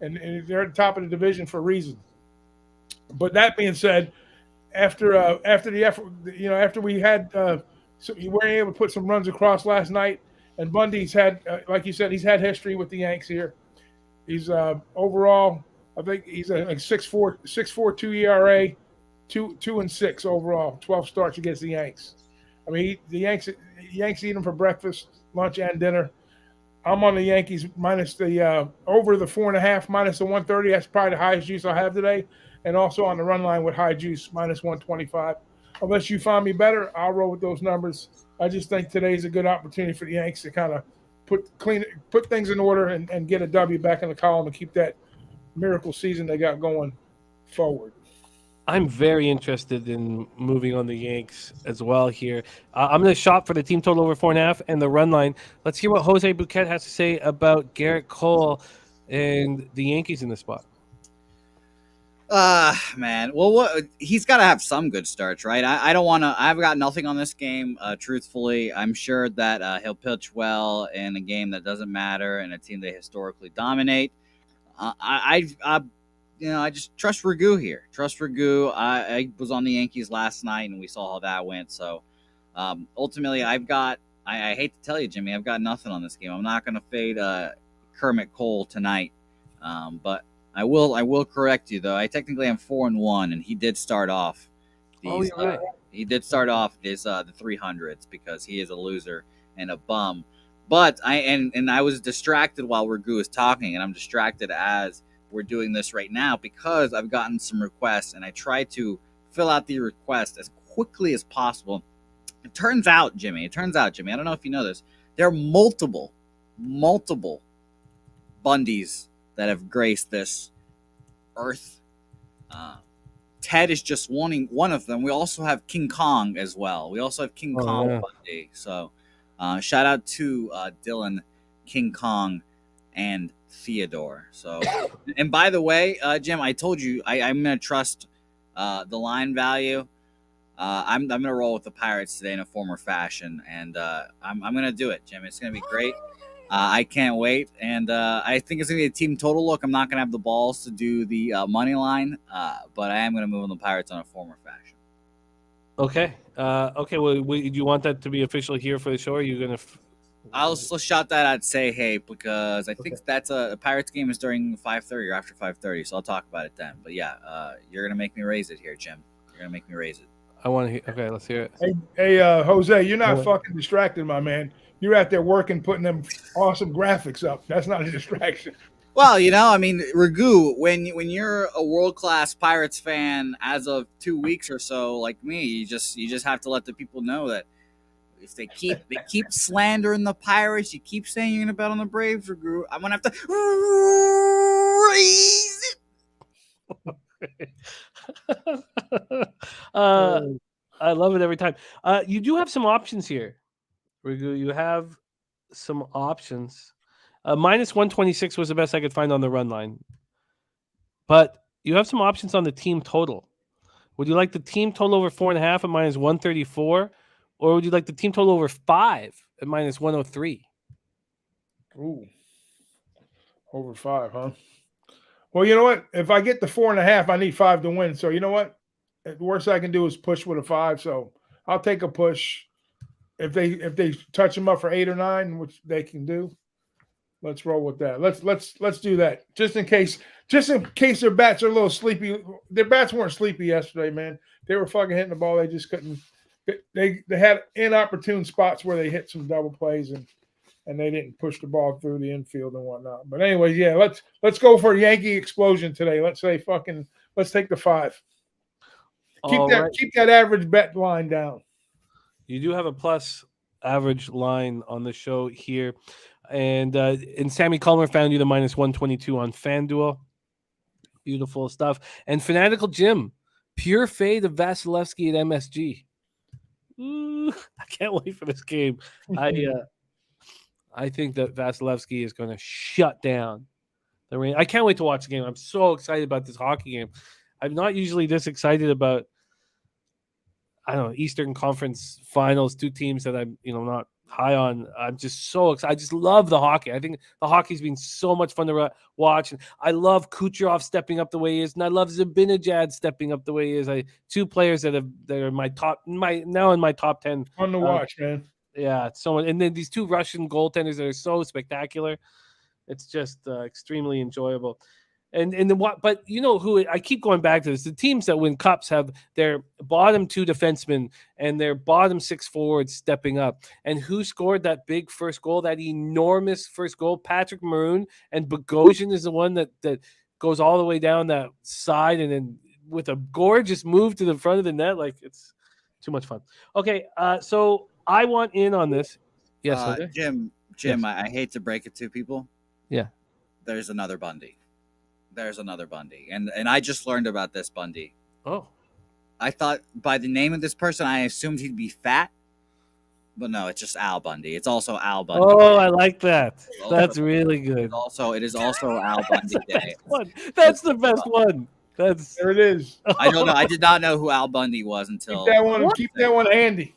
and they're at the top of the division for a reason. But that being said, after the effort, after we had, so we were able to put some runs across last night, and Bundy's had, like you said, he's had history with the Yanks here. He's overall, I think he's like 6.42 ERA, 2-6 overall, 12 starts against the Yanks. I mean, the Yanks eat them for breakfast, lunch, and dinner. I'm on the Yankees minus the over the 4.5, minus the 130. That's probably the highest juice I have today, and also on the run line with high juice minus 125. Unless you find me better, I'll roll with those numbers. I just think today's a good opportunity for the Yanks to kind of put things in order and get a W back in the column and keep that miracle season they got going forward. I'm very interested in moving on the Yanks as well here. I'm going to shop for the team total over 4.5 and the run line. Let's hear what Jose Bouquet has to say about Garrett Cole and the Yankees in this spot. Man. Well, he's got to have some good starts, right? I don't want to. I've got nothing on this game. Truthfully, I'm sure that he'll pitch well in a game that doesn't matter and a team they historically dominate. I just trust Ragoo here. Trust Ragoo. I was on the Yankees last night, and we saw how that went. So, ultimately, I hate to tell you, Jimmy, I've got nothing on this game. I'm not going to fade Kermit Cole tonight, but I will correct you though. I technically am 4-1, and he did start off. You're right. He did start off the 300s because he is a loser and a bum. But I was distracted while Ragoo was talking, and I'm distracted as we're doing this right now because I've gotten some requests, and I try to fill out the request as quickly as possible. It turns out, Jimmy, I don't know if you know this, there are multiple Bundys that have graced this earth. Ted is just one of them. We also have King Kong as well. Kong Bundy. So shout out to Dylan, King Kong, and Theodore. So, and by the way, Jim, I told you I'm going to trust the line value. I'm going to roll with the Pirates today in a form or fashion, and I'm going to do it, Jim. It's going to be great. I can't wait, and I think it's going to be a team total look. I'm not going to have the balls to do the money line, but I am going to move on the Pirates on a form or fashion. Okay. Well, do you want that to be official here for the show, or are you going to... Let's shout that out, say hey, because I think that's a Pirates game is during 5:30 or after 5:30, so I'll talk about it then. But yeah, you're gonna make me raise it here, Jim. You're gonna make me raise it. I want to hear. Okay, let's hear it. Hey, Jose, you're not fucking distracted, my man. You're out there working, putting them awesome graphics up. That's not a distraction. Well, I mean, Ragoo, when you're a world-class Pirates fan as of 2 weeks or so, like me, you just have to let the people know that if they keep slandering the Pirates, you keep saying you're gonna bet on the Braves, Ragoo, I'm gonna have to raise it. I love it every time. You do have some options here, Ragoo. You have some options. Minus 126 was the best I could find on the run line. But you have some options on the team total. Would you like the team total over 4.5 at minus 134? Or would you like the team total over 5 at minus 103? Ooh. Over 5, huh? Well, you know what? If I get the 4.5, I need 5 to win. So you know what? The worst I can do is push with a 5. So I'll take a push. If they touch them up for 8 or 9, which they can do, let's roll with that. Let's do that. Just in case their bats are a little sleepy. Their bats weren't sleepy yesterday, man. They were fucking hitting the ball. They just couldn't. They had inopportune spots where they hit some double plays and they didn't push the ball through the infield and whatnot. But anyways, yeah, let's go for a Yankee explosion today. Let's take the 5. Keep that average bet line down. You do have a plus average line on the show here. And Sammy Calmer found you the minus 122 on FanDuel. Beautiful stuff. And Fanatical Jim, pure fade of Vasilevsky at MSG. Ooh, I can't wait for this game. I think that Vasilevsky is going to shut down the rain. I can't wait to watch the game. I'm so excited about this hockey game. I'm not usually this excited about, I don't know, Eastern Conference Finals, 2 teams that I'm, not high on. I'm just so excited. I just love the hockey. I think the hockey's been so much fun to watch. And I love Kucherov stepping up the way he is, and I love Zibanejad stepping up the way he is. Two players that are now in my top 10. Fun to watch, man. Yeah, it's so. And then these two Russian goaltenders that are so spectacular. It's just extremely enjoyable. But you know who I keep going back to this. The teams that win cups have their bottom 2 defensemen and their bottom 6 forwards stepping up. And who scored that big first goal, that enormous first goal? Patrick Maroon, and Bogosian is the one that goes all the way down that side and then with a gorgeous move to the front of the net. Like, it's too much fun. Okay, so I want in on this. Yes, Jim, yes. I hate to break it to people. Yeah. There's another Bundy. And I just learned about this Bundy. Oh. I thought by the name of this person, I assumed he'd be fat. But no, it's just Al Bundy. It's also Al Bundy. Oh, I like that. That's really good. It is also Al Bundy Day. That's the best one. There it is. I don't know. I did not know who Al Bundy was until keep that one handy.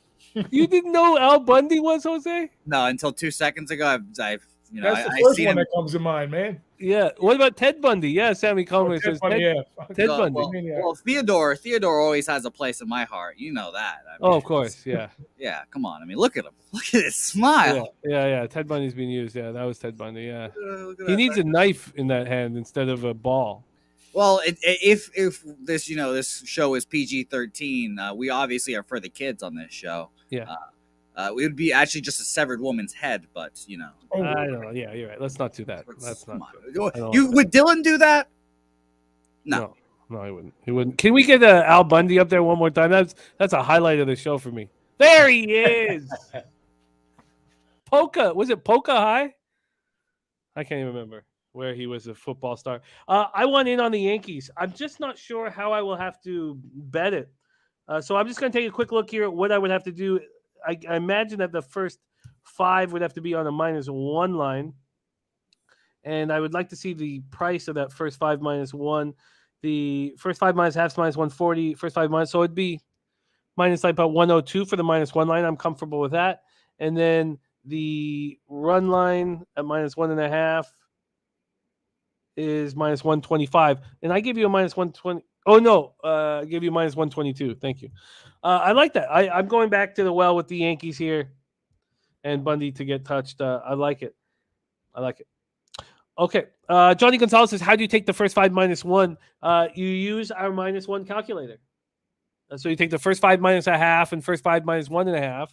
You didn't know Al Bundy was, Jose? No, until 2 seconds ago. That's the first one that comes to mind, man. Yeah. What about Ted Bundy? Yeah, Sammy Comer says Ted Bundy. Well, Theodore always has a place in my heart. You know that. Of course. Yeah. Yeah. Come on. I mean, look at him. Look at his smile. Yeah. Ted Bundy's been used. Yeah, that was Ted Bundy. Yeah. He needs a knife in that hand instead of a ball. Well, if this this show is PG-13, we obviously are for the kids on this show. Yeah. It would be actually just a severed woman's head, but I don't know. Yeah, you're right. Let's not do that. That's not good. Would Dylan do that? No, he wouldn't. He wouldn't. Can we get Al Bundy up there one more time? That's a highlight of the show for me. There he is. Was it Polka High? I can't even remember where he was a football star. I want in on the Yankees. I'm just not sure how I will have to bet it. So I'm just going to take a quick look here at what I would have to do. I imagine that the first 5 would have to be on a -1 line. And I would like to see the price of that first 5 -1. The first 5 minus half -140. First 5 minus. So it'd be minus like about 102 for the -1 line. I'm comfortable with that. And then the run line at -1.5 is -125. And I give you a -120. Oh, no. I give you -122. Thank you. I like that. I'm going back to the well with the Yankees here and Bundy to get touched. I like it. Okay. Johnny Gonzalez says, how do you take the first 5 -1? You use our -1 calculator. So you take the first 5 minus a half and first 5 minus 1.5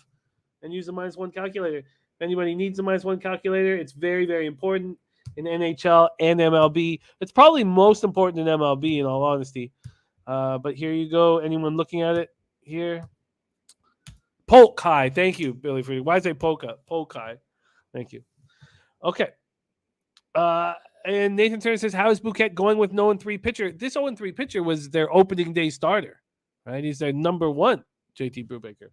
and use the -1 calculator. If anybody needs a -1 calculator, it's very, very important in NHL and MLB. It's probably most important in MLB, in all honesty. But here you go. Anyone looking at it here? Polkai. Thank you, Billy. Why is it Polka? Polkai. Thank you. Okay. And Nathan Turner says, how is Bouquet going with 0-3 pitcher? This 0-3 pitcher was their opening day starter, right? He's their number 1, JT Brubaker.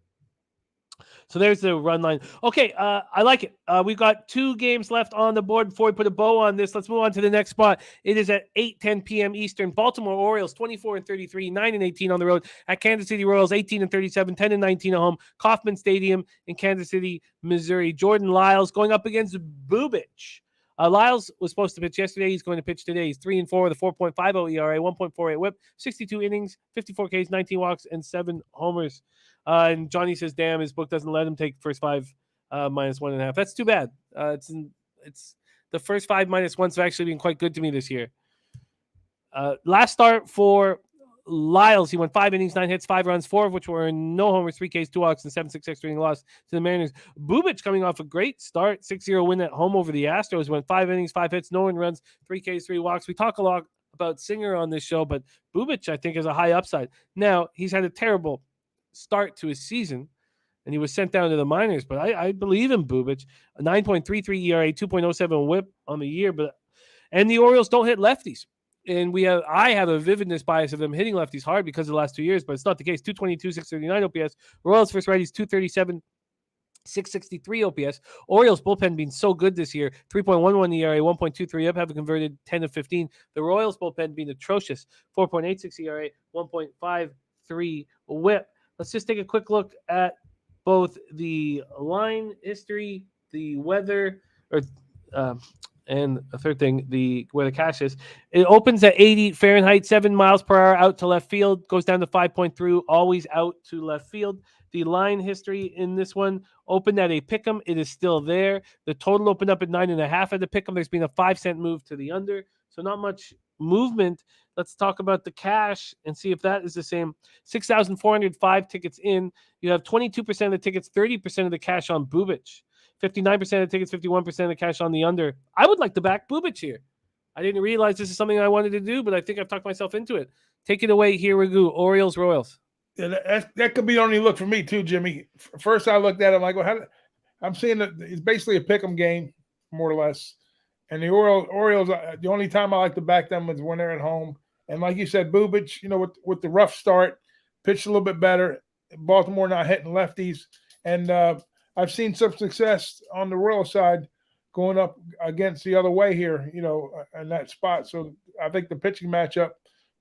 So there's the run line. Okay, I like it. We've got 2 games left on the board before we put a bow on this. Let's move on to the next spot. It is at 8:10 p.m. Eastern. Baltimore Orioles 24-33, 9-18 on the road. At Kansas City Royals 18-37, 10-19 at home. Kauffman Stadium in Kansas City, Missouri. Jordan Lyles going up against Bubic. Lyles was supposed to pitch yesterday. He's going to pitch today. He's 3-4 with a 4.50 ERA, 1.48 WHIP, 62 innings, 54 Ks, 19 walks, and 7 homers. And Johnny says, damn, his book doesn't let him take first 5 -1.5. That's too bad. It's the first 5 -1s have actually been quite good to me this year. Last start for Lyles, he went 5 innings, 9 hits, 5 runs, 4 of which were no homers, 3 Ks, 2 walks, and 7.6 extra inning loss to the Mariners. Bubic coming off a great start, 6-0 win at home over the Astros, went 5 innings, 5 hits, no runs, 3 Ks, 3 walks. We talk a lot about Singer on this show, but Bubic, I think, has a high upside. Now, he's had a terrible start to his season, and he was sent down to the minors, but I believe in Bubic. A 9.33 ERA, 2.07 WHIP on the year, and the Orioles don't hit lefties. And I have a vividness bias of them hitting lefties hard because of the last 2 years, but it's not the case. 222, 639 OPS. Royals first righties, 237, 663 OPS. Orioles bullpen being so good this year. 3.11 ERA, 1.23 up, having converted 10 of 15. The Royals bullpen being atrocious. 4.86 ERA, 1.53 WHIP. Let's just take a quick look at both the line history, the weather, and a third thing, where the cash is. It opens at 80 Fahrenheit, 7 miles per hour out to left field, goes down to 5.3, always out to left field. The line history in this one opened at a pick'em. It is still there. The total opened up at 9.5 at the pick'em. There's been a 5-cent move to the under, so not much movement. Let's talk about the cash and see if that is the same. 6,405 tickets in. You have 22% of the tickets, 30% of the cash on Bubic. 59% of the tickets, 51% of the cash on the under. I would like to back Bubic here. I didn't realize this is something I wanted to do, but I think I've talked myself into it. Take it away here, Ragoo. Orioles, Royals. Yeah, that could be the only look for me too, Jimmy. First, I looked at it, I'm like, well, I'm seeing that it's basically a pick'em game, more or less. And the Orioles, the only time I like to back them is when they're at home. And like you said, Bubic, with the rough start, pitched a little bit better. Baltimore not hitting lefties, and I've seen some success on the Royal side going up against the other way here, in that spot. So I think the pitching matchup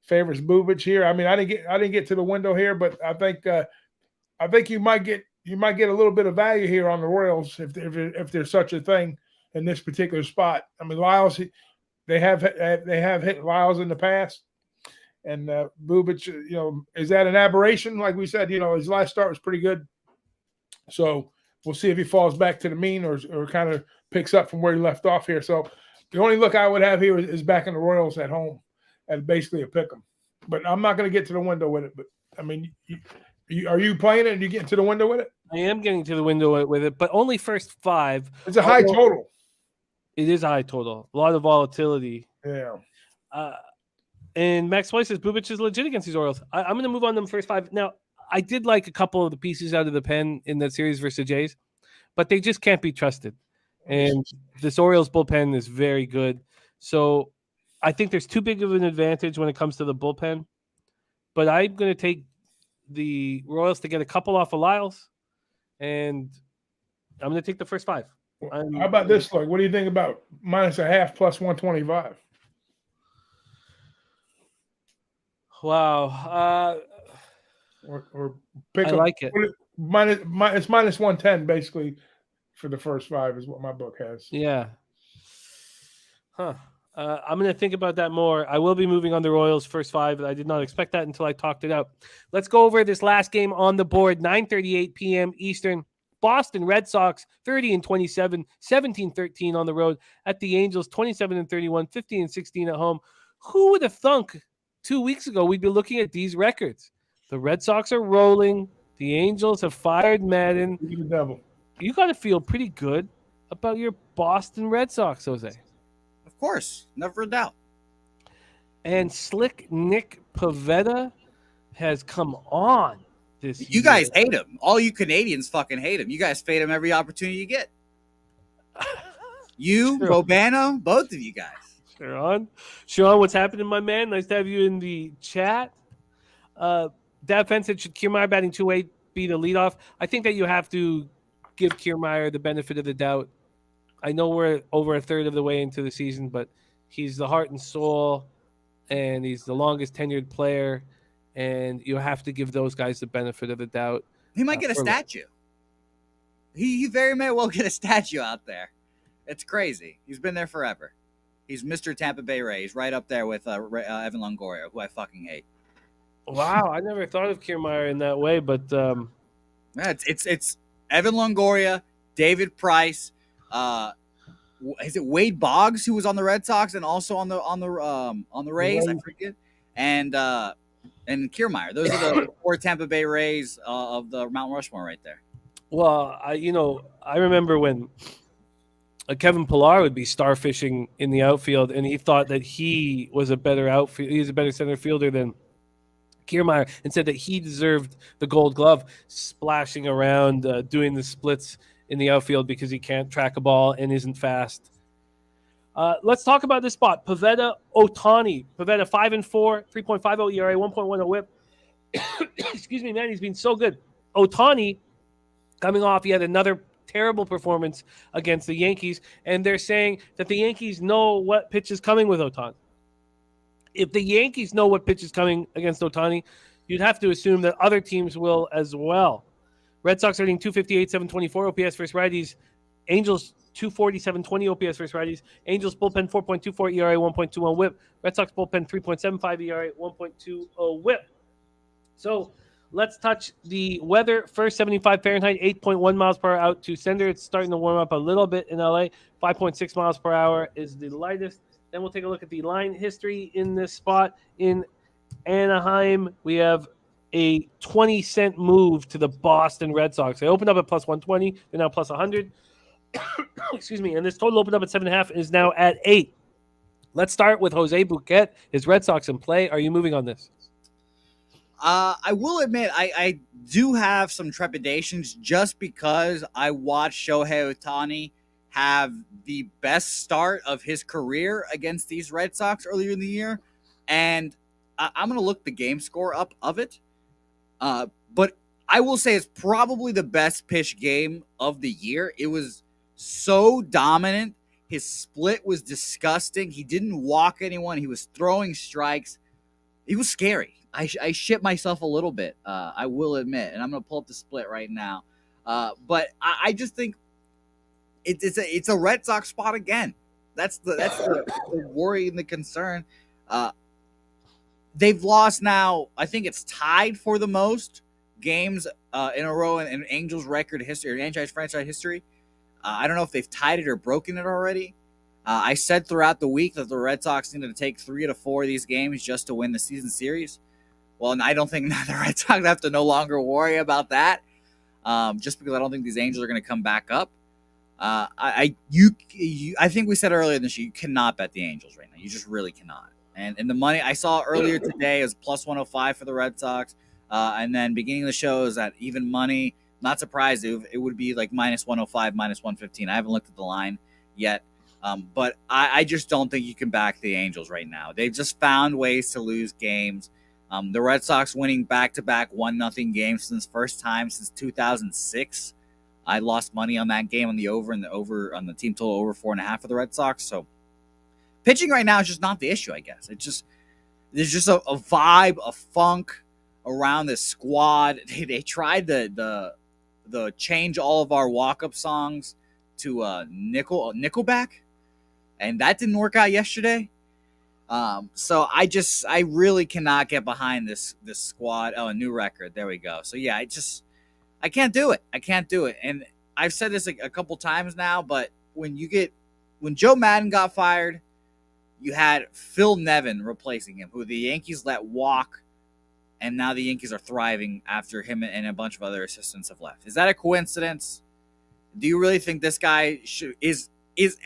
favors Bubic here. I mean, I didn't get to the window here, but I think you might get a little bit of value here on the Royals if there's such a thing in this particular spot. I mean, Lyles, they have hit Lyles in the past, and Bubic, is that an aberration? Like we said, his last start was pretty good, so we'll see if he falls back to the mean or kind of picks up from where he left off here. So the only look I would have here is backing the Royals at home at basically a pick'em. But I'm not going to get to the window with it. But I mean, are you playing it and you getting to the window with it? I am getting to the window with it, but only first 5. It's a high total. It is a high total. A lot of volatility. Yeah. And Max Weiss says Bubic is legit against these Orioles. I'm going to move on to them first 5. Now, I did like a couple of the pieces out of the pen in that series versus the Jays, but they just can't be trusted. And this Orioles bullpen is very good. So I think there's too big of an advantage when it comes to the bullpen. But I'm going to take the Royals to get a couple off of Lyles, and I'm going to take the first 5. How about this look? What do you think about -0.5 plus 125? Wow. Or pick I up, like it. It's -110 basically for the first 5 is what my book has. Yeah. Huh. I'm going to think about that more. I will be moving on the Royals first 5, but I did not expect that until I talked it out. Let's go over this last game on the board. 9:38 p.m. Eastern. Boston Red Sox 30-27, 17-13 on the road at the Angels, 27-31, 15-16 at home. Who would have thunk 2 weeks ago we'd be looking at these records? The Red Sox are rolling. The Angels have fired Madden. The devil. You got to feel pretty good about your Boston Red Sox, Jose. Of course, never a doubt. And Slick Nick Pivetta has come on this You guys hate him. All you Canadians fucking hate him. You guys fade him every opportunity you get. You, Sure. Bobano, both of you guys. Sean, what's happening, my man? Nice to have you in the chat. Dad Fence said, should Kiermaier batting 2-8 be the leadoff? I think that you have to give Kiermaier the benefit of the doubt. I know we're over a third of the way into the season, but he's the heart and soul, and he's the longest tenured player, and you have to give those guys the benefit of the doubt. He might get a statue. He very may well get a statue out there. It's crazy. He's been there forever. He's Mr. Tampa Bay Rays, right up there with Evan Longoria, who I fucking hate. Wow, I never thought of Kiermaier in that way, but Yeah, it's Evan Longoria, David Price, is it Wade Boggs who was on the Red Sox and also on the Rays? I forget. And Kiermaier. Those are the 4 Tampa Bay Rays of the Mount Rushmore right there. well, I remember when Kevin Pillar would be starfishing in the outfield, and he thought that he was a better center fielder than Kiermaier, and said that he deserved the Gold Glove, splashing around, doing the splits in the outfield because he can't track a ball and isn't fast. Let's talk about this spot. Pivetta Ohtani. Pivetta 5-4, 3.50 ERA, 1.10 WHIP. Excuse me, man. He's been so good. Ohtani coming off yet another terrible performance against the Yankees, and they're saying that the Yankees know what pitch is coming with Ohtani. If the Yankees know what pitch is coming against Ohtani, you'd have to assume that other teams will as well. Red Sox are hitting 258, 724 OPS versus righties. Angels 240, 720 OPS versus righties. Angels bullpen 4.24 ERA, 1.21 WHIP. Red Sox bullpen 3.75 ERA, 1.20 WHIP. So let's touch the weather. First, 75 Fahrenheit, 8.1 miles per hour out to center. It's starting to warm up a little bit in LA. 5.6 miles per hour is the lightest. Then we'll take a look at the line history in this spot. In Anaheim, we have a 20-cent move to the Boston Red Sox. They opened up at plus 120. They're now plus 100. Excuse me. And this total opened up at 7.5 and is now at 8. Let's start with Jose Bouquet. His Red Sox in play. Are you moving on this? I will admit, I do have some trepidations just because I watched Shohei Ohtani have the best start of his career against these Red Sox earlier in the year. And I'm going to look the game score up of it. But I will say it's probably the best pitch game of the year. It was so dominant. His split was disgusting. He didn't walk anyone. He was throwing strikes. It was scary. I shit myself a little bit, I will admit. And I'm going to pull up the split right now. But I just think it's a Red Sox spot again. That's the worry and the concern. They've lost now, I think it's tied for the most games in a row in Angels record history, or franchise history. I don't know if they've tied it or broken it already. I said throughout the week that the Red Sox needed to take 3 out of 4 of these games just to win the season series. Well, I don't think the Red Sox have to no longer worry about that, just because I don't think these Angels are going to come back up. I think we said earlier this year, you cannot bet the Angels right now. You just really cannot. And the money I saw earlier today is plus 105 for the Red Sox. And then beginning of the show is at even money. Not surprised it would be like minus 105, minus 115. I haven't looked at the line yet. But I just don't think you can back the Angels right now. They've just found ways to lose games. The Red Sox winning back-to-back 1-0 games since first time since 2006. I lost money on that game on the over and the over on the team total over 4.5 for the Red Sox. So pitching right now is just not the issue, I guess. There's just a vibe, a funk around this squad. They tried the change all of our walk-up songs to Nickelback, and that didn't work out yesterday. So I really cannot get behind this squad. Oh, a new record. There we go. So yeah, I can't do it. I can't do it. And I've said this a couple times now, but when Joe Madden got fired, you had Phil Nevin replacing him, who the Yankees let walk, and now the Yankees are thriving after him and a bunch of other assistants have left. Is that a coincidence? Do you really think this guy is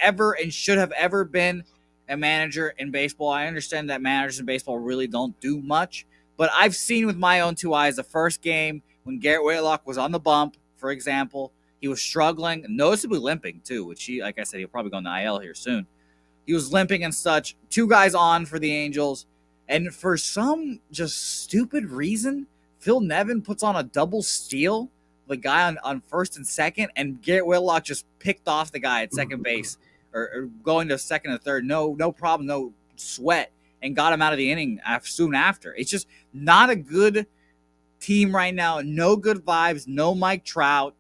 ever and should have ever been a manager in baseball? I understand that managers in baseball really don't do much, but I've seen with my own 2 eyes the first game when Garrett Whitlock was on the bump, for example. He was struggling, noticeably limping too, which like I said, he'll probably go on the IL here soon. He was limping and such. 2 guys on for the Angels, and for some just stupid reason, Phil Nevin puts on a double steal, the guy on first and second, and Garrett Whitlock just picked off the guy at second base. Or going to second and third, no problem, no sweat, and got him out of the inning soon after. It's just not a good team right now. No good vibes. No Mike Trout.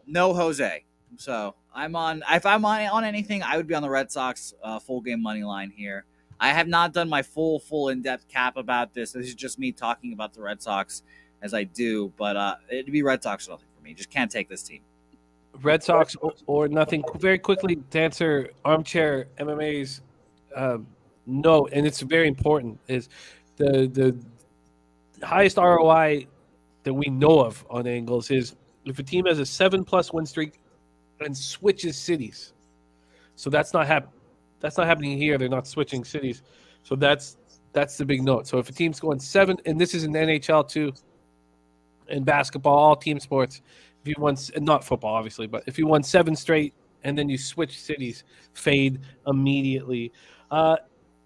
No Jose. So if I'm on anything, I would be on the Red Sox full game money line here. I have not done my full in-depth cap about this. This is just me talking about the Red Sox as I do, but it'd be Red Sox or nothing for me. Just can't take this team. Red Sox or nothing. Very quickly to answer Armchair MMA's note, and it's very important, is the highest ROI that we know of on Angles is if a team has a 7+ win streak and switches cities. So that's not happening here. They're not switching cities. So that's the big note. So if a team's going 7, and this is in the NHL too, in basketball, all team sports, if you won, not football obviously, but if you won 7 straight and then you switch cities, fade immediately.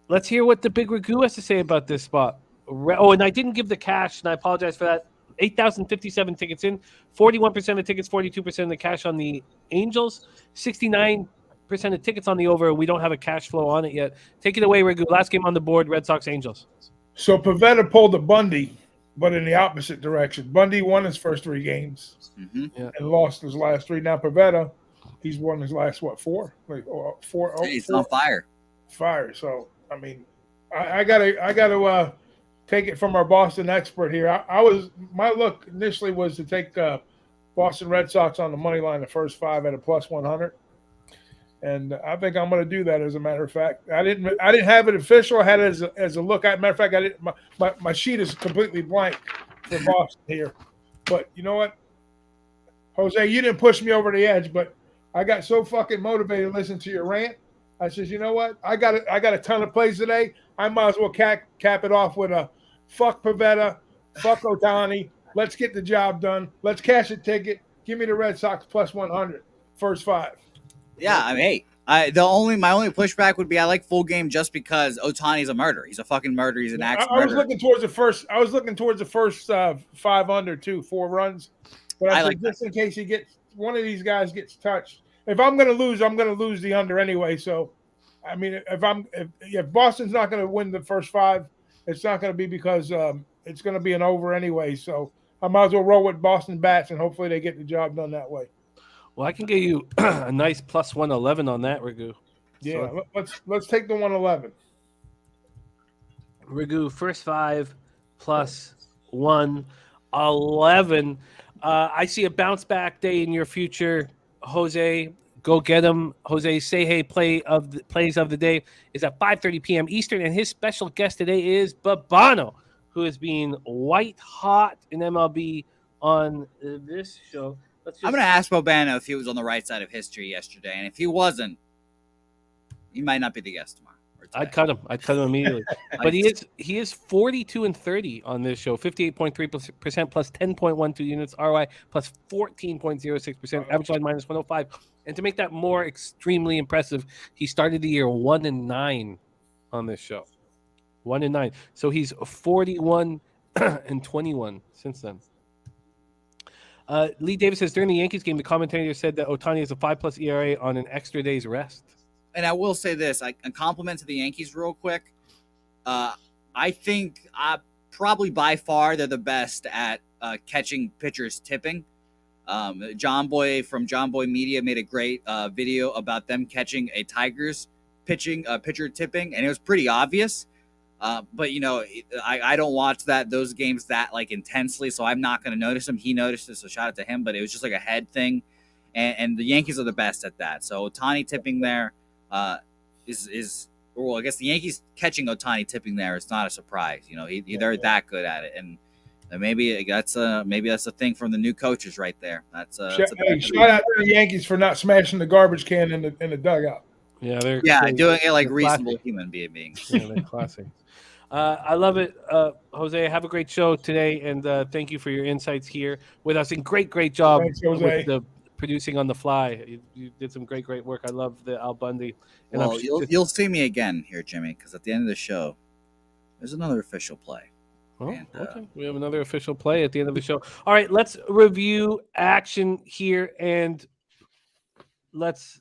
Let's hear what the Big Ragoo has to say about this spot. Oh, and I didn't give the cash, and I apologize for that. 8,057 tickets in, 41% of tickets, 42% of the cash on the Angels, 69% of tickets on the over. We don't have a cash flow on it yet. Take it away, Ragoo. Last game on the board, Red Sox Angels. So Pavetta pulled a Bundy but in the opposite direction. Bundy won his first 3 games Mm-hmm. and lost his last 3. Now Pavetta, he's won his last 4? Like four. He's on fire. So I mean, I gotta take it from our Boston expert here. My look initially was to take Boston Red Sox on the money line the first 5 at a plus 100. And I think I'm going to do that. As a matter of fact, I didn't have it official. I had it as a look. Matter of fact, I didn't. My sheet is completely blank for Boston here. But you know what, Jose, you didn't push me over the edge, but I got so fucking motivated to listen to your rant. I says, you know what, I got a ton of plays today. I might as well cap it off with a fuck Pavetta, fuck Ohtani. Let's get the job done. Let's cash a ticket. Give me the Red Sox plus 100, first 5. Yeah, I mean, hey, my only pushback would be I like full game just because Ohtani's a murderer. He's a fucking murderer. He's an axe murderer. I was looking towards the first 5 under too, 4 runs. But I said, just in case one of these guys gets touched. If I'm going to lose, I'm going to lose the under anyway. So, I mean, if Boston's not going to win the first 5, it's not going to be because it's going to be an over anyway. So I might as well roll with Boston bats and hopefully they get the job done that way. Well, I can get you a nice plus 111 on that, Ragoo. Yeah, so, let's take the 111. Ragoo, first 5 plus 111. I see a bounce back day in your future, Jose. Go get him. Jose Say plays of the day is at 5:30 p.m. Eastern, and his special guest today is Babano, who is being white hot in MLB on this show. I'm going to ask Bobano if he was on the right side of history yesterday, and if he wasn't, he might not be the guest tomorrow. I'd cut him immediately. But he is 42-30 on this show, 58.3% plus 10.12 units, ROI plus 14.06%, average line minus 105. And to make that more extremely impressive, he started the year 1-9 on this show. 1-9. So he's 41-21 since then. Lee Davis says during the Yankees game, the commentator said that Ohtani has a 5+ ERA on an extra day's rest. And I will say this, a compliment to the Yankees real quick. I think probably by far they're the best at catching pitchers tipping. John Boy from John Boy Media made a great video about them catching a Tigers pitcher tipping, and it was pretty obvious. But you know, I don't watch those games that like intensely, so I'm not going to notice him. He noticed it, so shout out to him. But it was just like a head thing, and the Yankees are the best at that. So Ohtani tipping there is well, I guess the Yankees catching Ohtani tipping there is not a surprise. You know, they're that good at it, and maybe that's a thing from the new coaches right there. Shout out to the Yankees for not smashing the garbage can in the dugout. Yeah, they're doing it like reasonable classic human beings. Yeah, they're classic. I love it, Jose. Have a great show today, and thank you for your insights here with us. And great job with the producing on the fly. You did some great work. I love the Al Bundy. And well, you'll see me again here, Jimmy, because at the end of the show, there's another official play. Oh, okay. We have another official play at the end of the show. All right, let's review action here, and let's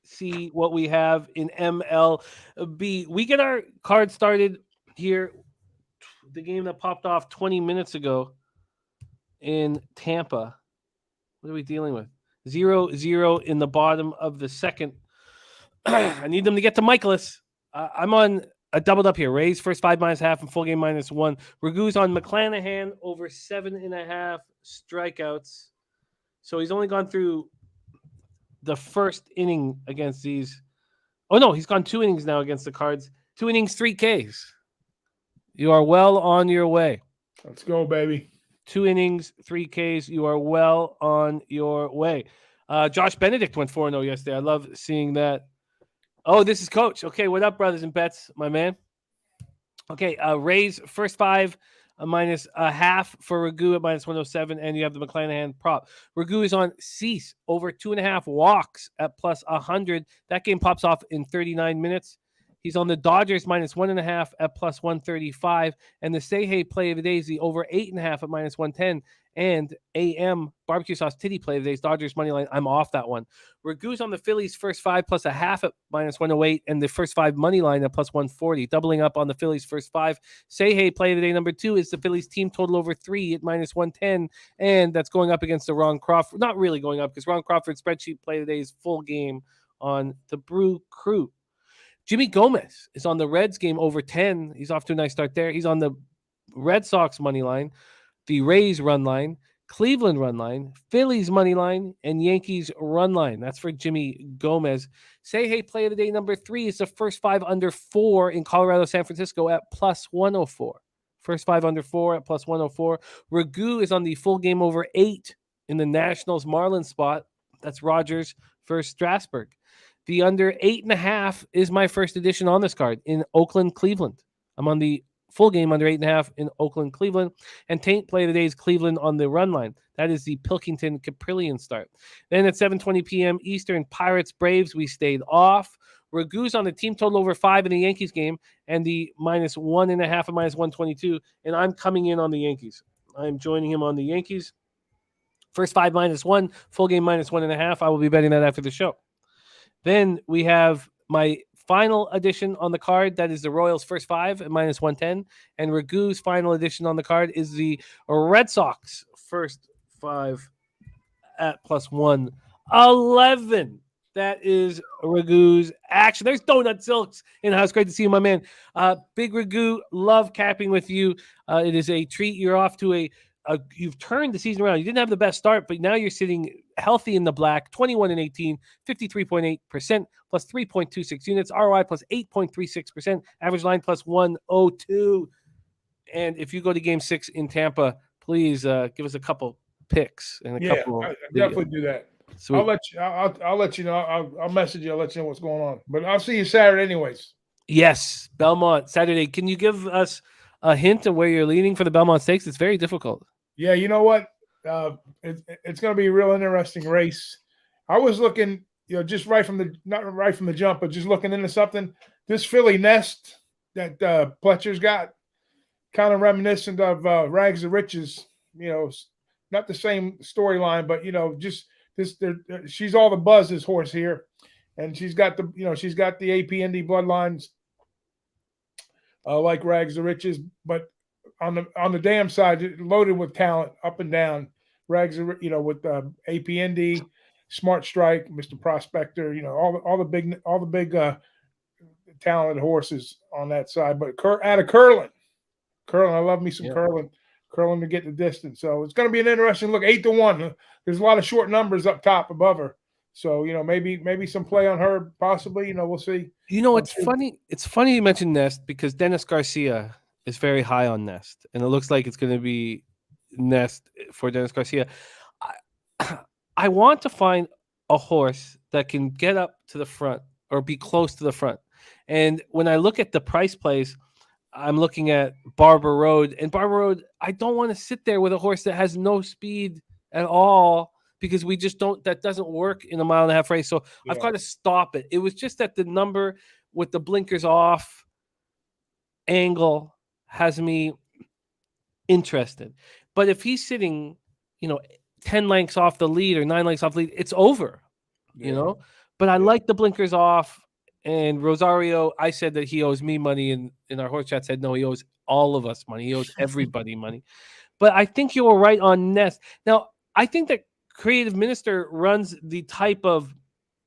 see what we have in MLB. We get our card started here. The game that popped off 20 minutes ago in Tampa. What are we dealing with? 0-0 in the bottom of the second. I need them to get to Michaelis. I'm on a doubled up here. Rays first 5 -1/2 and full game -1. Ragoo's on McClanahan over 7.5 strikeouts. So he's only gone through the first inning against these. Oh no, he's gone 2 innings now against the Cards. 2 innings, 3 Ks. You are well on your way. Let's go, baby. 2 innings, 3 Ks. You are well on your way. Josh Benedict went 4-0 yesterday. I love seeing that. Oh, this is Coach. Okay, what up, brothers and bets, my man? Okay, Rays first 5 -1/2 for Ragoo at -107, and you have the McClanahan prop. Ragoo is on Cease over 2.5 walks at +100. That game pops off in 39 minutes. He's on the Dodgers -1.5 at +135. And the Say Hey play of the day is the over 8.5 at -110. And AM barbecue sauce titty play of the day is Dodgers money line. I'm off that one. Ragoo's on the Phillies first 5 +0.5 at -108. And the first 5 money line at +140. Doubling up on the Phillies first 5. Say Hey play of the day number 2 is the Phillies team total over 3 at -110. And that's going up against the Ron Crawford. Not really going up because Ron Crawford's spreadsheet play of the day is full game on the Brew Crew. Jimmy Gomez is on the Reds game over 10. He's off to a nice start there. He's on the Red Sox money line, the Rays run line, Cleveland run line, Phillies money line, and Yankees run line. That's for Jimmy Gomez. Say Hey play of the day number 3 is the first 5 under 4 in Colorado, San Francisco at +104. First 5 under 4 at +104. Ragoo is on the full game over 8 in the Nationals Marlins spot. That's Rogers versus Strasburg. The under 8.5 is my first edition on this card in Oakland, Cleveland. I'm on the full game under 8.5 in Oakland, Cleveland. And Taint play of the day is Cleveland on the run line. That is the Pilkington Caprillion start. Then at 7:20 p.m. Eastern, Pirates Braves, we stayed off. Ragoo's on the team total over 5 in the Yankees game and the -1.5 at -122. And I'm coming in on the Yankees. I'm joining him on the Yankees. First 5 -1, full game -1.5. I will be betting that after the show. Then we have my final edition on the card. That is the Royals first 5 at -110. And Ragoo's final edition on the card is the Red Sox first 5 at +111. That is Ragoo's action. There's Donut Silks in the house. Great to see you, my man. Big Ragoo, love capping with you. It is a treat. You're off to you've turned the season around. You didn't have the best start, but now you're sitting healthy in the black, 21-18, 53.8%, plus 3.26 units, ROI plus 8.36%, average line plus 102. And if you go to Game 6 in Tampa, please give us a couple picks and a couple. I definitely do that. Sweet. I'll let you know. I'll message you. I'll let you know what's going on. But I'll see you Saturday, anyways. Yes, Belmont Saturday. Can you give us a hint of where you're leaning for the Belmont Stakes? It's very difficult. Yeah, you know what? It's going to be a real interesting race. I was looking, just not right from the jump, but just looking into something. This Philly nest that Pletcher's got, kind of reminiscent of Rags to Riches. Not the same storyline, but just this. She's all the buzz. This horse here, and she's got the APND bloodlines. Like Rags to Riches, but on the damn side, loaded with talent up and down. Rags, with APND, Smart Strike, Mr. Prospector, all the big talented horses on that side. But out of Curlin, I love me some Curlin to get the distance. So it's going to be an interesting look. 8-1. There's a lot of short numbers up top above her. So, maybe some play on her, possibly. We'll see. It's funny. It's funny you mentioned Nest because Dennis Garcia is very high on Nest. And it looks like it's going to be Nest for Dennis Garcia. I want to find a horse that can get up to the front or be close to the front. And when I look at the price plays, I'm looking at Barber Road. And Barber Road, I don't want to sit there with a horse that has no speed at all, because we just don't, that doesn't work in a 1.5 mile race. So I've got to stop it. It was just that the number with the blinkers off angle has me interested. But if he's sitting, 10 lengths off the lead or 9 lengths off the lead, it's over, But I like the blinkers off. And Rosario, I said that he owes me money, and our horse chat said, no, he owes all of us money. He owes everybody money. But I think you were right on Nest. Now, I think that Creative Minister runs the type of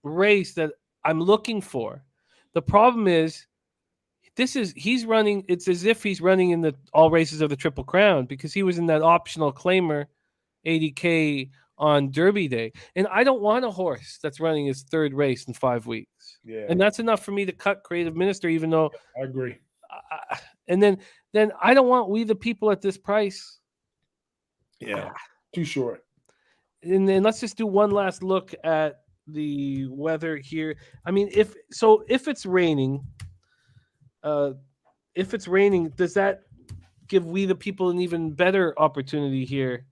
race that I'm looking for. The problem is, he's running, it's as if he's running in the all races of the Triple Crown, because he was in that optional claimer 80K on Derby Day. And I don't want a horse that's running his third race in 5 weeks. Yeah. And that's enough for me to cut Creative Minister, even though I agree. And then I don't want We the People at this price. Yeah. Too short. And then let's just do one last look at the weather here. I mean, if it's raining, does that give We the People an even better opportunity here?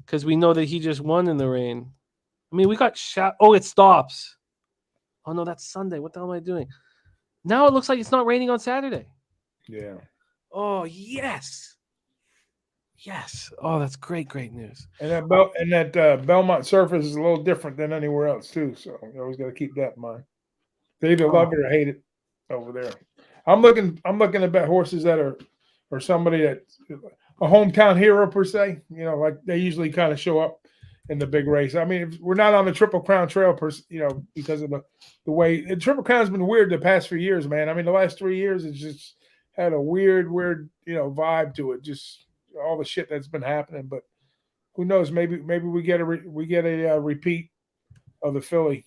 Because we know that he just won in the rain. I mean, we got shot. Oh, it stops. Oh no, that's Sunday. What the hell am I doing? Now it looks like it's not raining on Saturday. Yeah. Oh, yes. Yes. Oh, that's great news. And that Belmont surface is a little different than anywhere else too. So you always got to keep that in mind. They either love it or hate it over there. I'm looking to bet horses that are or somebody that's a hometown hero per se. You know, like they usually kind of show up in the big race. I mean, if we're not on the Triple Crown Trail, because of the way the Triple Crown's been weird the past few years, man. I mean, the last 3 years it's just had a weird, vibe to it. Just all the shit that's been happening. But who knows? Maybe we get a repeat of the Philly.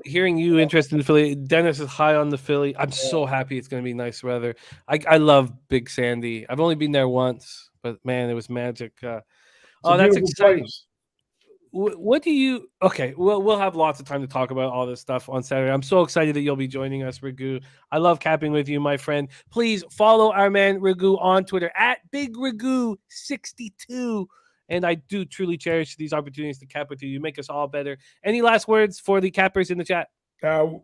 Hearing you interested in the Philly, Dennis is high on the Philly. I'm so happy it's going to be nice weather. I love Big Sandy. I've only been there once, but man, it was magic. That's exciting. Place. What do you? Okay, well, we'll have lots of time to talk about all this stuff on Saturday. I'm so excited that you'll be joining us, Ragoo. I love capping with you, my friend. Please follow our man Ragoo on Twitter at Big Ragoo 62. And I do truly cherish these opportunities to cap with you. You make us all better. Any last words for the cappers in the chat?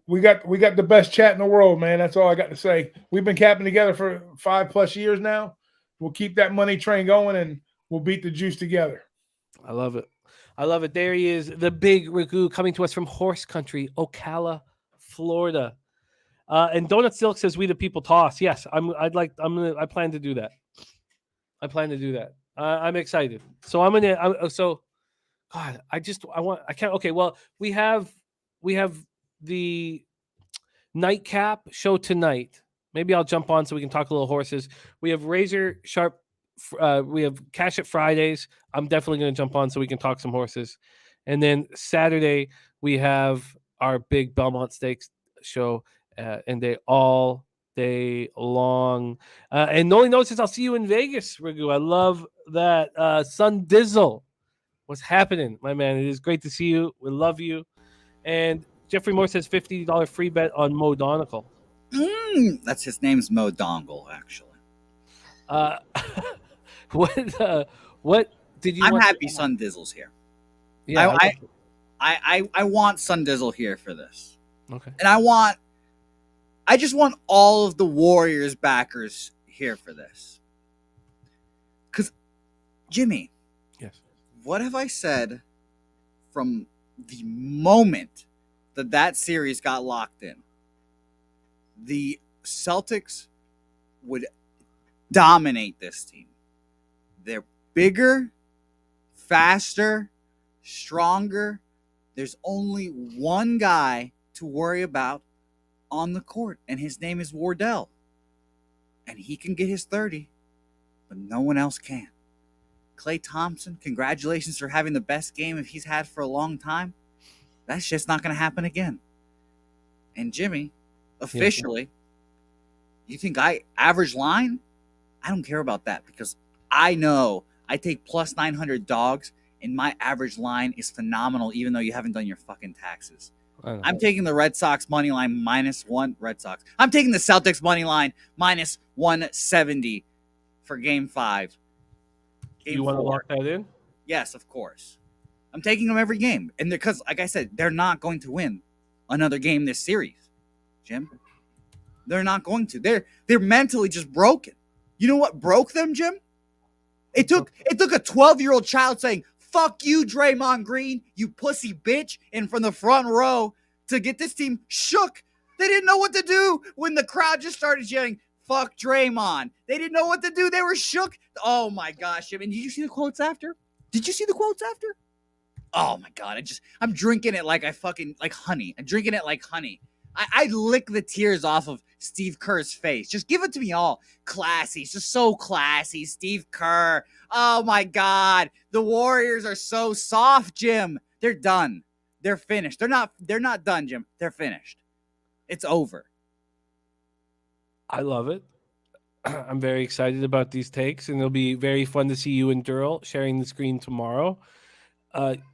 We got the best chat in the world, man. That's all I got to say. We've been capping together for 5+ years now. We'll keep that money train going, and we'll beat the juice together. I love it. There he is, the Big Ragoo, coming to us from horse country, Ocala, Florida. And Donut Silk says, "We the people toss." Yes, I plan to do that. I'm excited. So Okay. Well, we have the nightcap show tonight. Maybe I'll jump on so we can talk a little horses. We have Razor Sharp. We have Cash It Fridays. I'm definitely going to jump on so we can talk some horses. And then Saturday we have our big Belmont Stakes show, and they all day long. And Noli Note says, "I'll see you in Vegas, Ragoo." I love that. Sun Dizzle, what's happening, my man? It is great to see you. We love you. And Jeffrey Moore says $50 free bet on Mo Donegal. That's his name's Mo Dongle, actually. What did you? I'm happy Sun Dizzle's here. Yeah, I want Sun Dizzle here for this. Okay. And I just want all of the Warriors backers here for this. Because, Jimmy, yes, what have I said from the moment that series got locked in? The Celtics would dominate this team. They're bigger, faster, stronger. There's only one guy to worry about on the court, and his name is Wardell. And he can get his 30, but no one else can. Klay Thompson, congratulations for having the best game he's had for a long time. That's just not going to happen again. And Jimmy, officially, you think I average line? I don't care about that because I know I take plus 900 dogs, and my average line is phenomenal, even though you haven't done your fucking taxes. I'm taking the Red Sox money line -1. Red Sox. I'm taking the Celtics money line -170 for Game 5. You want to lock that in? Yes, of course. I'm taking them every game, and because, like I said, they're not going to win another game this series, Jim. They're not going to. They're mentally just broken. You know what broke them, Jim? It took a 12-year-old child saying, "Fuck you, Draymond Green, you pussy bitch," and from the front row to get this team shook. They didn't know what to do when the crowd just started yelling, "Fuck Draymond." They didn't know what to do. They were shook. Oh my gosh. I mean, did you see the quotes after? Oh my God. I'm drinking it like honey. I'm drinking it like honey. I lick the tears off of Steve Kerr's face. Just give it to me all. Classy. It's just so classy. Steve Kerr. Oh my God. The Warriors are so soft, Jim. They're done. They're finished. They're not done, Jim. They're finished. It's over. I love it. I'm very excited about these takes, and it'll be very fun to see you and Durrell sharing the screen tomorrow.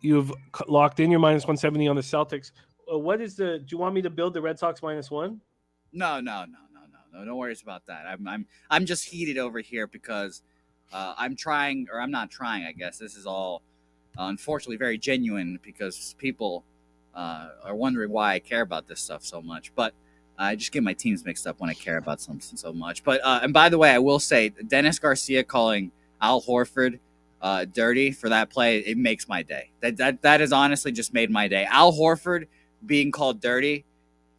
You've locked in your -170 on the Celtics. Do you want me to build the Red Sox -1? No. Don't worry about that. I'm just heated over here because I'm not trying, I guess. This is all unfortunately very genuine because people are wondering why I care about this stuff so much. But I just get my teams mixed up when I care about something so much. But and by the way, I will say Dennis Garcia calling Al Horford dirty for that play, it makes my day. That has honestly just made my day. Al Horford being called dirty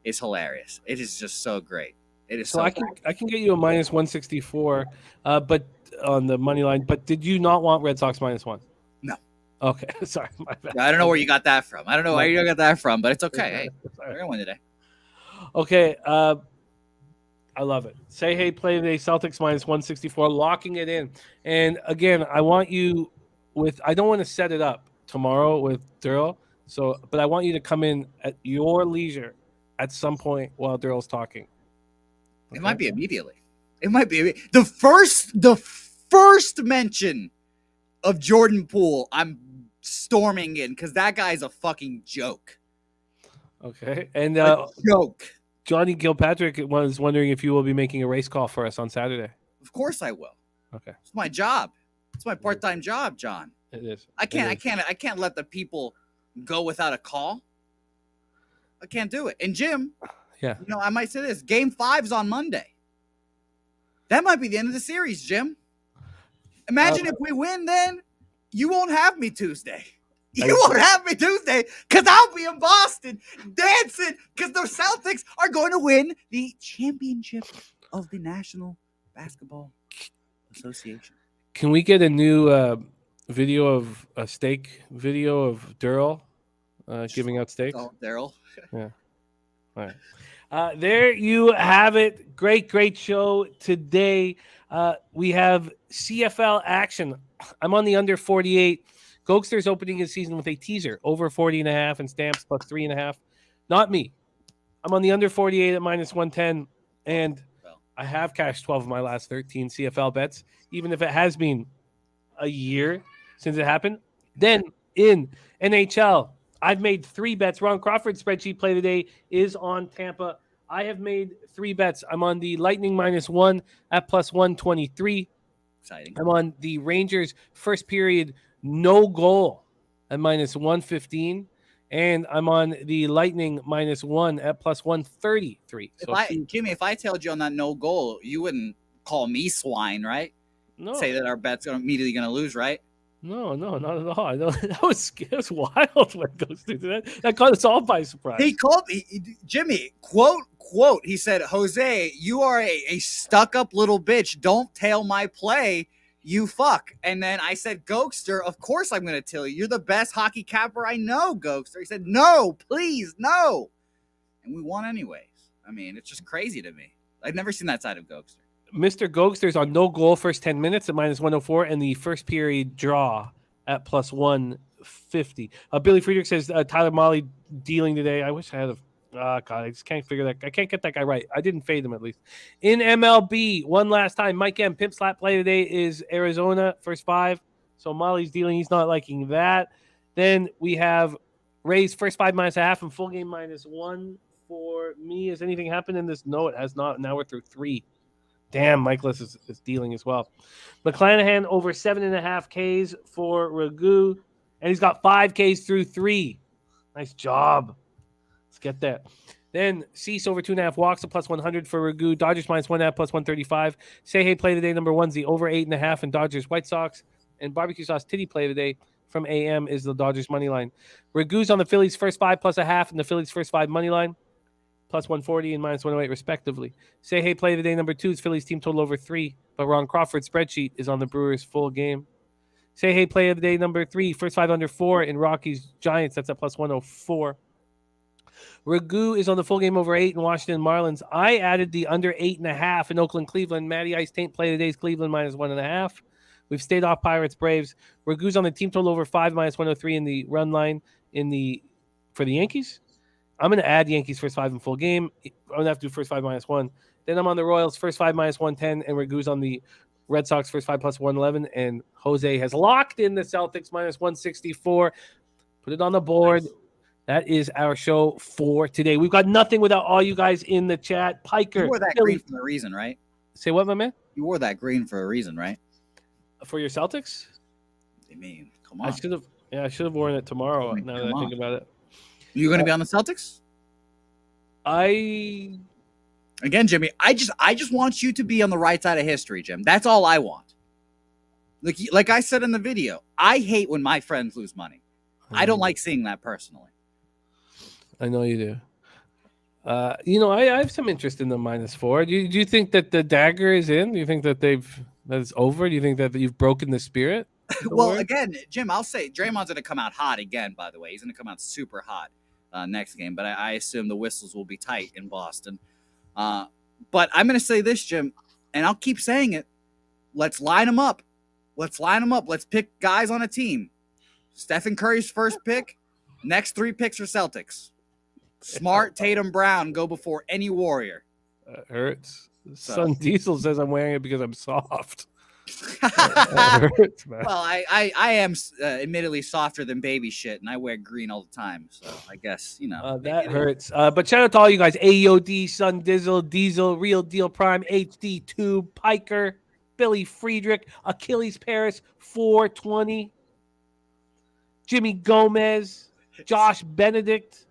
is hilarious. It is just so great. It is so I can get you a minus 164, but on the money line. But did you not want Red Sox -1? No. Okay, sorry, my bad. I don't know where you got that from. I don't know where you got that from, but it's okay. Hey, we're gonna win today. Okay, I love it. Say hey, play today. Celtics -164, locking it in. And again, I want you with. I don't want to set it up tomorrow with Daryl. So, but I want you to come in at your leisure at some point while Daryl's talking. Okay? It might be immediately. It might be the first mention of Jordan Poole. I'm storming in because that guy's a fucking joke. Okay, and joke. Johnny Gilpatrick was wondering if you will be making a race call for us on Saturday. Of course I will. Okay, it's my job. It's my part-time job, John. It is. I can't let the people go without a call. I can't do it. And Jim, yeah, you know, I might say this: Game 5's on Monday. That might be the end of the series, Jim. Imagine if we win, then you won't have me Tuesday. You won't have me Tuesday because I'll be in Boston dancing because the Celtics are going to win the championship of the National Basketball Association. Can we get a new video of a steak video of Daryl giving out steaks? Oh, Daryl. Yeah. All right. There you have it. Great show today. We have CFL action. I'm on the under 48. Gogster's opening his season with a teaser over 40.5 and Stamps plus 3.5. Not me. I'm on the under 48 at -110, and I have cashed 12 of my last 13 CFL bets, even if it has been a year since it happened. Then in NHL, I've made 3 bets. Ron Crawford's spreadsheet play today is on Tampa. I have made 3 bets. I'm on the Lightning -1 at plus 123. Exciting. I'm on the Rangers first period no goal at -115. And I'm on the Lightning -1 at plus 133. So Jimmy, if I told you on that no goal, you wouldn't call me swine, right? No. Say that our bet's immediately going to lose, right? No, not at all. I know it was wild when those two did that. That caught us all by surprise. He called me, Jimmy, quote. He said, "Jose, you are a stuck-up little bitch. Don't tail my play. You fuck." And then I said, "Gogster, of course I'm going to tell you. You're the best hockey capper I know, Gogster." He said, "No, please, no." And we won anyways. I mean, it's just crazy to me. I've never seen that side of Gogster. Mr. Gogster's on no goal first 10 minutes at -104 and the first period draw at plus 150. Billy Friedrich says Tyler Molly dealing today. I wish I had God, I just can't figure that. I can't get that guy right. I didn't fade him at least. In MLB, one last time, Mike M. Pimp Slap play today is Arizona, first 5. So Molly's dealing. He's not liking that. Then we have Rays first 5 -1/2 and full game -1 for me. Has anything happened in this? No, it has not. Now we're through 3. Damn, Michaelis is dealing as well. McClanahan over 7.5 Ks for Ragoo, and he's got 5 Ks through 3. Nice job. Let's get that. Then Cease over 2.5 walks at plus 100 for Ragoo. Dodgers -1.5 plus 135. Say hey play today number 1's the over 8.5 and Dodgers White Sox. And barbecue sauce titty play today from AM is the Dodgers money line. Ragoo's on the Phillies first 5 plus 0.5 and the Phillies first 5 money line. Plus 140 and -108 respectively. Say hey play today number 2's Phillies team total over 3, but Ron Crawford's spreadsheet is on the Brewers full game. Say hey play of the day number 3 first 5 under 4 in Rockies Giants. That's at plus 104. Ragoo is on the full game over 8 in Washington Marlins. I added the under 8.5 in Oakland Cleveland. Matty Ice Taint play today's Cleveland -1.5. We've stayed off Pirates Braves. Ragoo's on the team total over 5 -103 in the run line for the Yankees. I'm going to add Yankees first 5 in full game. I'm going to have to do first 5 -1. Then I'm on the Royals first 5 -110, and Ragoo's on the Red Sox first 5 plus 111. And Jose has locked in the Celtics -164. Put it on the board. Nice. That is our show for today. We've got nothing without all you guys in the chat. Piker. You wore that green for a reason, right? Say what, my man? You wore that green for a reason, right? For your Celtics? I mean, come on. I should have worn it tomorrow. Now that I think about it. You going to be on the Celtics? Again, Jimmy, I just want you to be on the right side of history, Jim. That's all I want. Like I said in the video, I hate when my friends lose money. I don't like seeing that personally. I know you do. I have some interest in the -4. Do you think that the dagger is in? Do you think that it's over? Do you think that you've broken the spirit? Well, again, Jim, I'll say Draymond's going to come out hot again, by the way. He's going to come out super hot next game, but I assume the whistles will be tight in Boston. But I'm going to say this, Jim, and I'll keep saying it. Let's line them up. Let's pick guys on a team. Stephen Curry's first pick. Next 3 picks are Celtics. Smart, Tatum, Brown go before any Warrior. Hurts. Son Diesel says I'm wearing it because I'm soft. Hurts, man. Well, I am admittedly softer than baby shit, and I wear green all the time. So I guess, that hurts. But shout out to all you guys. AOD, Sun Dizzle, Diesel, Real Deal Prime, HD Tube, Piker, Billy Friedrich, Achilles Paris, 420, Jimmy Gomez, Josh Benedict,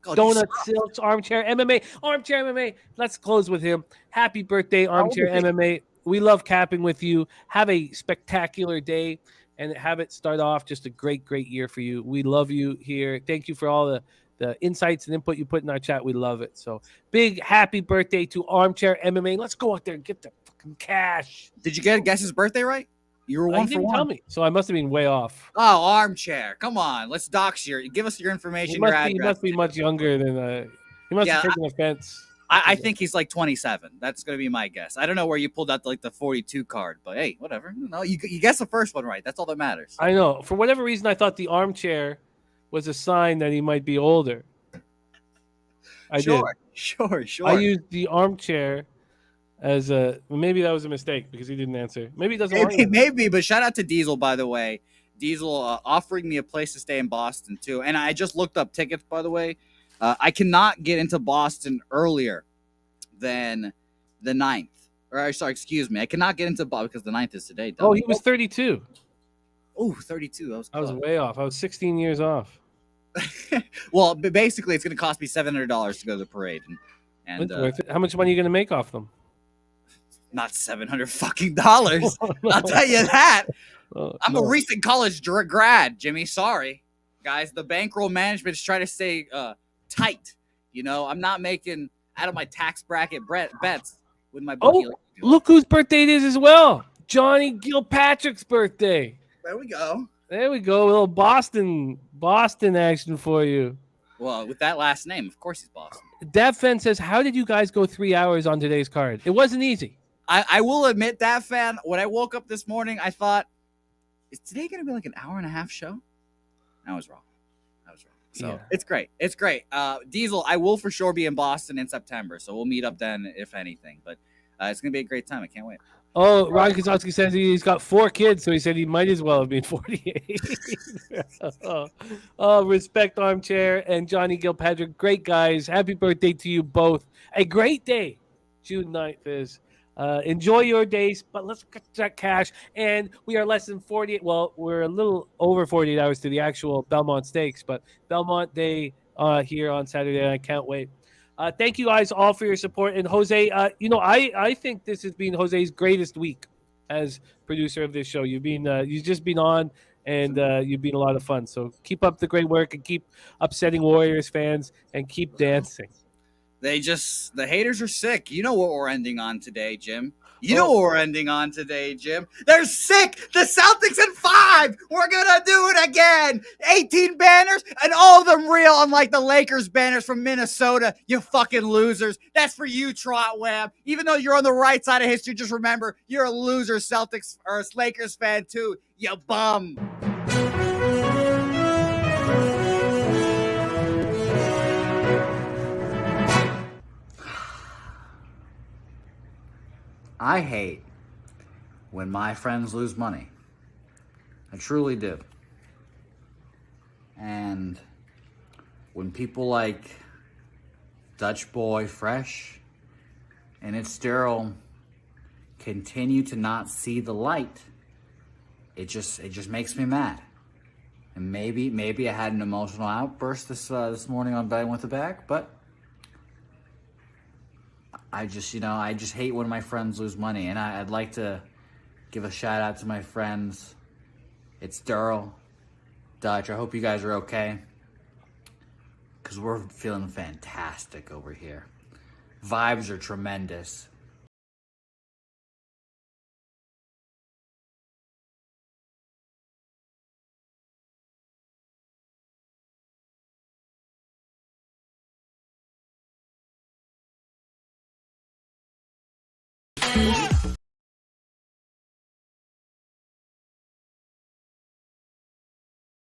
Donut Silks, Armchair MMA. Let's close with him. Happy birthday, Armchair MMA. We love capping with you. Have a spectacular day and have it start off just a great, great year for you. We love you here. Thank you for all the insights and input you put in our chat. We love it. So big happy birthday to Armchair MMA. Let's go out there and get the fucking cash. Did you guess his birthday right? You were 1 for 1. Tell me. So I must have been way off. Oh, Armchair. Come on. Let's dox you. Give us your information, your address. He must be much younger than he must have taken offense. I think he's like 27. That's going to be my guess. I don't know where you pulled out the 42 card, but hey, whatever. No, you guessed the first one right. That's all that matters. I know. For whatever reason, I thought the armchair was a sign that he might be older. Sure. I used the armchair as maybe that was a mistake because he didn't answer. Maybe he doesn't. Maybe. But shout out to Diesel, by the way. Diesel offering me a place to stay in Boston too, and I just looked up tickets, by the way. I cannot get into Boston earlier than the 9th. Or sorry, excuse me. I cannot get into Boston because the 9th is today. Oh, he was 32. Oh, 32. I was way off. I was 16 years off. Well, but basically, it's going to cost me $700 to go to the parade. And worth it. How much money are you going to make off them? Not $700 fucking dollars. I'll tell you that. I'm a recent college grad, Jimmy. Sorry, guys. The bankroll management is trying to stay tight. I'm not making out of my tax bracket bets with my bookie. Oh, look whose birthday it is as well. Johnny Gilpatrick's birthday. There we go. A little Boston action for you. Well, with that last name, of course he's Boston. Fan says, how did you guys go 3 hours on today's card? It wasn't easy. I will admit that, fan. When I woke up this morning, I thought, is today going to be like an hour and a half show? I was wrong. So yeah. It's great. Diesel, I will for sure be in Boston in September, so we'll meet up then, if anything. But it's going to be a great time. I can't wait. Oh, Ron Kozlowski says he's got 4 kids, so he said he might as well have been 48. Respect, Armchair and Johnny Gilpatrick. Great guys. Happy birthday to you both. A great day. June 9th is. Enjoy your days, but let's get that cash. And we are less than 48. Well, we're a little over 48 hours to the actual Belmont Stakes, but Belmont Day here on Saturday. I can't wait. Thank you guys all for your support. And Jose, I think this has been Jose's greatest week as producer of this show. You've just been on, and you've been a lot of fun. So keep up the great work and keep upsetting Warriors fans and keep dancing. The haters are sick. You know what we're ending on today, Jim. They're sick. The Celtics in 5. We're going to do it again. 18 banners and all of them real, unlike the Lakers banners from Minnesota. You fucking losers. That's for you, Trot Web. Even though you're on the right side of history, just remember, you're a loser Celtics or Lakers fan too. You bum. I hate when my friends lose money. I truly do. And when people like Dutch Boy Fresh and It's Sterile continue to not see the light, it just makes me mad. And maybe I had an emotional outburst this morning on Betting with the Bag, but I just hate when my friends lose money, and I'd like to give a shout out to my friends. It's Daryl, Dutch. I hope you guys are okay, because we're feeling fantastic over here. Vibes are tremendous. Yeah.